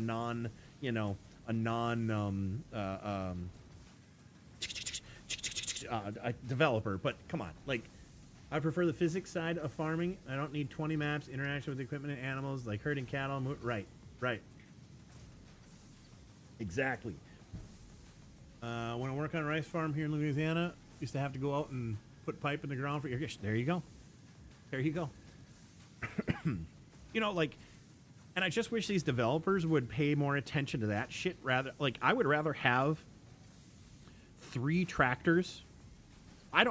Speaker 1: developer, but come on. Like, I prefer the physics side of farming. I don't need 20 maps, interaction with equipment and animals, like herding cattle. Right. Exactly. When I work on a rice farm here in Louisiana, used to have to go out and put pipe in the ground for irrigation. There you go. There you go. You know, like, and I just wish these developers would pay more attention to that shit. Rather, like, I would rather have 3 tractors. I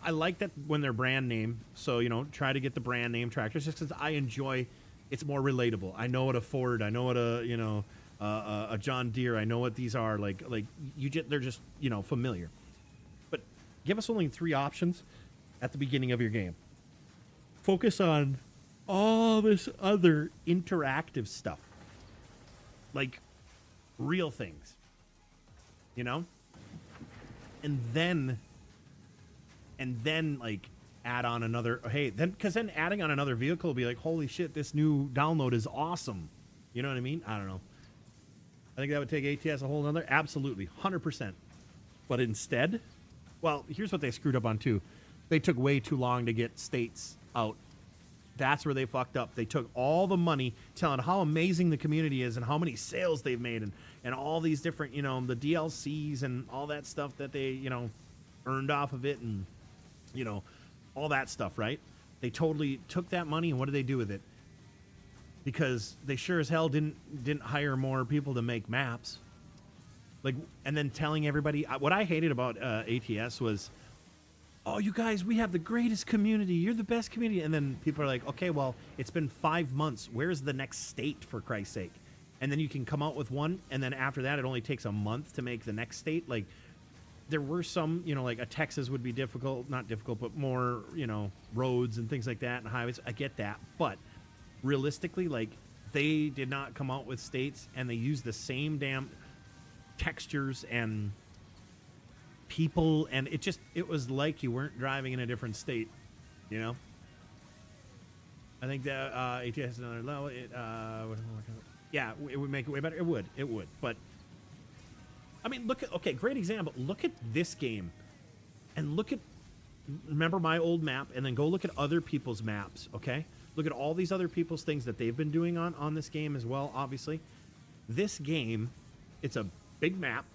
Speaker 1: like that when they're brand name. So, you know, try to get the brand name tractors just because I enjoy. It's more relatable. I know what a Ford. I know what a John Deere. I know what these are. Like they're just, you know, familiar. But give us only 3 options at the beginning of your game. Focus on all this other interactive stuff, like real things, you know, and then like add on another. Hey, then because then adding on another vehicle will be like, holy shit, this new download is awesome. You know what I mean? I don't know. I think that would take ATS a whole nother. Absolutely, 100%. But instead, well, here's what they screwed up on too. They took way too long to get states out. That's where they fucked up. They took all the money telling how amazing the community is and how many sales they've made and all these different, you know, the DLCs and all that stuff that they, you know, earned off of it and, you know, all that stuff, right? They totally took that money and what did they do with it? Because they sure as hell didn't hire more people to make maps. Like, and then telling everybody, what I hated about ATS was, oh, you guys, we have the greatest community. You're the best community. And then people are like, okay, well, it's been 5 months. Where's the next state, for Christ's sake? And then you can come out with one. And then after that, it only takes a month to make the next state. Like, there were some, you know, like a Texas would be difficult. Not difficult, but more, you know, roads and things like that and highways. I get that. But realistically, like, they did not come out with states. And they used the same damn textures and people, and it was like you weren't driving in a different state, you know. I think that ATS is another level. It would make it way better. It would, but I mean, great example. Look at this game, and remember my old map, and then go look at other people's maps. Okay, look at all these other people's things that they've been doing on this game as well. Obviously, this game, it's a big map.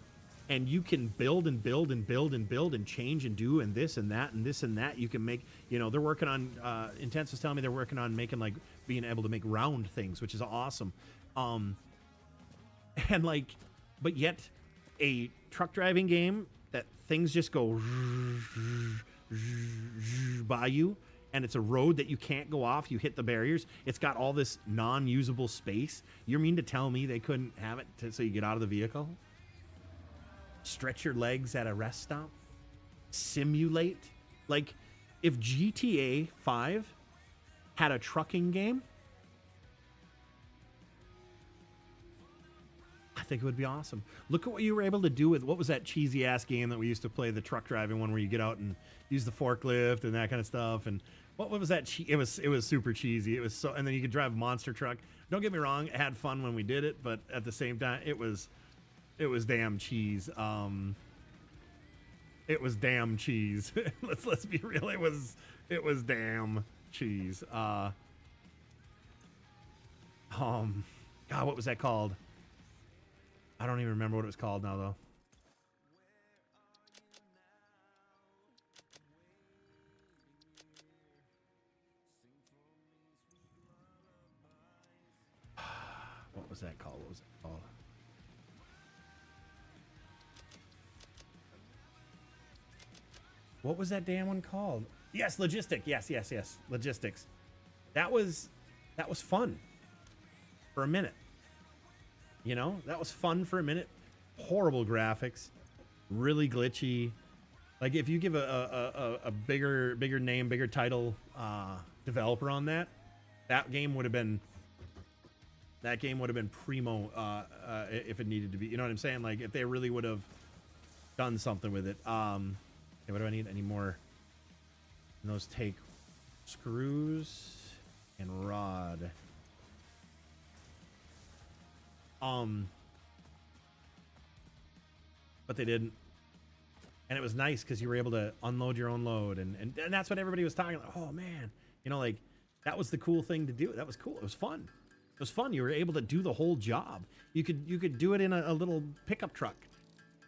Speaker 1: And you can build and build and build and build and change and do and this and that and this and that. You can make, you know, they're working on, Intense was telling me they're working on making, like, being able to make round things, which is awesome. And, like, but yet a truck driving game that things just go by you, and it's a road that you can't go off. You hit the barriers. It's got all this non-usable space. You mean to tell me they couldn't have it so you get out of the vehicle? Stretch your legs at a rest stop, simulate. Like, if GTA 5 had a trucking game, I think it would be awesome. Look at what you were able to do with, what was that cheesy ass game that we used to play, the truck driving one where you get out and use the forklift and that kind of stuff. And what was that? It was super cheesy. It was so, and then you could drive a monster truck. Don't get me wrong, it had fun when we did it, but at the same time, it was damn cheese. It was damn cheese. Let's be real. It was damn cheese. God, what was that called? I don't even remember what it was called now, though. What was that called? What was it called? What was that damn one called? Yes, Logistic. Yes. Logistics. That was fun for a minute. You know, that was fun for a minute. Horrible graphics, really glitchy. Like, if you give a bigger name, bigger title developer on that game would have been primo if it needed to be. You know what I'm saying? Like, if they really would have done something with it. Okay, what do I need? I need more. And those take screws and rod. But they didn't. And it was nice because you were able to unload your own load. And that's what everybody was talking about. Oh, man. You know, like, that was the cool thing to do. That was cool. It was fun. It was fun. You were able to do the whole job. You could do it in a little pickup truck.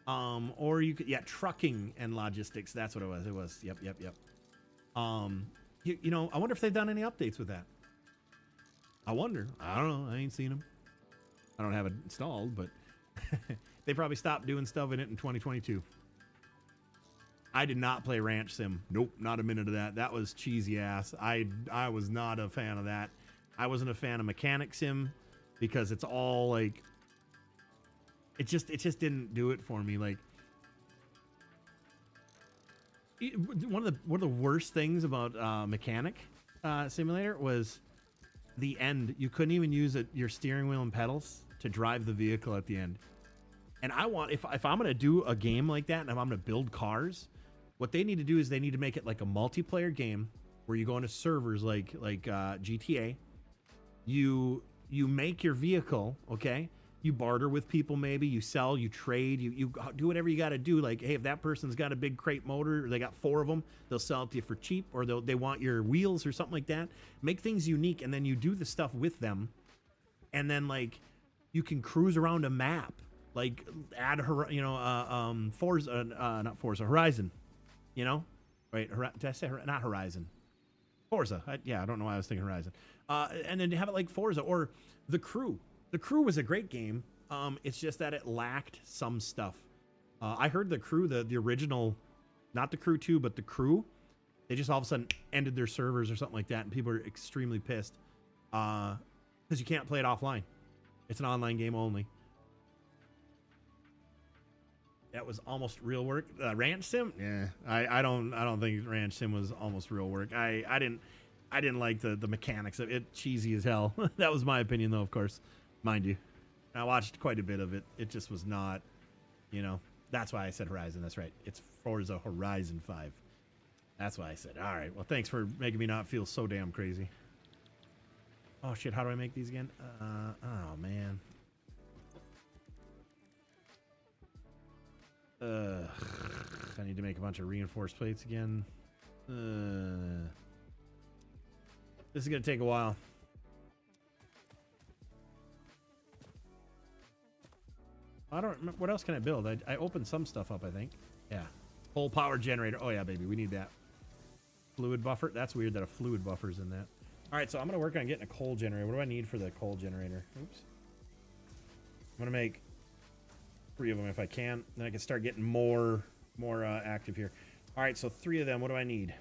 Speaker 1: Or you could, yeah, trucking and logistics. That's what it was. It was, yep. You know, I wonder if they've done any updates with that. I wonder. I don't know. I ain't seen them. I don't have it installed, but they probably stopped doing stuff in it in 2022. I did not play Ranch Sim. Nope, not a minute of that. That was cheesy ass. I was not a fan of that. I wasn't a fan of Mechanic Sim because it's all like, it just didn't do it for me. Like, one of the worst things about Mechanic Simulator was the end. You couldn't even use your steering wheel and pedals to drive the vehicle at the end. And I want, if I'm gonna do a game like that and if I'm gonna build cars, what they need to do is they need to make it like a multiplayer game where you go into servers like GTA. You make your vehicle, okay? You barter with people, maybe you sell, you trade, you do whatever you got to do. Like, hey, if that person's got a big crate motor, or they got 4 of them, they'll sell it to you for cheap, or they want your wheels or something like that. Make things unique, and then you do the stuff with them, and then like you can cruise around a map, like add Forza, not Forza, Horizon, you know, right? Did I say not Horizon? Forza. I don't know why I was thinking Horizon. And then have it like Forza or The Crew. The Crew was a great game. It's just that it lacked some stuff. I heard The Crew, the original, not The Crew 2, but The Crew, they just all of a sudden ended their servers or something like that, and people are extremely pissed because you can't play it offline. It's an online game only. That was almost real work. Ranch Sim? Yeah, I don't think Ranch Sim was almost real work. I didn't like the mechanics of it. Cheesy as hell. That was my opinion, though, of course. Mind you, I watched quite a bit of it. It just was not, you know, that's why I said Horizon. That's right. It's Forza Horizon 5. That's why I said, all right, well, thanks for making me not feel so damn crazy. Oh, shit, how do I make these again? Oh, man. I need to make a bunch of reinforced plates again. This is going to take a while. I don't remember. What else can I build? I opened some stuff up, I think. Yeah. Whole power generator. Oh, yeah, baby. We need that. Fluid buffer. That's weird that a fluid buffer's in that. All right, so I'm going to work on getting a coal generator. What do I need for the coal generator? Oops. I'm going to make 3 of them if I can. Then I can start getting more active here. All right, so 3 of them. What do I need?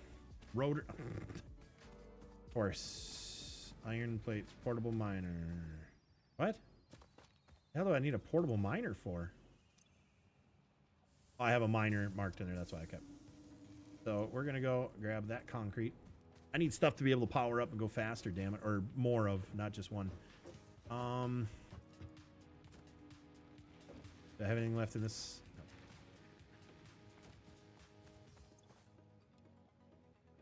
Speaker 1: Rotor. Of course. Iron plates. Portable miner. What? The hell do I need a portable miner for? Oh, I have a miner marked in there. That's why I kept. So we're going to go grab that concrete. I need stuff to be able to power up and go faster, damn it. Or more of, not just one. Do I have anything left in this?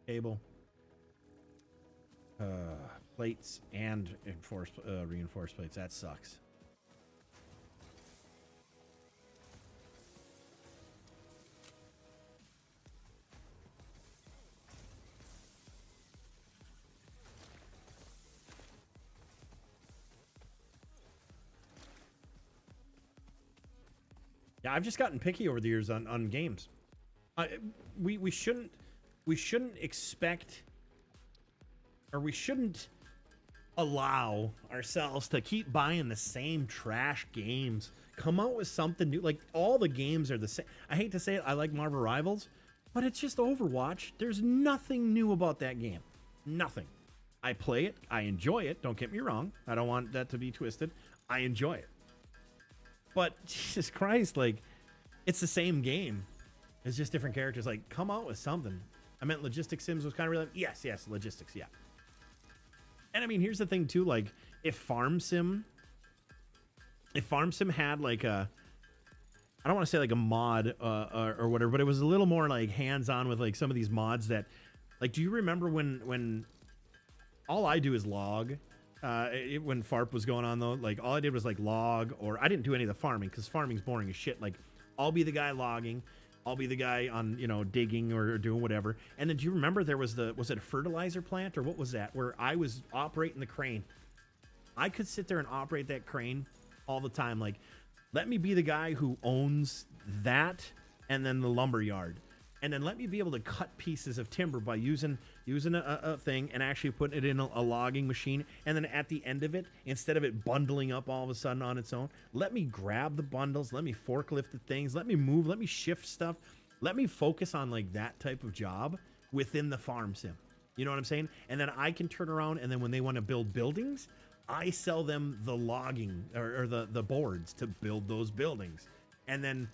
Speaker 1: No. Cable. Plates and reinforced plates. That sucks. Yeah, I've just gotten picky over the years on games. We shouldn't expect, or we shouldn't allow ourselves to keep buying the same trash games. Come out with something new. Like, all the games are the same. I hate to say it, I like Marvel Rivals, but it's just Overwatch. There's nothing new about that game. Nothing. I play it. I enjoy it. Don't get me wrong. I don't want that to be twisted. I enjoy it. But Jesus Christ, like, it's the same game. It's just different characters. Like, come out with something. I meant Logistics Sims was kind of really, yes, logistics, yeah. And I mean, here's the thing too, like, if Farm Sim had like a, I don't want to say like a mod or whatever, but it was a little more like hands-on with like some of these mods that, like, do you remember when all I do is log? When FARP was going on though, like, all I did was like log, or I didn't do any of the farming because farming's boring as shit. Like, I'll be the guy logging, I'll be the guy on, you know, digging or doing whatever. And then do you remember there was it a fertilizer plant or what was that, where I was operating the crane? I could sit there and operate that crane all the time. Like, let me be the guy who owns that and then the lumber yard. And then let me be able to cut pieces of timber by using a thing and actually putting it in a logging machine. And then at the end of it, instead of it bundling up all of a sudden on its own, let me grab the bundles, let me forklift the things, let me move, let me shift stuff. Let me focus on like that type of job within the farm sim. You know what I'm saying? And then I can turn around, and then when they want to build buildings, I sell them the logging or the boards to build those buildings. And then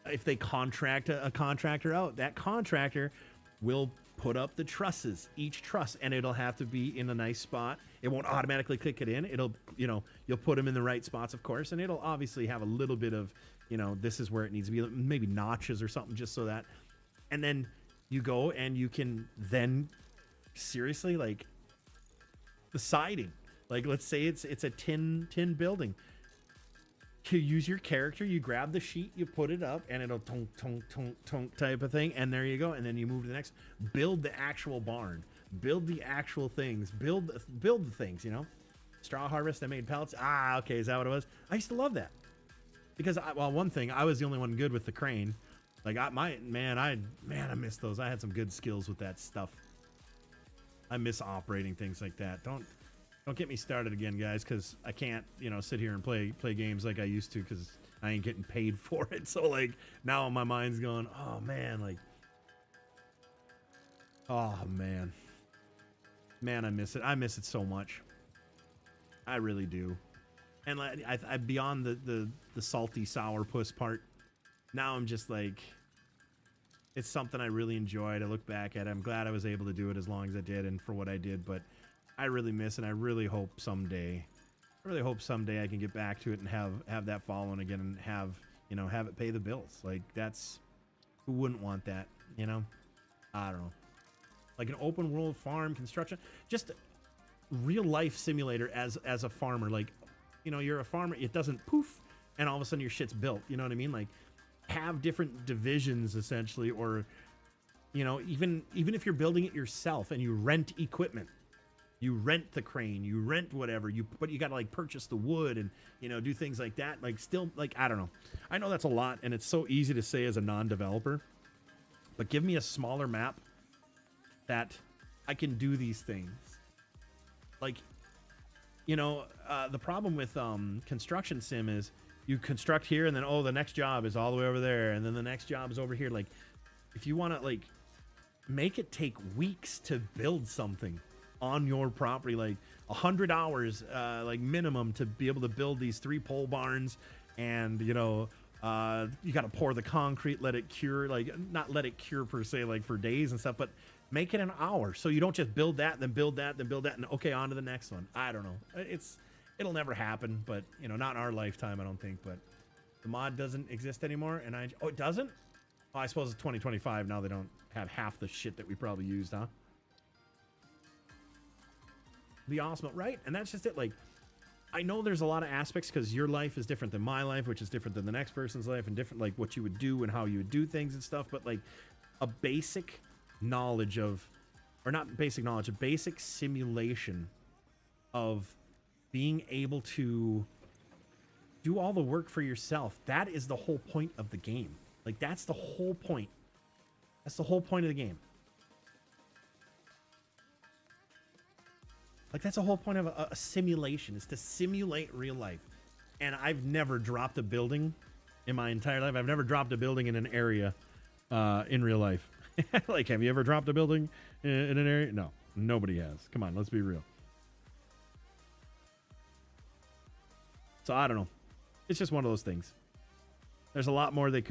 Speaker 1: if they contract a contractor out, that contractor will put up the trusses, each truss, and it'll have to be in a nice spot. It won't automatically click it in. It'll, you know, you'll put them in the right spots, of course, and it'll obviously have a little bit of, you know, this is where it needs to be, maybe notches or something, just so that. And then you go and you can then seriously, like, the siding. Like, let's say it's a tin building. To use your character, you grab the sheet, you put it up, and it'll tonk, tonk, tonk, tonk type of thing, and there you go. And then you move to the next. Build the actual barn. Build the actual things. Build the things, you know? Straw harvest, I made pellets. Ah, okay, is that what it was? I used to love that. Because, well, one thing, I was the only one good with the crane. Like, I miss those. I had some good skills with that stuff. I miss operating things like that. Don't get me started again, guys, because I can't, you know, sit here and play games like I used to, because I ain't getting paid for it. So, like, now my mind's going, oh, man, like, oh, man. Man, I miss it. I miss it so much. I really do. And like, I beyond the salty sourpuss part, now I'm just like, it's something I really enjoyed. I look back at it. I'm glad I was able to do it as long as I did and for what I did, but I really miss, and I really hope someday I can get back to it and have that following again and have it pay the bills. Like, that's, who wouldn't want that, you know? I don't know. Like an open world farm construction, just real life simulator as a farmer. Like, you know, you're a farmer, it doesn't poof and all of a sudden your shit's built. You know what I mean? Like, have different divisions essentially, or, you know, even if you're building it yourself and you rent equipment. You rent the crane, you rent whatever, but you got to like purchase the wood and, you know, do things like that. Like, still, like, I don't know. I know that's a lot, and it's so easy to say as a non-developer, but give me a smaller map that I can do these things. Like, you know, the problem with construction sim is you construct here and then, oh, the next job is all the way over there, and then the next job is over here. Like, if you want to, like, make it take weeks to build something on your property, like 100 hours, like minimum, to be able to build these 3 pole barns, and, you know, you got to pour the concrete, let it cure, like, not let it cure per se, like for days and stuff, but make it an hour, so you don't just build that, then build that, then build that, and okay, on to the next one. I don't know. It'll never happen, but, you know, not in our lifetime, I don't think. But the mod doesn't exist anymore, and oh, it doesn't? Oh, I suppose it's 2025 now. They don't have half the shit that we probably used, huh? Be awesome, right? And that's just it. Like, I know there's a lot of aspects, because your life is different than my life, which is different than the next person's life, and different, like, what you would do and how you would do things and stuff. But, like, a basic knowledge of, or not basic knowledge, a basic simulation of being able to do all the work for yourself. That is the whole point of the game. Like, that's the whole point. That's the whole point of the game. Like, that's the whole point of a simulation, is to simulate real life. And I've never dropped a building in my entire life. I've never dropped a building in an area in real life. Like, have you ever dropped a building in an area? No, nobody has. Come on, let's be real. So I don't know. It's just one of those things. There's a lot more that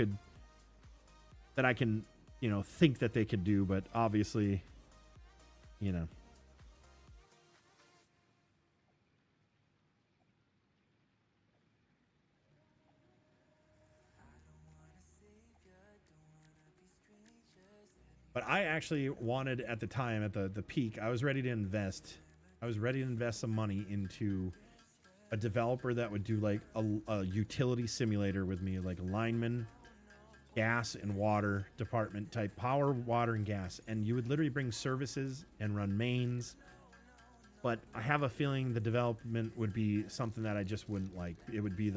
Speaker 1: I can, you know, think that they could do, but obviously, you know. But I actually wanted, at the time, at the peak, I was ready to invest. I was ready to invest some money into a developer that would do like a utility simulator with me, like a lineman, gas and water department type, power, water, and gas. And you would literally bring services and run mains but I have a feeling the development would be something that I just wouldn't like. It would be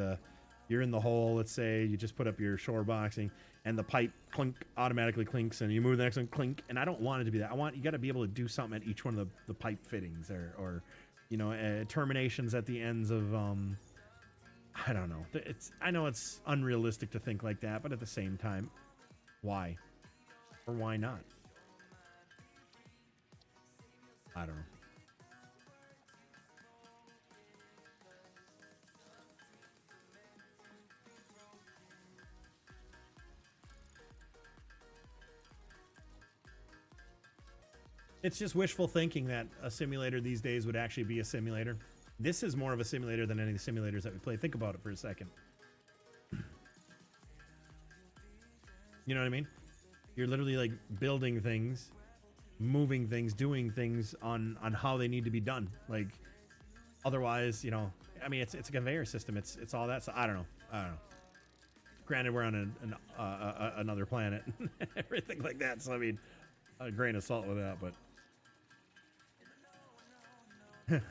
Speaker 1: you're in the hole, let's say, you just put up your shore boxing, and the pipe clink automatically clinks, and you move the next one, clink, and I don't want it to be that. You got to be able to do something at each one of the pipe fittings, or you know, terminations at the ends of, I don't know. I know it's unrealistic to think like that, but at the same time, why? Or why not? I don't know. It's just wishful thinking that a simulator these days would actually be a simulator. This is more of a simulator than any of the simulators that we play. Think about it for a second. You know what I mean? You're literally like building things, moving things, doing things on how they need to be done. Like, otherwise, you know, I mean, it's a conveyor system. It's all that. So I don't know. Granted, we're on another planet, everything like that. So I mean, a grain of salt with that, but. If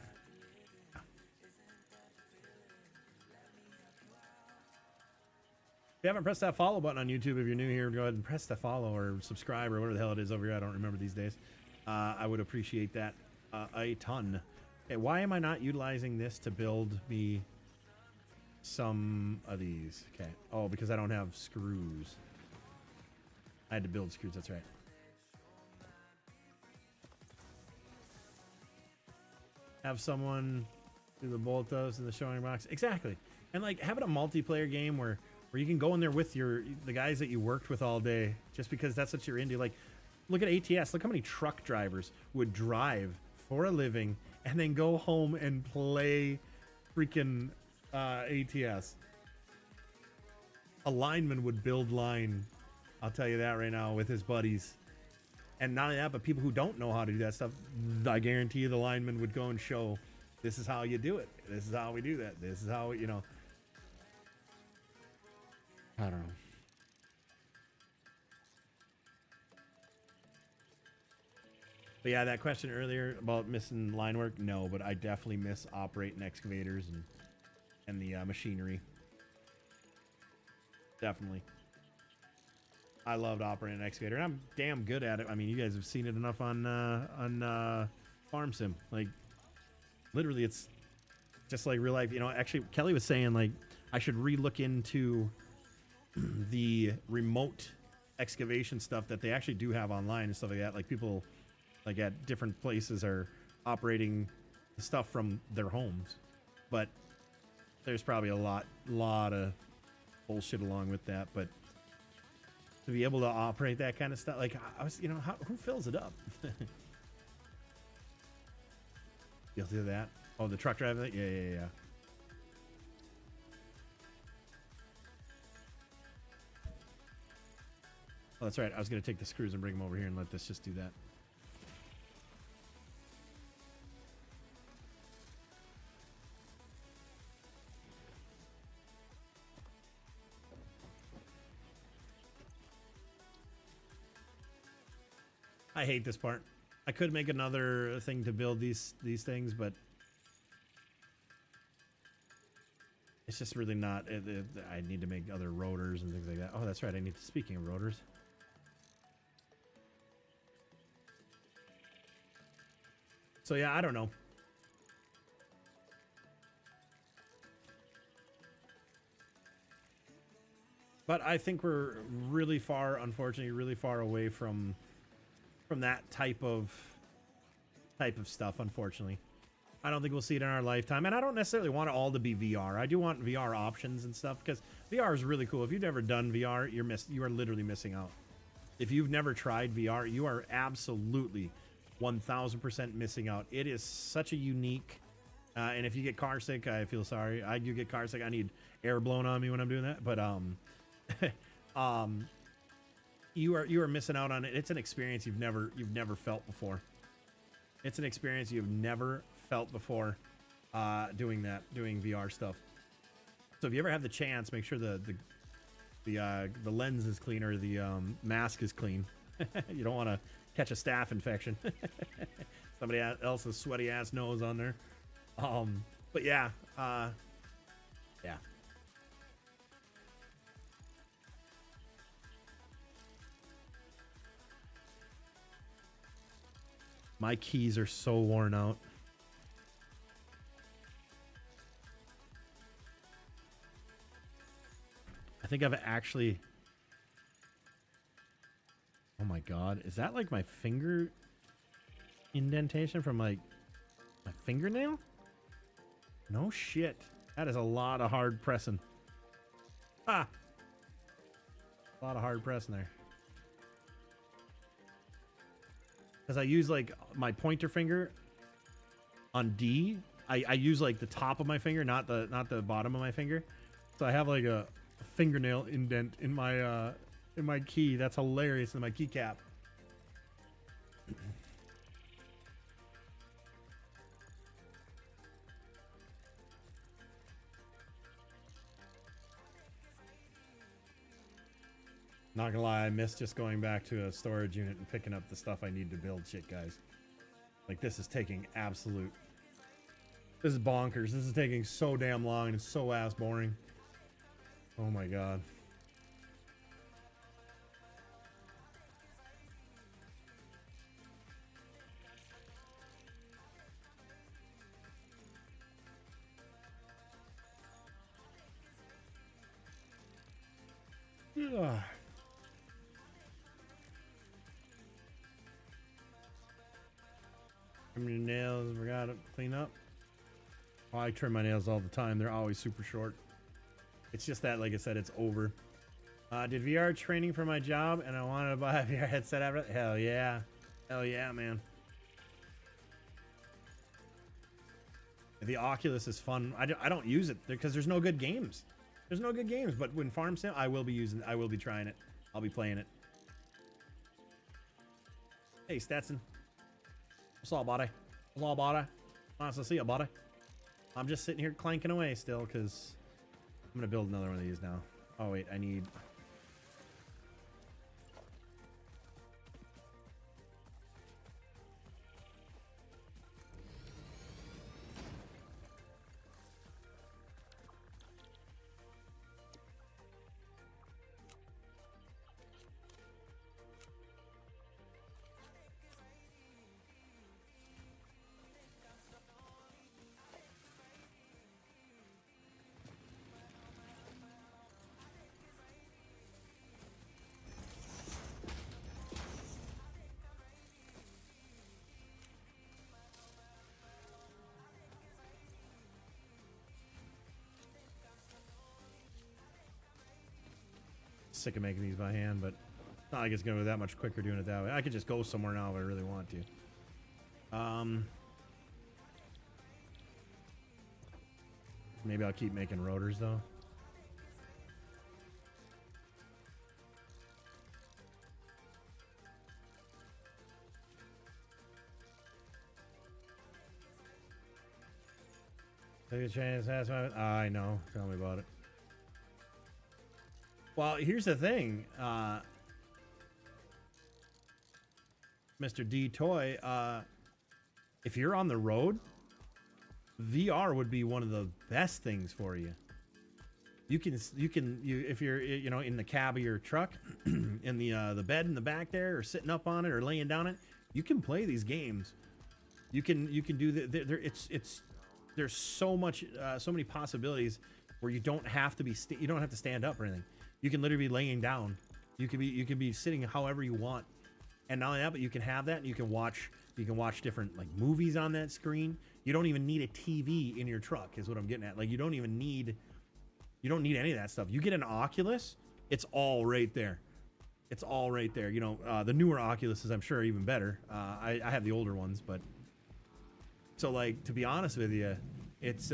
Speaker 1: you haven't pressed that follow button on YouTube, if you're new here, go ahead and press the follow or subscribe or whatever the hell it is over here. I don't remember these days. I would appreciate that a ton. Okay, why am I not utilizing this to build me some of these? Okay. Oh, because I don't have screws. I had to build screws. That's right. Have someone do the boltos in the showing box. Exactly. And like having a multiplayer game where you can go in there with the guys that you worked with all day, just because that's what you're into. Like, look at ATS. Look how many truck drivers would drive for a living and then go home and play freaking ATS. A lineman would build line, I'll tell you that right now, with his buddies. And not only that, but people who don't know how to do that stuff, I guarantee you the lineman would go and show, this is how you do it. This is how we do that. This is how, you know. I don't know. But yeah, that question earlier about missing line work, no, but I definitely miss operating excavators and the machinery. Definitely. I loved operating an excavator, and I'm damn good at it. I mean, you guys have seen it enough on Farm Sim. Like, literally, it's just like real life. You know, actually, Kelly was saying, like, I should re-look into the remote excavation stuff that they actually do have online and stuff like that. Like, people, like, at different places are operating the stuff from their homes. But there's probably a lot of bullshit along with that, but to be able to operate that kind of stuff, like, I was, you know, who fills it up? You'll do that? Oh, the truck driver? Yeah. Oh, that's right. I was going to take the screws and bring them over here and let this just do that. I hate this part. I could make another thing to build these things, but it's just really not. I need to make other rotors and things like that. Oh, that's right. I need to. Speaking of rotors. So yeah, I don't know. But I think we're really far, unfortunately, really far away from that type of stuff, unfortunately. I don't think we'll see it in our lifetime, and I don't necessarily want it all to be VR. I do want VR options and stuff, because VR is really cool. If you've never done VR, you are literally missing out. If you've never tried VR, you are absolutely 1000% missing out. It is such a unique, and if you get car sick, I feel sorry. I do get car sick. I need air blown on me when I'm doing that, but you are missing out on it. It's an experience you've never felt before. It's an experience you've never felt before, doing VR stuff. So if you ever have the chance, make sure the lens is clean, or the mask is clean. You don't want to catch a staph infection. somebody else's sweaty ass nose on there. But yeah, yeah. My keys are so worn out. I think I've actually... Oh my god, is that like my finger indentation from like my fingernail? No shit. That is a lot of hard pressing. Ah! A lot of hard pressing there. Because I use like my pointer finger on D. I use like the top of my finger, not the bottom of my finger. So I have like a fingernail indent in my key. That's hilarious, in my keycap. Not gonna lie, I miss just going back to a storage unit and picking up the stuff I need to build shit, guys. Like, this is taking absolute... This is bonkers. This is taking so damn long and so ass boring. Oh my god. Ugh. Trim your nails, forgot to clean up. Oh, I trim my nails all the time. They're always super short. It's just that, like I said, it's over. Did VR training for my job and I wanted to buy a VR headset after that? Hell yeah. Hell yeah, man. The Oculus is fun. I don't use it because there's no good games. There's no good games, but when Farm Sim, I will be trying it. I'll be playing it. Hey, Stetson. What's up, buddy? What's up, buddy? Nice to see you, buddy. I'm just sitting here clanking away still because I'm going to build another one of these now. Oh, wait, I need... Sick of making these by hand, but it's not like it's gonna be that much quicker doing it that way. I could just go somewhere now if I really want to. Maybe I'll keep making rotors though. Take a chance, ask my... I know. Tell me about it. Well, here's the thing, Mr. D Toy. If you're on the road, VR would be one of the best things for you. If you're in the cab of your truck, in the bed in the back there, or sitting up on it, or laying down it, you can play these games. You can do there's so many possibilities where you don't have to stand up or anything. You can literally be laying down. You can be sitting however you want. And not only that, but you can have that and you can watch different like movies on that screen. You don't even need a TV in your truck is what I'm getting at. Like you don't need any of that stuff. You get an Oculus, it's all right there. It's all right there. You know, the newer Oculuses I'm sure are even better. I have the older ones, but so like to be honest with you, it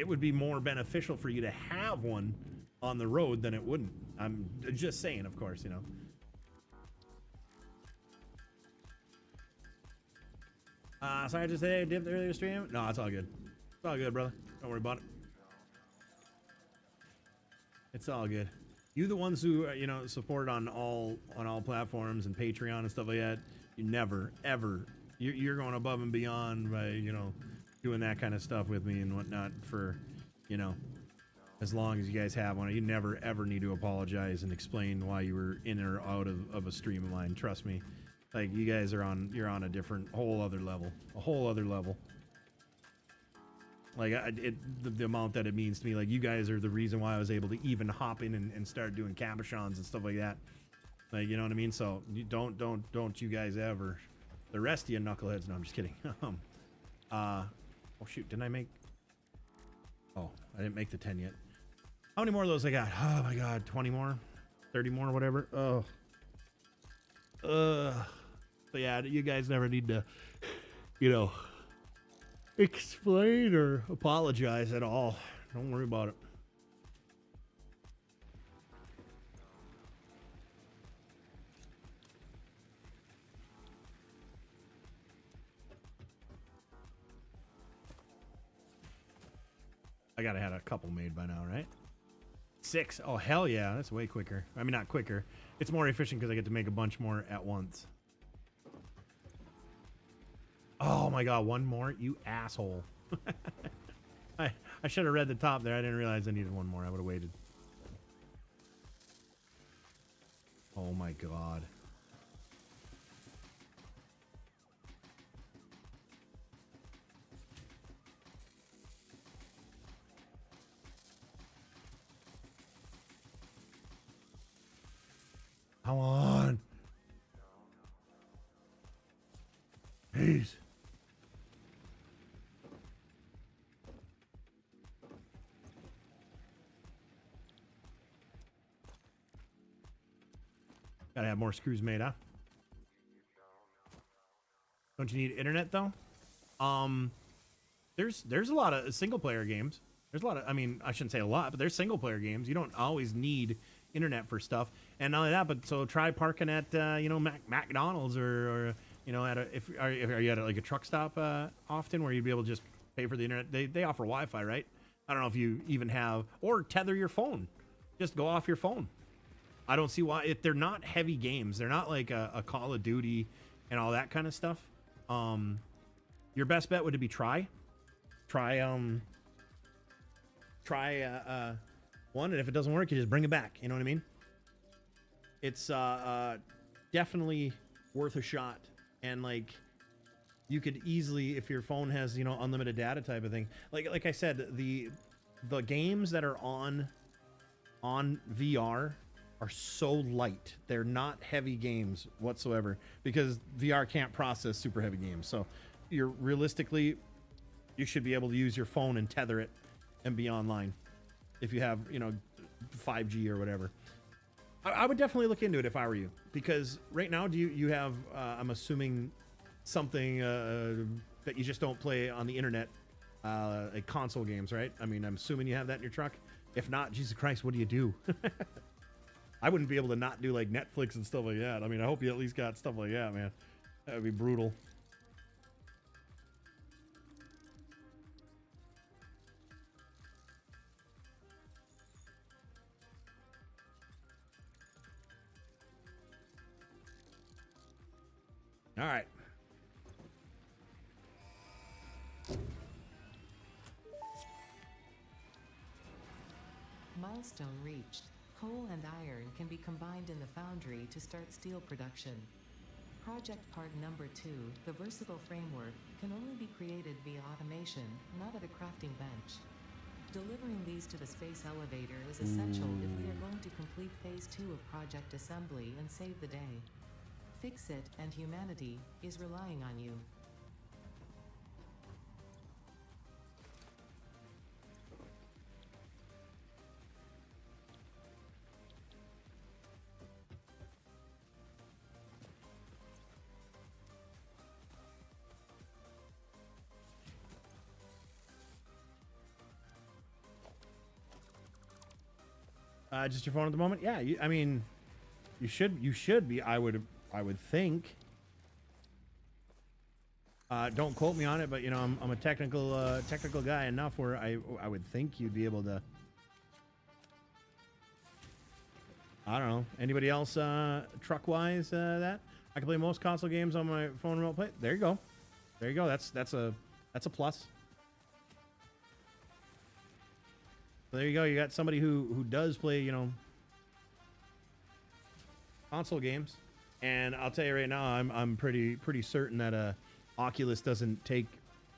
Speaker 1: would be more beneficial for you to have one on the road than it wouldn't. I'm just saying, of course, you know. Sorry, I just say I dipped the earlier stream. No, it's all good. It's all good, brother. Don't worry about it. It's all good. You the ones who support on all platforms and Patreon and stuff like that. You never, ever, you're going above and beyond by, you know, doing that kind of stuff with me and whatnot for, you know, as long as you guys have one. You never ever need to apologize and explain why you were in or out of a stream of mine. Trust me. Like, you guys are you're on a whole other level. Like, the amount that it means to me, like, you guys are the reason why I was able to even hop in and start doing cabochons and stuff like that. Like, you know what I mean? So you don't you guys ever, the rest of you knuckleheads. No, I'm just kidding. Oh shoot, didn't I make? Oh, I didn't make the 10 yet. How many more of those I got? Oh my god, 20 more, 30 more, whatever. Oh. So yeah, you guys never need to, you know, explain or apologize at all. Don't worry about it. I gotta have a couple made by now, right? 6. Oh, hell yeah. That's way quicker. I mean, not quicker. It's more efficient because I get to make a bunch more at once. Oh my god, one more? You asshole. I should have read the top there. I didn't realize I needed one more. I would have waited. Oh my god. Come on. Please. Gotta have more screws made, huh? Don't you need internet though? There's a lot of single player games. There's a lot of, I mean, I shouldn't say a lot, but there's single player games. You don't always need internet for stuff. And not only that, but so try parking at you know, McDonald's or you know, at a, if are you at like a truck stop often where you'd be able to just pay for the internet. They offer Wi-Fi, right? I don't know if you even have, or tether your phone. Just go off your phone. I don't see why, if they're not heavy games, they're not like a Call of Duty and all that kind of stuff. Your best bet would be try one, and if it doesn't work, you just bring it back. You know what I mean? It's definitely worth a shot. And like, you could easily, if your phone has, you know, unlimited data type of thing, like I said, the games that are on VR are so light. They're not heavy games whatsoever because VR can't process super heavy games. So you're realistically, you should be able to use your phone and tether it and be online if you have, you know, 5G or whatever. I would definitely look into it if I were you, because right now, do you have, I'm assuming, something that you just don't play on the internet, like console games, right? I mean, I'm assuming you have that in your truck. If not, Jesus Christ, what do you do? I wouldn't be able to not do like Netflix and stuff like that. I mean, I hope you at least got stuff like that, man. That would be brutal. All right.
Speaker 2: Milestone reached. Coal and iron can be combined in the foundry to start steel production. Project part number 2, the versatile framework, can only be created via automation, not at a crafting bench. Delivering these to the space elevator is essential if we are going to complete phase 2 of project assembly and save the day. Fix it, and humanity is relying on you.
Speaker 1: Just your phone at the moment? Yeah, I mean, you should be. I would think. Don't quote me on it, but you know, I'm a technical guy enough where I would think you'd be able to. I don't know. Anybody else truck wise that I can play most console games on my phone remote play? There you go. There you go. That's a plus. So there you go. You got somebody who does play, you know, console games. And I'll tell you right now, I'm pretty certain that Oculus doesn't take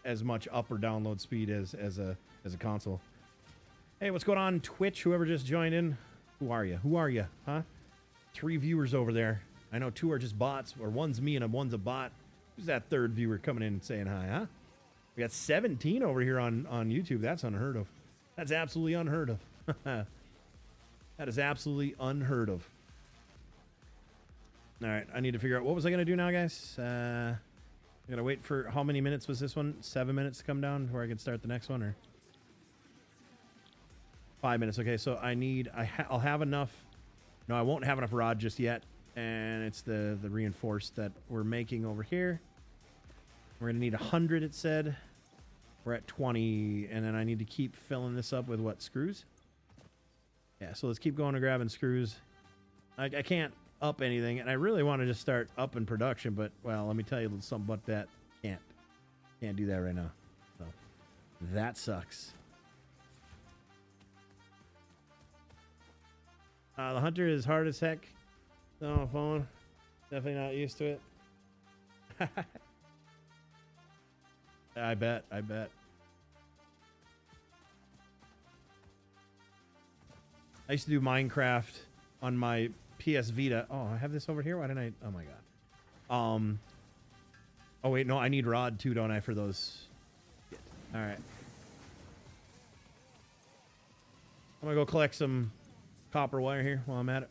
Speaker 1: as much up or download speed as a console. Hey, what's going on Twitch? Whoever just joined in, who are you? Who are you? Huh? 3 viewers over there. I know 2 are just bots, or one's me and one's a bot. Who's that third viewer coming in and saying hi? Huh? We got 17 over here on YouTube. That's unheard of. That's absolutely unheard of. That is absolutely unheard of. All right, I need to figure out what was I gonna do now, guys. I gotta wait for how many minutes was this one? 7 minutes to come down where I can start the next one, or 5 minutes? Okay, so I need. I'll have enough. No, I won't have enough rod just yet, and it's the reinforced that we're making over here. We're gonna need 100. It said we're at 20, and then I need to keep filling this up with what, screws? Yeah, so let's keep going and grabbing screws. I can't up anything, and I really want to just start up in production, but well, let me tell you something about that. Can't do that right now, so that sucks. The hunter is hard as heck on the phone. Definitely not used to it. I bet. I used to do Minecraft on my PS Vita. Oh, I have this over here. Why didn't I? Oh my god. Oh wait, no, I need rod too, don't I, for those? All right. I'm gonna go collect some copper wire here while I'm at it.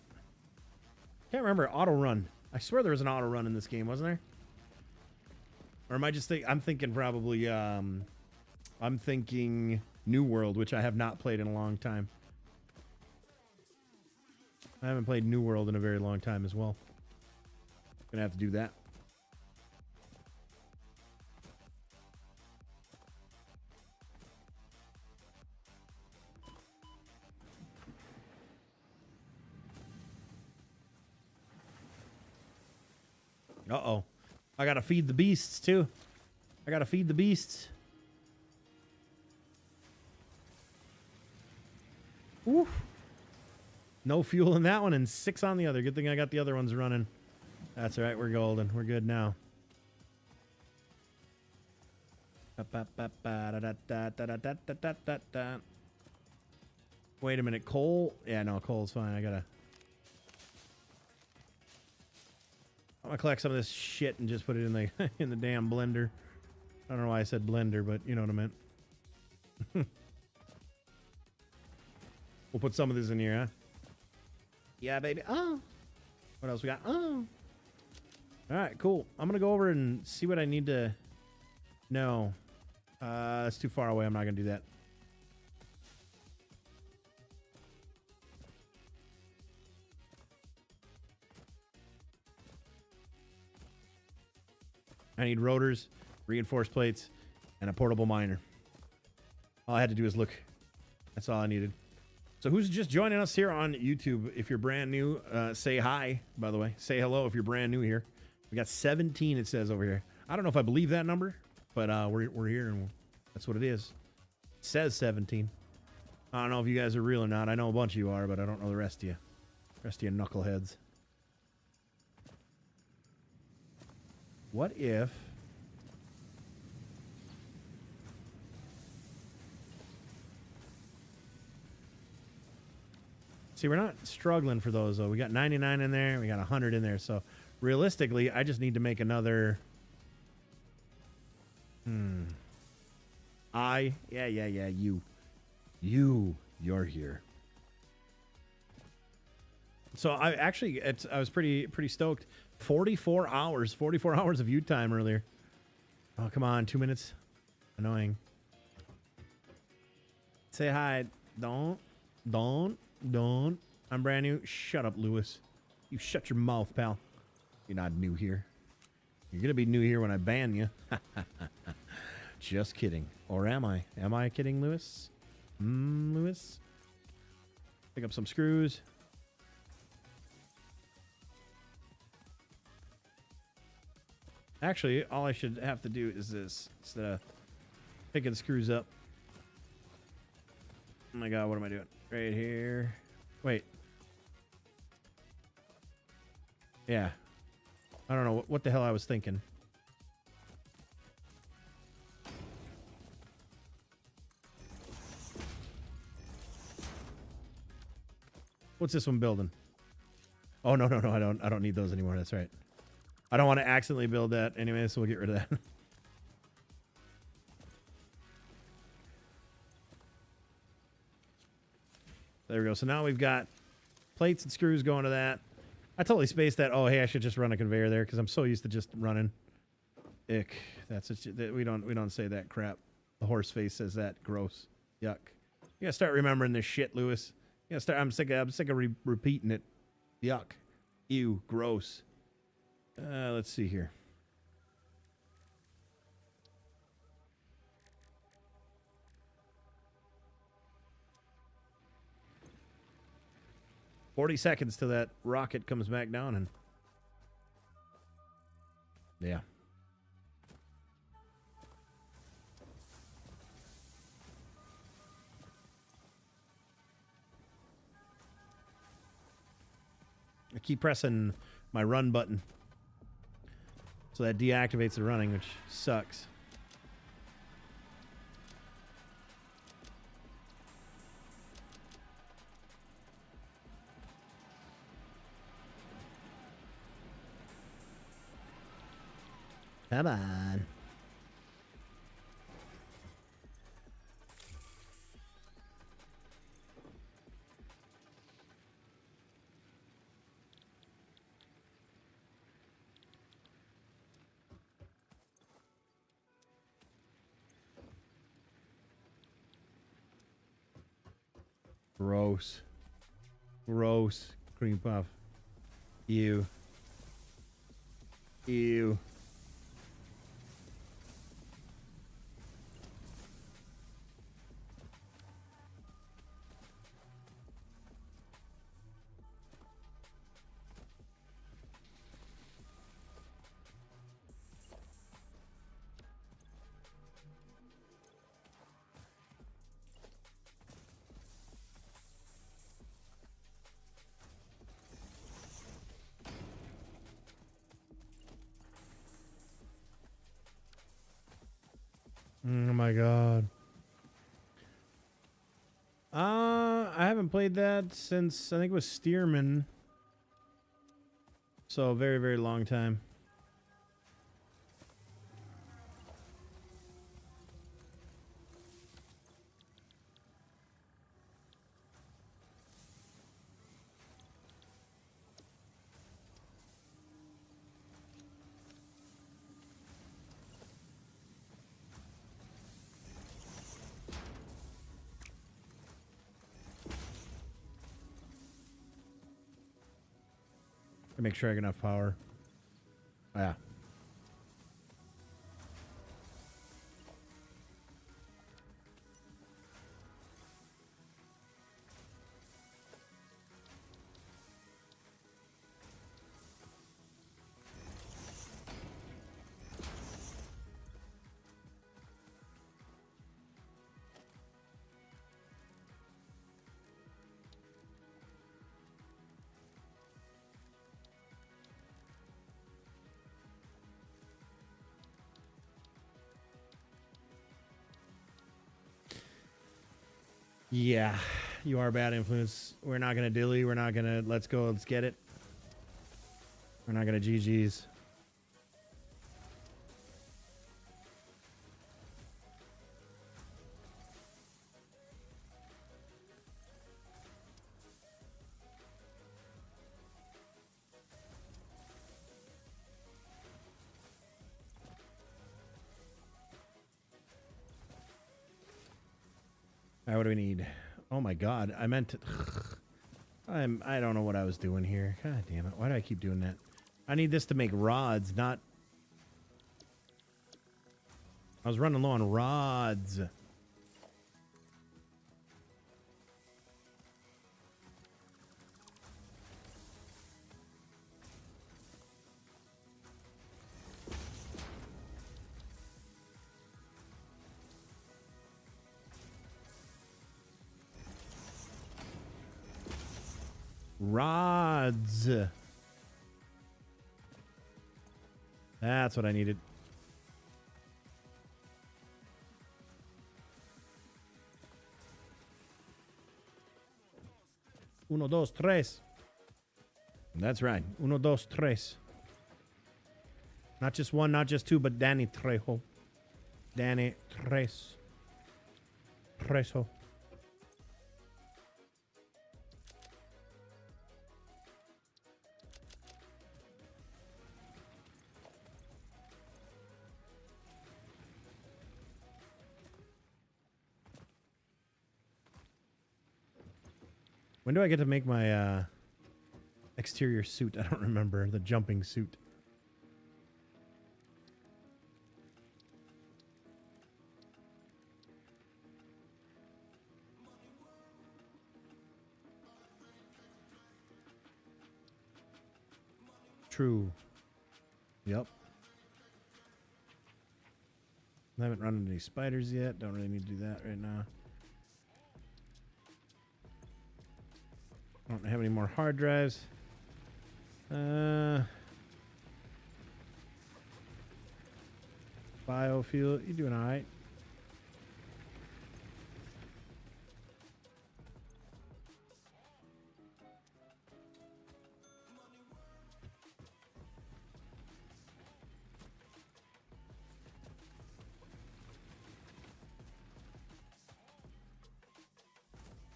Speaker 1: Can't remember auto run. I swear there was an auto run in this game, wasn't there? Or am I just I'm thinking probably I'm thinking New World, which I have not played in a long time. I haven't played New World in a very long time as well. Gonna have to do that. Uh-oh. I gotta feed the beasts, too. I gotta feed the beasts. Oof. No fuel in that one and 6 on the other. Good thing I got the other ones running. That's all right. We're golden. We're good now. Wait a minute. Coal? Yeah, no, coal's fine. I'm gonna collect some of this shit and just put it in the in the damn blender. I don't know why I said blender, but you know what I meant. We'll put some of this in here, huh? Yeah, baby. Oh. What else we got? Oh. All right, cool. I'm gonna go over and see what I need to. No, it's too far away. I'm not gonna do that. I need rotors, reinforced plates, and a portable miner. All I had to do is look. That's all I needed. So who's just joining us here on YouTube? If you're brand new, say hi, by the way. Say hello if you're brand new here. We got 17, it says over here. I don't know if I believe that number, but we're here, and that's what it is. It says 17. I don't know if you guys are real or not. I know a bunch of you are, but I don't know the rest of you. Rest of you knuckleheads. What if... See, we're not struggling for those, though. We got 99 in there. We got 100 in there. So, realistically, I just need to make another... Yeah, you. You're here. So, I was pretty stoked. 44 hours of view time earlier. Oh, come on. 2 minutes. Annoying. Say hi. Don't. I'm brand new. Shut up, Lewis. You shut your mouth, pal. You're not new here. You're gonna be new here when I ban you. Just kidding. Or am I? Am I kidding, Lewis? Lewis? Pick up some screws. Actually, all I should have to do is this instead of picking screws up. Oh my god, what am I doing? Right here. Wait. Yeah. I don't know what the hell I was thinking. What's this one building? Oh no, I don't need those anymore. That's right. I don't want to accidentally build that anyway, so we'll get rid of that. There we go. So now we've got plates and screws going to that. I totally spaced that. Oh, hey, I should just run a conveyor there because I'm so used to just running. Ick. That's we don't say that crap. The horse face says that. Gross. Yuck. You gotta start remembering this shit, Lewis. You gotta start. I'm sick of repeating it. Yuck. Ew. Gross. Let's see here. "40 seconds till that rocket comes back down and yeah. I keep pressing my run button. So that deactivates the running, which sucks. Come on. Gross. Gross. Cream puff. Ew. Ew. Oh my god. I haven't played that since I think it was Stearman. So a very, very long time. To make sure I get enough power. Oh, yeah. Yeah, you are a bad influence. We're not going to dilly. We're not going to let's go. Let's get it. We're not going to GG's. All right, what do we need? Oh my god, I meant to... I don't know what I was doing here. God damn it. Why do I keep doing that? I need this to make rods, not... I was running low on rods. Rods. That's what I needed. Uno, dos, tres. That's right. Uno, dos, tres. Not just one, not just two, but Danny Trejo. Danny Tres. Trejo. When do I get to make my exterior suit? I don't remember. The jumping suit. True. Yep. I haven't run into any spiders yet. Don't really need to do that right now. I don't have any more hard drives. Biofuel, you doing all right?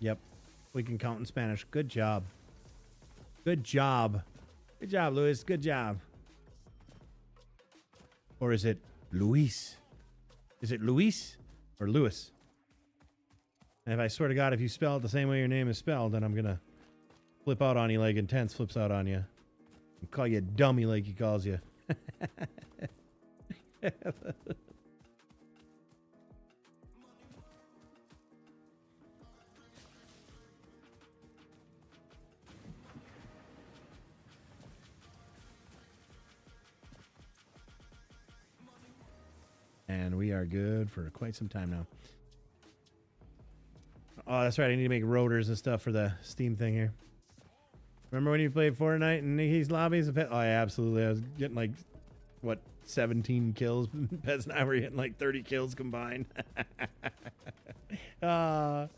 Speaker 1: Yep. We can count in Spanish. Good job. Good job. Good job, Luis. Good job. Or is it Luis? Is it Luis or Luis? And if I swear to God, if you spell it the same way your name is spelled, then I'm going to flip out on you like Intense flips out on you. And call you a dummy like he calls you. And we are good for quite some time now. Oh, that's right. I need to make rotors and stuff for the Steam thing here. Remember when you played Fortnite and Nikki's lobbies? Oh, yeah, absolutely. I was getting like, what, 17 kills? Pez and I were getting like 30 kills combined. Yeah,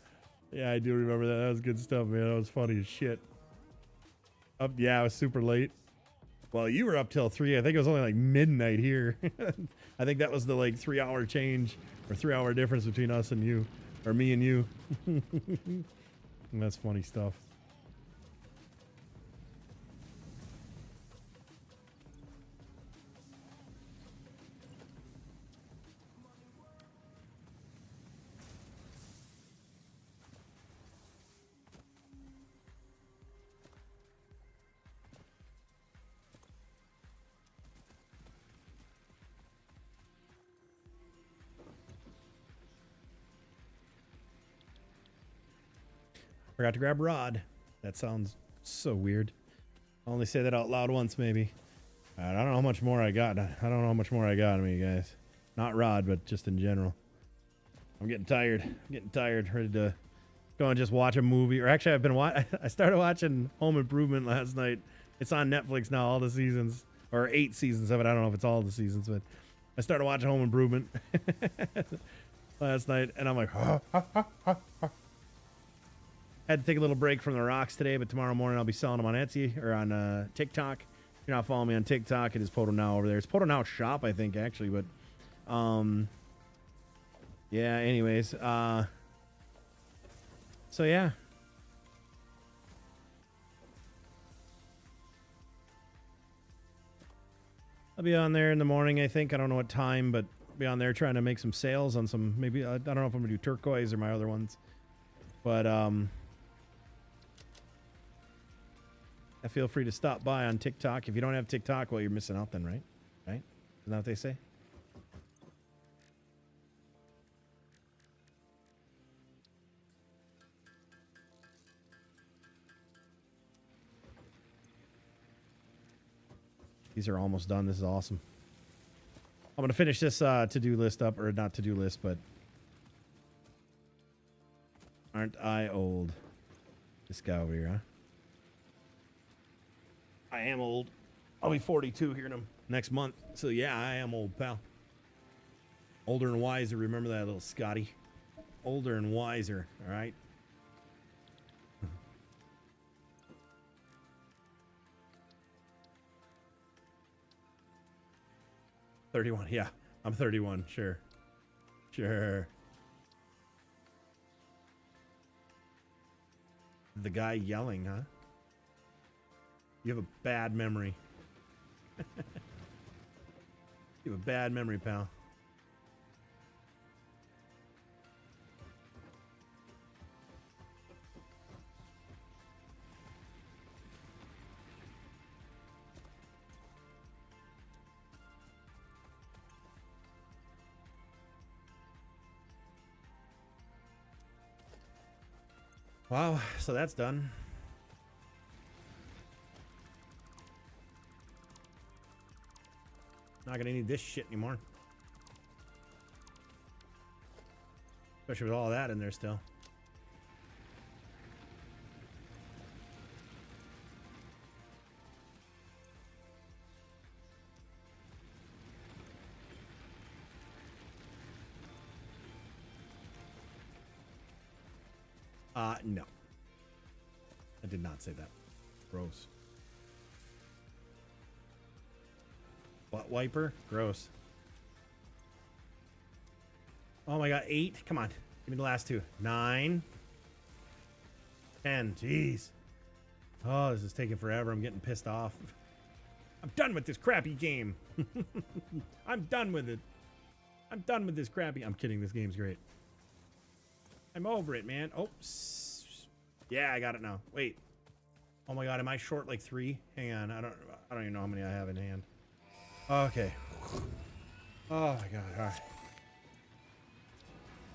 Speaker 1: I do remember that. That was good stuff, man. That was funny as shit. Yeah, I was super late. Well, you were up till 3. I think it was only like midnight here. I think that was the like 3-hour change or 3-hour difference between us and you, or me and you. And that's funny stuff. Forgot to grab Rod. That sounds so weird. I'll only say that out loud once, maybe. I don't know how much more I got. I don't know how much more I got on me, guys. Not Rod, but just in general. I'm getting tired. Ready to go and just watch a movie. Or actually, I started watching Home Improvement last night. It's on Netflix now, all the seasons. Or 8 seasons of it. I don't know if it's all the seasons, but I started watching Home Improvement last night. And I'm like, had to take a little break from the rocks today, but tomorrow morning I'll be selling them on Etsy or on TikTok. If you're not following me on TikTok, it is PODO Now over there. It's PODO Now Shop, I think, actually, but yeah, anyways. So yeah. I'll be on there in the morning, I think. I don't know what time, but I'll be on there trying to make some sales on some, maybe, I don't know if I'm gonna do turquoise or my other ones. But feel free to stop by on TikTok. If you don't have TikTok, well, you're missing out then, right? Right? Isn't that what they say? These are almost done. This is awesome. I'm going to finish this to-do list up, or not to-do list, but aren't I old? This guy over here, huh? I am old. I'll be 42 here in next month. So yeah, I am old, pal. Older and wiser. Remember that, little Scotty? Older and wiser. All right. $31. Yeah, I'm 31. Sure. Sure. The guy yelling, huh? You have a bad memory. You have a bad memory, pal. Wow, so that's done. Not gonna need this shit anymore. Especially with all that in there still. No. I did not say that. Gross. Butt wiper? Gross. Oh my god, 8? Come on. Give me the last 2. 9. 10. Jeez. Oh, this is taking forever. I'm getting pissed off. I'm done with this crappy game. I'm done with it. I'm done with this crappy... I'm kidding. This game's great. I'm over it, man. Oh. Yeah, I got it now. Wait. Oh my god, am I short like 3? Hang on. I don't even know how many I have in hand. Okay. Oh my god. All right.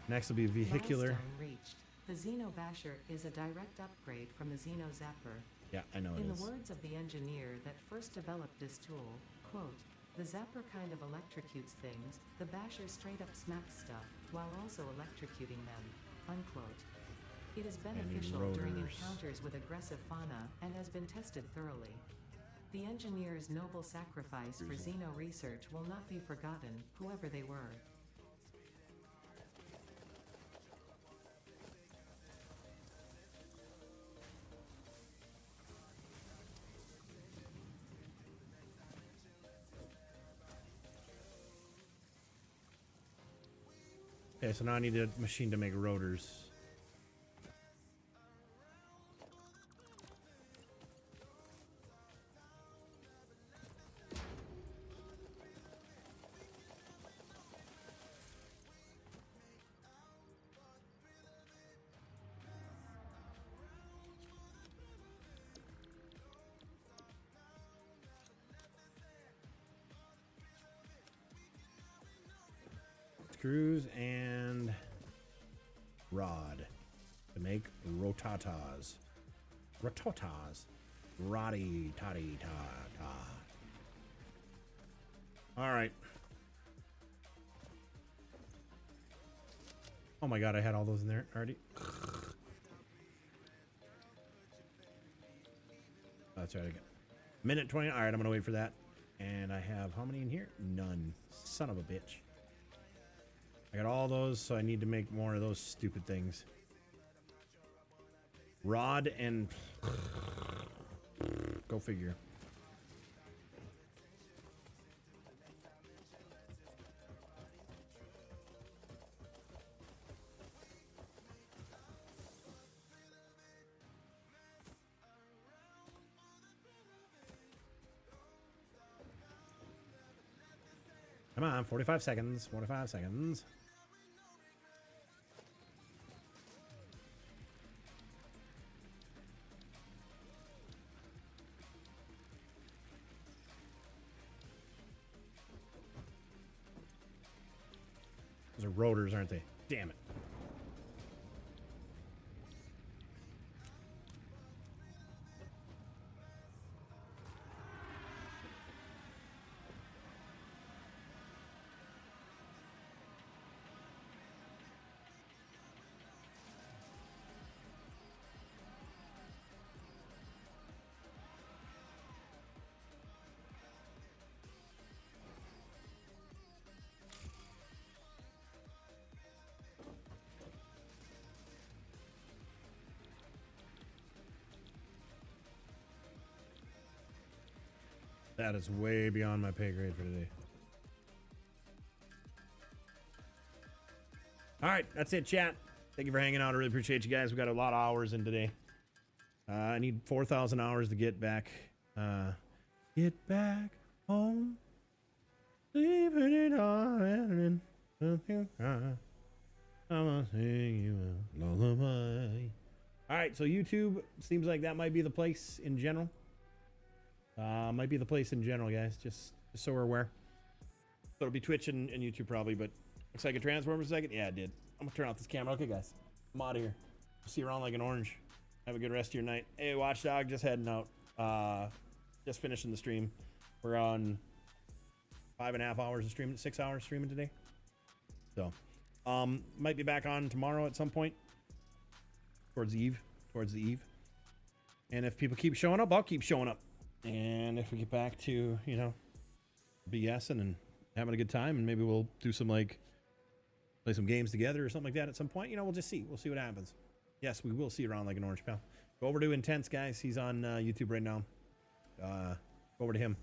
Speaker 1: Next will be vehicular.
Speaker 2: Milestone reached. The Xeno Basher is a direct upgrade from the Xeno Zapper.
Speaker 1: Yeah, I know it
Speaker 2: In
Speaker 1: is.
Speaker 2: the words of the engineer that first developed this tool, quote, the Zapper kind of electrocutes things, the Basher straight up smacks stuff, while also electrocuting them, unquote. It is beneficial during
Speaker 1: rotors.
Speaker 2: encounters with aggressive fauna and has been tested thoroughly. The engineer's noble sacrifice for Xeno research will not be forgotten, whoever they were.
Speaker 1: Okay, so now I need a machine to make rotors. Screws and rod to make rotatas. Rototas. Roddy toddy ta ta. All right. Oh my god, I had all those in there already. That's right. I got minute 20. All right, I'm gonna wait for that. And I have how many in here? None. Son of a bitch. I got all those, so I need to make more of those stupid things. Rod and... Go figure. Come on, 45 seconds, 45 seconds. Those are rotors, aren't they? Damn it. That is way beyond my pay grade for today. All right, that's it, chat. Thank you for hanging out. I really appreciate you guys. We got a lot of hours in today. I need 4,000 hours to get back. Get back home. Leaving it all and nothing cry. I'm gonna sing you a lullaby. All right, so YouTube seems like that might be the place in general. Might be the place in general, guys. Just so we're aware. So it'll be Twitch and YouTube probably, but looks like a transform for a second. Yeah, it did. I'm gonna turn off this camera. Okay, guys, I'm out of here. See you around like an orange. Have a good rest of your night. Hey, Watchdog, just heading out. Just finishing the stream. We're on 5.5 hours of streaming, 6 hours streaming today. So, might be back on tomorrow at some point. Towards the eve. And if people keep showing up, I'll keep showing up. And if we get back to, you know, BSing and having a good time, and maybe we'll do some, like, play some games together or something like that at some point. You know, we'll just see. We'll see what happens. Yes, we will see around like an orange pal. Go over to Intense, guys. He's on YouTube right now. Go over to him.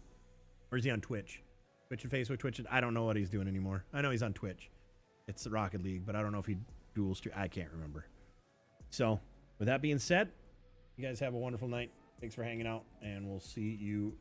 Speaker 1: Or is he on Twitch? Twitch and Facebook, Twitch. I don't know what he's doing anymore. I know he's on Twitch. It's the Rocket League, but I don't know if he dual stream. I can't remember. So, with that being said, you guys have a wonderful night. Thanks for hanging out, and we'll see you